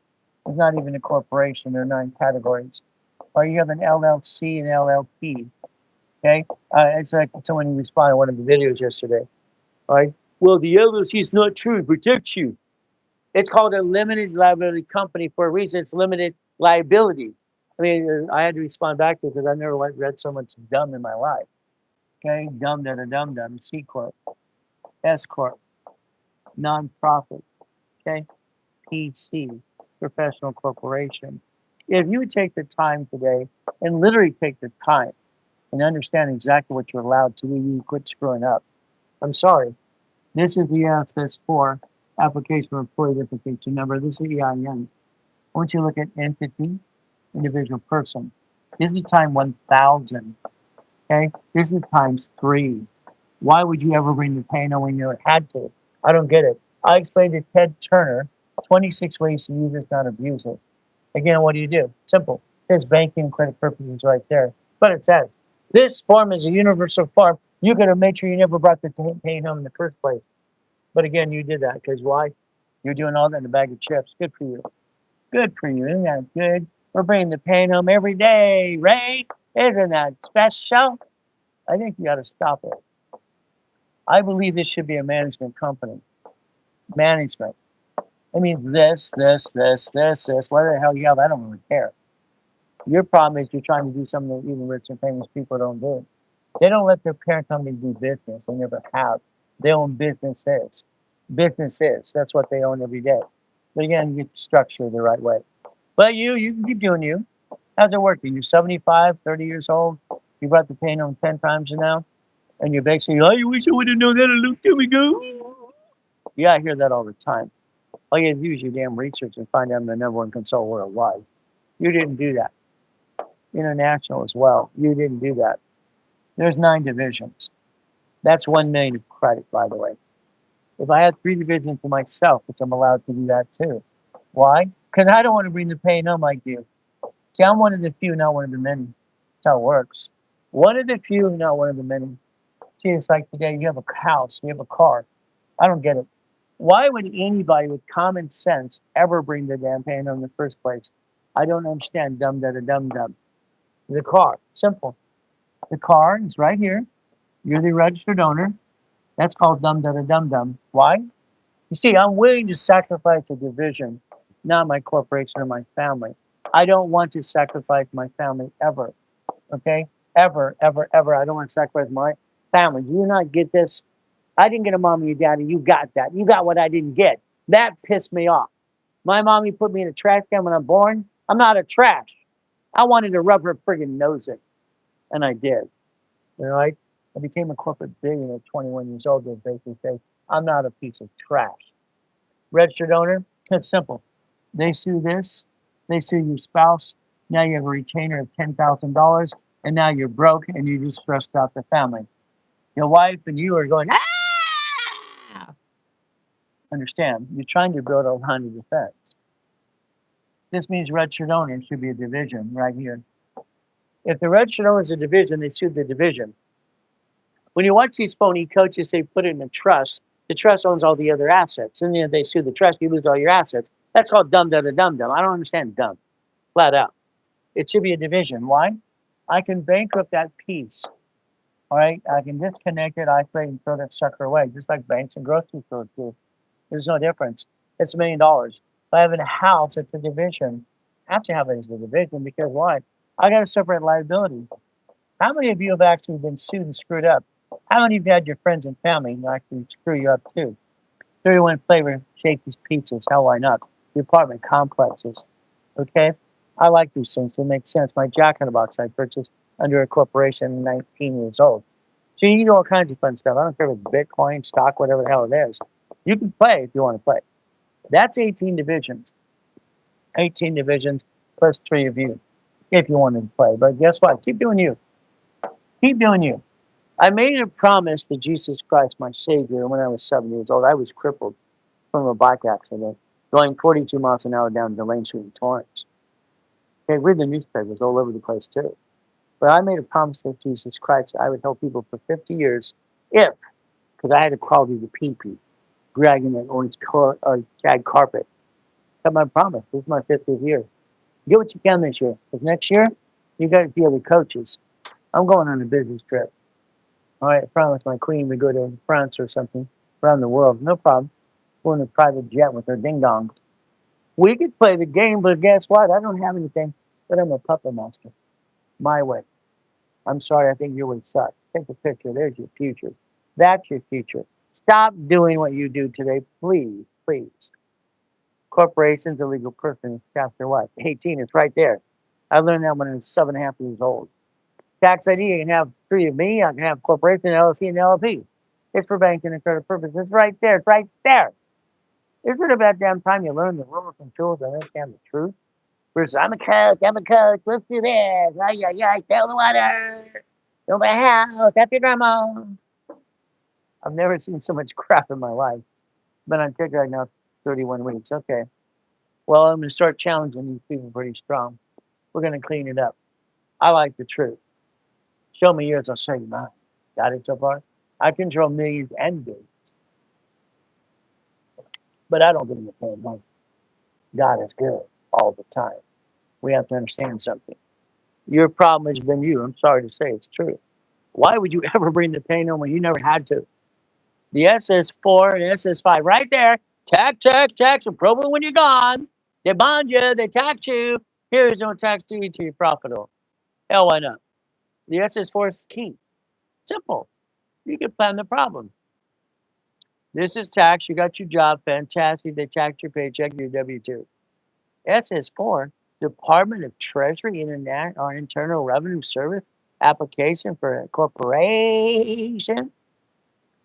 is not even a corporation. There are 9 categories. Or you have an LLC and LLP. Okay? It's like someone who responded to one of the videos yesterday. All right? Well, the LLC is not true. It protects you. It's called a limited liability company for a reason. It's limited liability. I mean, I had to respond back to it because I've never read so much dumb in my life. Okay? Dumb, dumb. C Corp, S Corp, nonprofit. Okay? PC, professional corporation. If you would take the time today and literally take the time and understand exactly what you're allowed to do, you quit screwing up. I'm sorry. This is the SS4 application for employee identification number. This is EIN. I want you to look at entity, individual person. This is time 1,000. Okay? This is times 3. Why would you ever bring the pain on when you had to? I don't get it. I explained to Ted Turner 26 ways to use this, not abuse it. Again, what do? Simple. There's banking and credit purposes right there. But it says, this form is a universal form. You got to make sure you never brought the pain home in the first place. But again, you did that because why? You're doing all that in a bag of chips. Good for you. Good for you. Isn't that good? We're bringing the pain home every day, Ray. Isn't that special? I think you got to stop it. I believe this should be a management company. Management. I mean, this. What the hell you have? I don't really care. Your problem is you're trying to do something that even rich and famous people don't do. They don't let their parent company do business. They never have. They own businesses. Businesses. That's what they own every day. But again, you get the structure the right way. But you can keep doing you. How's it working? You're 75, 30 years old. You brought the pain home 10 times now. And you're basically, oh, you wish I would have known that a long time ago. Yeah, I hear that all the time. All you have to do is your damn research and find out I'm the #1 consultant worldwide. You didn't do that. International as well. You didn't do that. There's 9 divisions. That's 1 million of credit, by the way. If I had 3 divisions for myself, which I'm allowed to do that too. Why? Because I don't want to bring the pain home like you. See, I'm one of the few, not one of the many. That's how it works. One of the few, not one of the many. See, it's like today you have a house, you have a car. I don't get it. Why would anybody with common sense ever bring the damn pain home in the first place? I don't understand. Dum da da dum dum. The car, simple. The car is right here. You're the registered owner. That's called dum da da dum dum. Why? You see, I'm willing to sacrifice a division, not my corporation or my family. I don't want to sacrifice my family ever. Okay? Ever, ever, ever. I don't want to sacrifice my family. Do you not get this? I didn't get a mommy and daddy. You got that. You got what I didn't get. That pissed me off. My mommy put me in a trash can when I'm born. I'm not a trash. I wanted to rub her friggin' nose in, and I did. You know, I became a corporate billionaire at 21 years old. They basically say, I'm not a piece of trash. Registered owner, it's simple. They sue this, they sue your spouse. Now you have a retainer of $10,000, and now you're broke and you just stressed out the family. Your wife and you are going, ah! Understand, you're trying to build a line of defense. This means registered owner should be a division right here. If the registered owner is a division, they sue the division. When you watch these phony coaches, they put it in a trust. The trust owns all the other assets. And then they sue the trust, you lose all your assets. That's called dumb, da, da, dumb, dumb. I don't understand dumb, flat out. It should be a division. Why? I can bankrupt that piece. All right? I can disconnect it, isolate, and throw that sucker away, just like banks and grocery stores do. There's no difference. It's $1 million. If I have a house, it's a division. I have to have it as a division because why? I got to separate liability. How many of you have actually been sued and screwed up? How many of you had your friends and family actually screw you up too? 31 flavor Shakey's pizzas. How why not? The apartment complexes. Okay? I like these things. They make sense. My Jack in the Box I purchased under a corporation 19 years old. So you can do all kinds of fun stuff. I don't care if it's Bitcoin, stock, whatever the hell it is. You can play if you want to play. That's 18 divisions. 18 divisions plus 3 of you if you wanted to play. But guess what? Keep doing you. Keep doing you. I made a promise to Jesus Christ, my Savior, when I was 7 years old. I was crippled from a bike accident, going 42 miles an hour down Delane Street in Torrance. Okay, read the newspapers all over the place too. But I made a promise to Jesus Christ I would help people for 50 years if, because I had to crawl through the pee-pee, dragging that orange shag carpet. That's my promise. This is my 50th year. Get what you can this year. Because next year, you got to be other coaches. I'm going on a business trip. All right, I promised my queen we go to France or something around the world. No problem. Go in a private jet with her ding dongs. We could play the game, but guess what? I don't have anything. But I'm a puppet master. My way. I'm sorry, I think your way sucks. Take a picture. There's your future. That's your future. Stop doing what you do today, please, please. Corporations, illegal person, chapter what? 18, it's right there. I learned that when I was 7.5 years old. Tax ID, you can have 3 of me, I can have corporation, LLC, and LLP. It's for banking and credit purposes. It's right there, it's right there. Isn't it about damn time you learn the rules and tools and understand the truth? Versus, I'm a coach, let's do this. Yeah, sail the water. Build a house, help your grandma. I've never seen so much crap in my life. Been on TikTok right now 31 weeks. Okay. Well, I'm going to start challenging these people pretty strong. We're going to clean it up. I like the truth. Show me yours, I'll show you mine. Got it so far? I control millions and billions. but I don't give them a pain money. God is good all the time. We have to understand something. Your problem has been you. I'm sorry to say it's true. Why would you ever bring the pain home when you never had to? The SS4 and SS5 right there. Tax, and probably when you're gone. They bond you, they tax you. Here's no tax due to your profitable. Hell, why not? The SS4 is key. Simple. You can plan the problem. This is tax. You got your job. Fantastic. They tax your paycheck, your W 2. SS4, Department of Treasury Internet or Internal Revenue Service application for a corporation.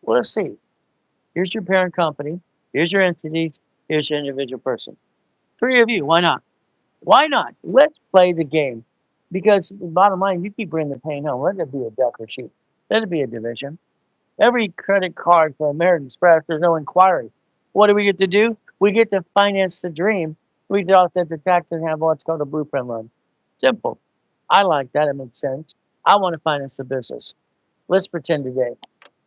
Well, let's see. Here's your parent company. Here's your entities. Here's your individual person. Three of you. Why not? Why not? Let's play the game. Because the bottom line, you keep bringing the pain home. Let it be a duck or sheep. Let it be a division. Every credit card for American Express, there's no inquiry. What do we get to do? We get to finance the dream. We can offset the tax and have what's called a blueprint loan. Simple. I like that. It makes sense. I want to finance the business. Let's pretend today.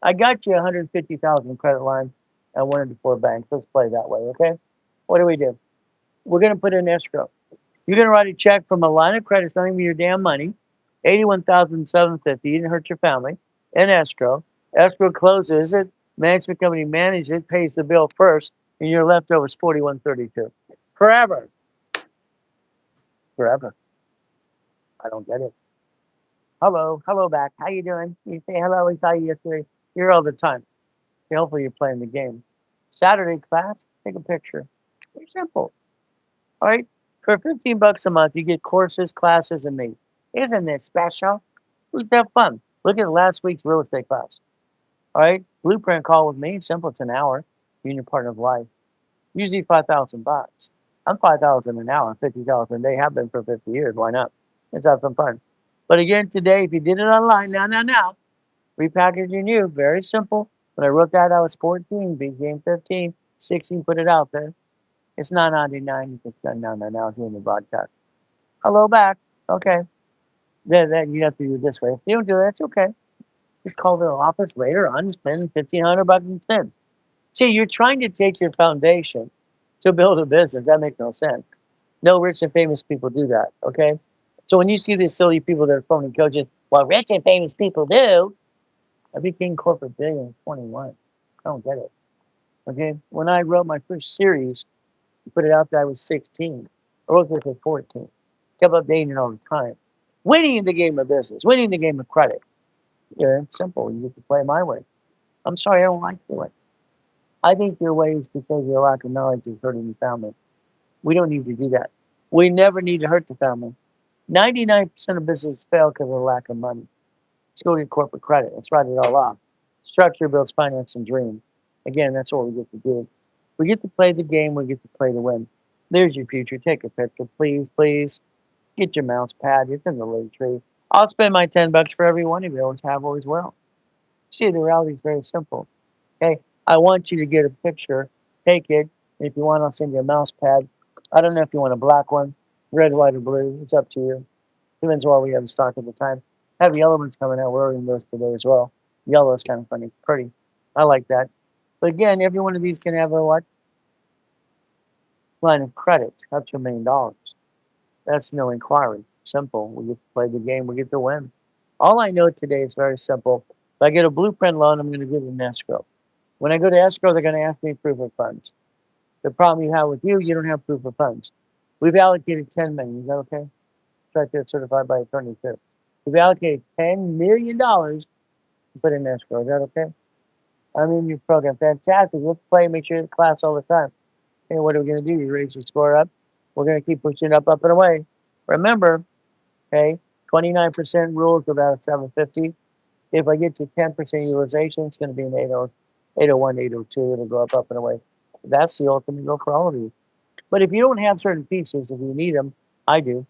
I got you 150,000 credit line at one of the four banks. Let's play that way, okay? What do? We're going to put in escrow. You're going to write a check from a line of credit, it's not even your damn money, 81,750. You didn't hurt your family. In escrow. Escrow closes it. Management company manages it, pays the bill first, and your leftovers 4132. Forever. Forever. I don't get it. Hello back. How you doing? You say hello. We saw you yesterday. Here all the time. Okay, hopefully you're playing the game. Saturday class, take a picture. Very simple. All right. For 15 bucks a month, you get courses, classes, and me. Isn't this special? Let's have fun. Look at last week's real estate class. All right. Blueprint call with me. Simple. It's an hour. You and your partner of life. Usually 5,000 bucks. I'm 5,000 an hour, 50,000 a day. Have been for 50 years. Why not? Let's have some fun. But again, today, if you did it online, now, repackaging new, very simple. When I wrote that, I was 14, became 15, 16, put it out there. It's 9.99. You can spend 9.99 here in the broadcast. Hello back. Okay. Then you have to do it this way. If you don't do it, it's okay. Just call the office later on and spend 1,500 bucks instead. See, you're trying to take your foundation to build a business. That makes no sense. No rich and famous people do that. Okay. So when you see these silly people that are phoning coaches, well, rich and famous people do. I became corporate billionaire in 21. I don't get it. Okay. When I wrote my first series, put it out there, I was 16. I wrote this at 14. Kept updating it all the time. Winning the game of business, winning the game of credit. Yeah, it's simple. You get to play my way. I'm sorry, I don't like the way. I think your way is because your lack of knowledge is hurting the family. We don't need to do that. We never need to hurt the family. 99% of businesses fail because of lack of money. Let's go to corporate credit. Let's write it all off. Structure builds finance and dream. Again, that's what we get to do. We get to play the game. We get to play to win. There's your future. Take a picture, please, please. Get your mouse pad. It's in the link tree. I'll spend my 10 bucks for every one of you. Always have, always will. See, the reality is very simple. Okay, I want you to get a picture. Take it. If you want, I'll send you a mouse pad. I don't know if you want a black one, red, white, or blue. It's up to you. Depends what we have in stock at the time. I have yellow ones coming out. We're ordering those today as well. Yellow is kind of funny, pretty. I like that. But again, every one of these can have a what? Line of credit up to $1 million. That's no inquiry. Simple. We get to play the game. We get to win. All I know today is very simple. If I get a blueprint loan, I'm going to get an escrow. When I go to escrow, they're going to ask me proof of funds. The problem you have with you don't have proof of funds. We've allocated 10 million. Is that okay? It's right there, certified by attorney too. We've allocated $10 million to put in escrow. Is that okay? I'm in your program. Fantastic. Let's play. Make sure you're in class all the time. Hey, what are we going to do? You raise your score up. We're going to keep pushing up and away. Remember, okay, 29% rule is about a 750. If I get to 10% utilization, it's going to be an 801, 802. It'll go up and away. That's the ultimate goal for all of you. But if you don't have certain pieces, if you need them, I do.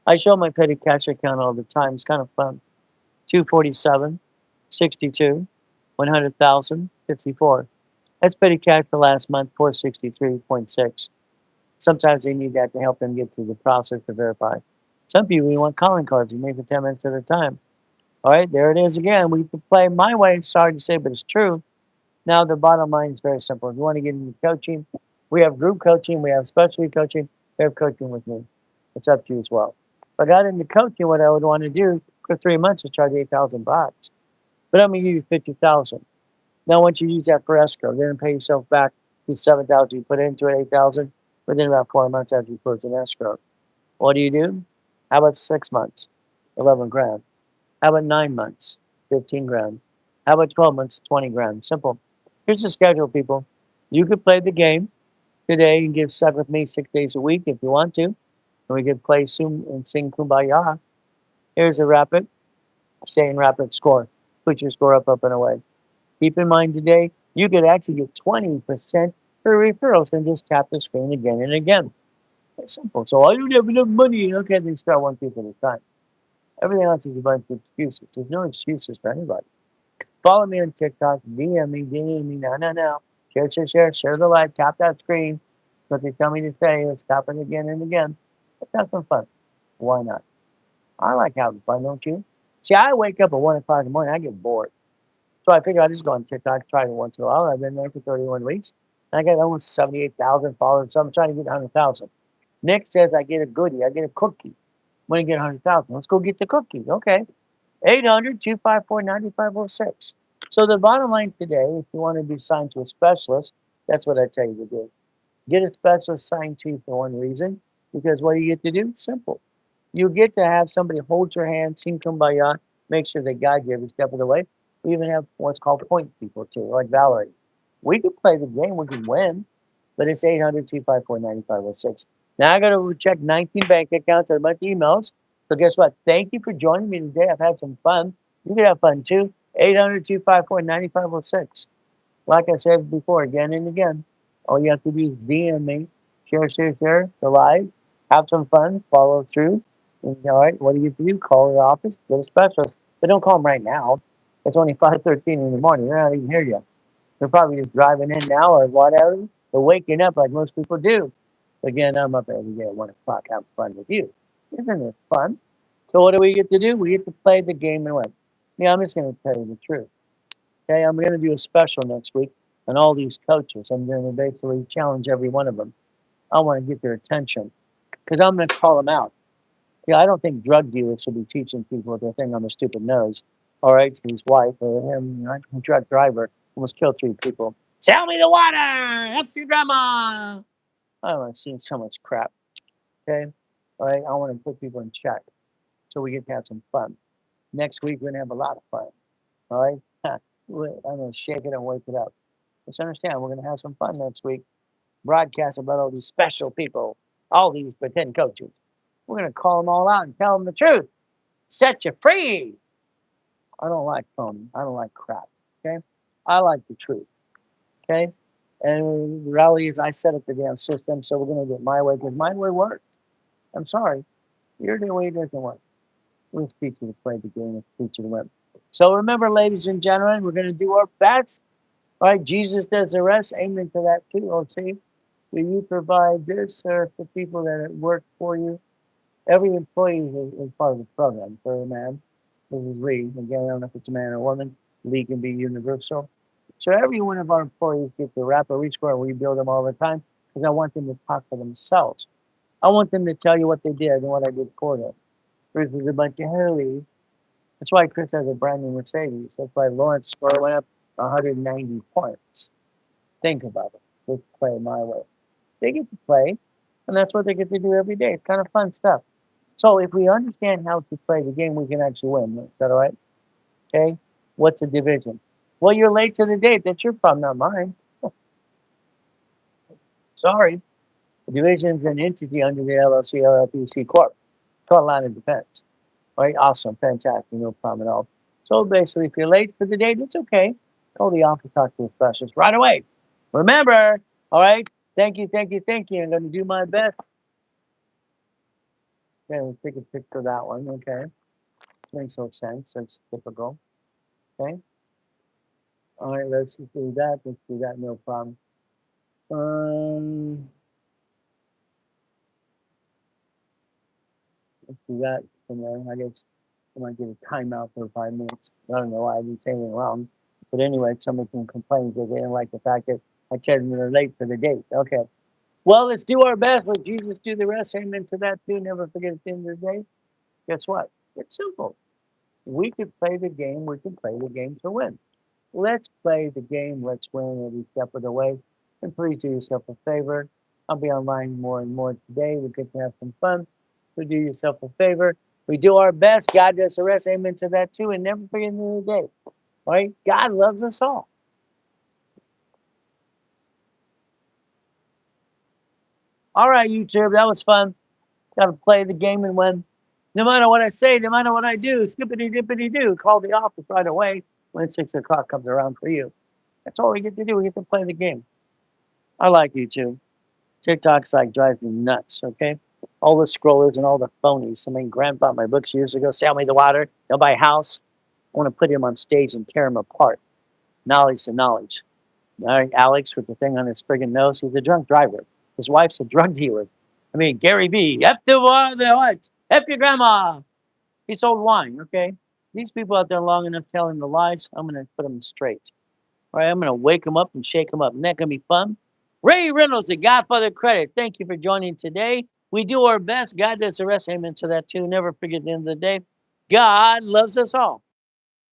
I show my petty cash account all the time. It's kind of fun. 247, 62, 100,000, 54. That's petty cash for last month, 463.6. Sometimes they need that to help them get through the process to verify. Some people, we want calling cards. You make for 10 minutes at a time. All right, there it is again. We can play my way. Sorry to say, but it's true. Now, the bottom line is very simple. If you want to get into coaching, We have group coaching, we have specialty coaching, we have coaching with me. It's up to you as well. If I got into coaching, what I would want to do for 3 months is charge $8,000. But I'm gonna give you 50,000. Now once you use that for escrow, then pay yourself back the 7,000 you put into it, 8,000 within about 4 months after you close an escrow. What do? How about 6 months? 11 grand. How about 9 months? 15 grand. How about 12 months? 20 grand. Simple. Here's the schedule, people. You could play the game today and get stuck with me 6 days a week if you want to. And we could play soon and sing Kumbaya. Here's a rapid, stay in rapid score. Put your score up, and away. Keep in mind today, you could actually get 20% for referrals and just tap the screen again and again. It's simple. So I don't have enough money. Okay, then start one piece at a time. Everything else is a bunch of excuses. There's no excuses for anybody. Follow me on TikTok, DM me, no. Share the live, tap that screen. What they tell me to say is tap it again and again. Let's have some fun. Why not? I like having fun, don't you? See, I wake up at 1 o'clock in the morning, I get bored. So I figure I'll just go on TikTok, try it once in a while. I've been there for 31 weeks. And I got almost 78,000 followers, so I'm trying to get 100,000. Nick says I get a goodie, I get a cookie. When you get 100,000, let's go get the cookie. Okay. 800-254-9506. So the bottom line today, if you want to be signed to a specialist, that's what I tell you to do. Get a specialist signed to you for one reason, because what do you get to do? Simple. You get to have somebody hold your hand, sing kumbaya, make sure they guide you every step of the way. We even have what's called point people too, like Valerie. We can play the game, we can win, but it's 800-254-9506. Now I got to check 19 bank accounts and a bunch of emails. So guess what? Thank you for joining me today. I've had some fun. You can have fun too. 800-254-9506. Like I said before, again and again, all you have to do is DM me, share the live, have some fun, follow through. And, all right, what do you do? Call the office, get a specialist. But don't call them right now. It's only 5:13 in the morning. They're not even here yet. They're probably just driving in now or whatever. They're waking up like most people do. Again, I'm up every day at 1 o'clock having fun with you. Isn't it fun? So what do we get to do? We get to play the game and win. Yeah, I'm just going to tell you the truth. Okay, I'm going to do a special next week on all these coaches. I'm going to basically challenge every one of them. I want to get their attention because I'm going to call them out. Yeah, I don't think drug dealers should be teaching people their thing on their stupid nose. All right, to his wife or him, a drug driver almost killed 3 people. Sell me the water. Help your grandma. I don't want to see so much crap. Okay, all right. I want to put people in check so we get to have some fun. Next week we're gonna have a lot of fun. All right. I'm gonna shake it and wake it up. Just understand, we're gonna have some fun next week. Broadcast about all these special people, all these pretend coaches. We're gonna call them all out and tell them the truth. Set you free. I don't like phony. I don't like crap. Okay. I like the truth. Okay. And the reality is, I set up the damn system, so we're gonna do it my way because my way works. I'm sorry. Your way doesn't work. We'll teach you to play the game. We'll teach you to win. So remember, ladies and gentlemen, we're going to do our best. All right, Jesus does the rest. Amen to that too. Oh, see, do you provide this for people that work for you? Every employee is part of the program. For a man, this is Lee. Again, I don't know if it's a man or a woman. Lee can be universal. So every one of our employees gets a rapid rescore, and we build them all the time because I want them to talk for themselves. I want them to tell you what they did and what I did for them. Versus a bunch of Harleys. That's why Chris has a brand new Mercedes. That's why Lawrence score went up 190 points. Think about it. Just play my way. They get to play, and that's what they get to do every day. It's kind of fun stuff. So if we understand how to play the game, we can actually win. Is that all right? Okay. What's a division? Well, you're late to the date. That's your problem, not mine. Sorry. The division's an entity under the LLC LLPC Corp. It's called Line of Defense. All right, awesome, fantastic, no problem at all. So basically, if you're late for the date, it's okay. Call the office, talk to the specialist right away. Remember, all right, thank you. I'm going to do my best. Okay, let's take a picture of that one, okay. Makes no sense, that's typical, okay. All right, let's do that, no problem. Um, let's do that from there. I guess I might get a timeout for 5 minutes. I don't know why I didn't say anything wrong. But anyway, somebody can complain because they didn't like the fact that I said they're late for the date. Okay. Well, let's do our best. Let Jesus do the rest. Amen to that too. Never forget at the end of the day. Guess what? It's simple. We could play the game. We can play the game to win. Let's play the game. Let's win every step of the way. And please do yourself a favor. I'll be online more and more today. We get to have some fun. So do yourself a favor. We do our best. God does the rest. Amen to that too. And never forget the end of the day. All right? God loves us all. All right, YouTube. That was fun. Got to play the game and win. No matter what I say, no matter what I do, skippity dippity do. Call the office right away when 6 o'clock comes around for you. That's all we get to do. We get to play the game. I like YouTube. TikTok's like drives me nuts, okay? All the scrollers and all the phonies. I mean, Grandpa bought my books years ago, Sell Me the Water, They'll Buy a House. I want to put him on stage and tear him apart. Knowledge to knowledge. All right, Alex with the thing on his friggin' nose, he's a drunk driver. His wife's a drug dealer. I mean, Gary V, F the what? F your grandma. He sold wine, okay? These people out there long enough telling the lies, I'm going to put them straight. All right, I'm going to wake them up and shake them up. Isn't that going to be fun? Ray Reynolds, the Godfather Credit. Thank you for joining today. We do our best. God does the rest. Amen to that too. Never forget at the end of the day, God loves us all.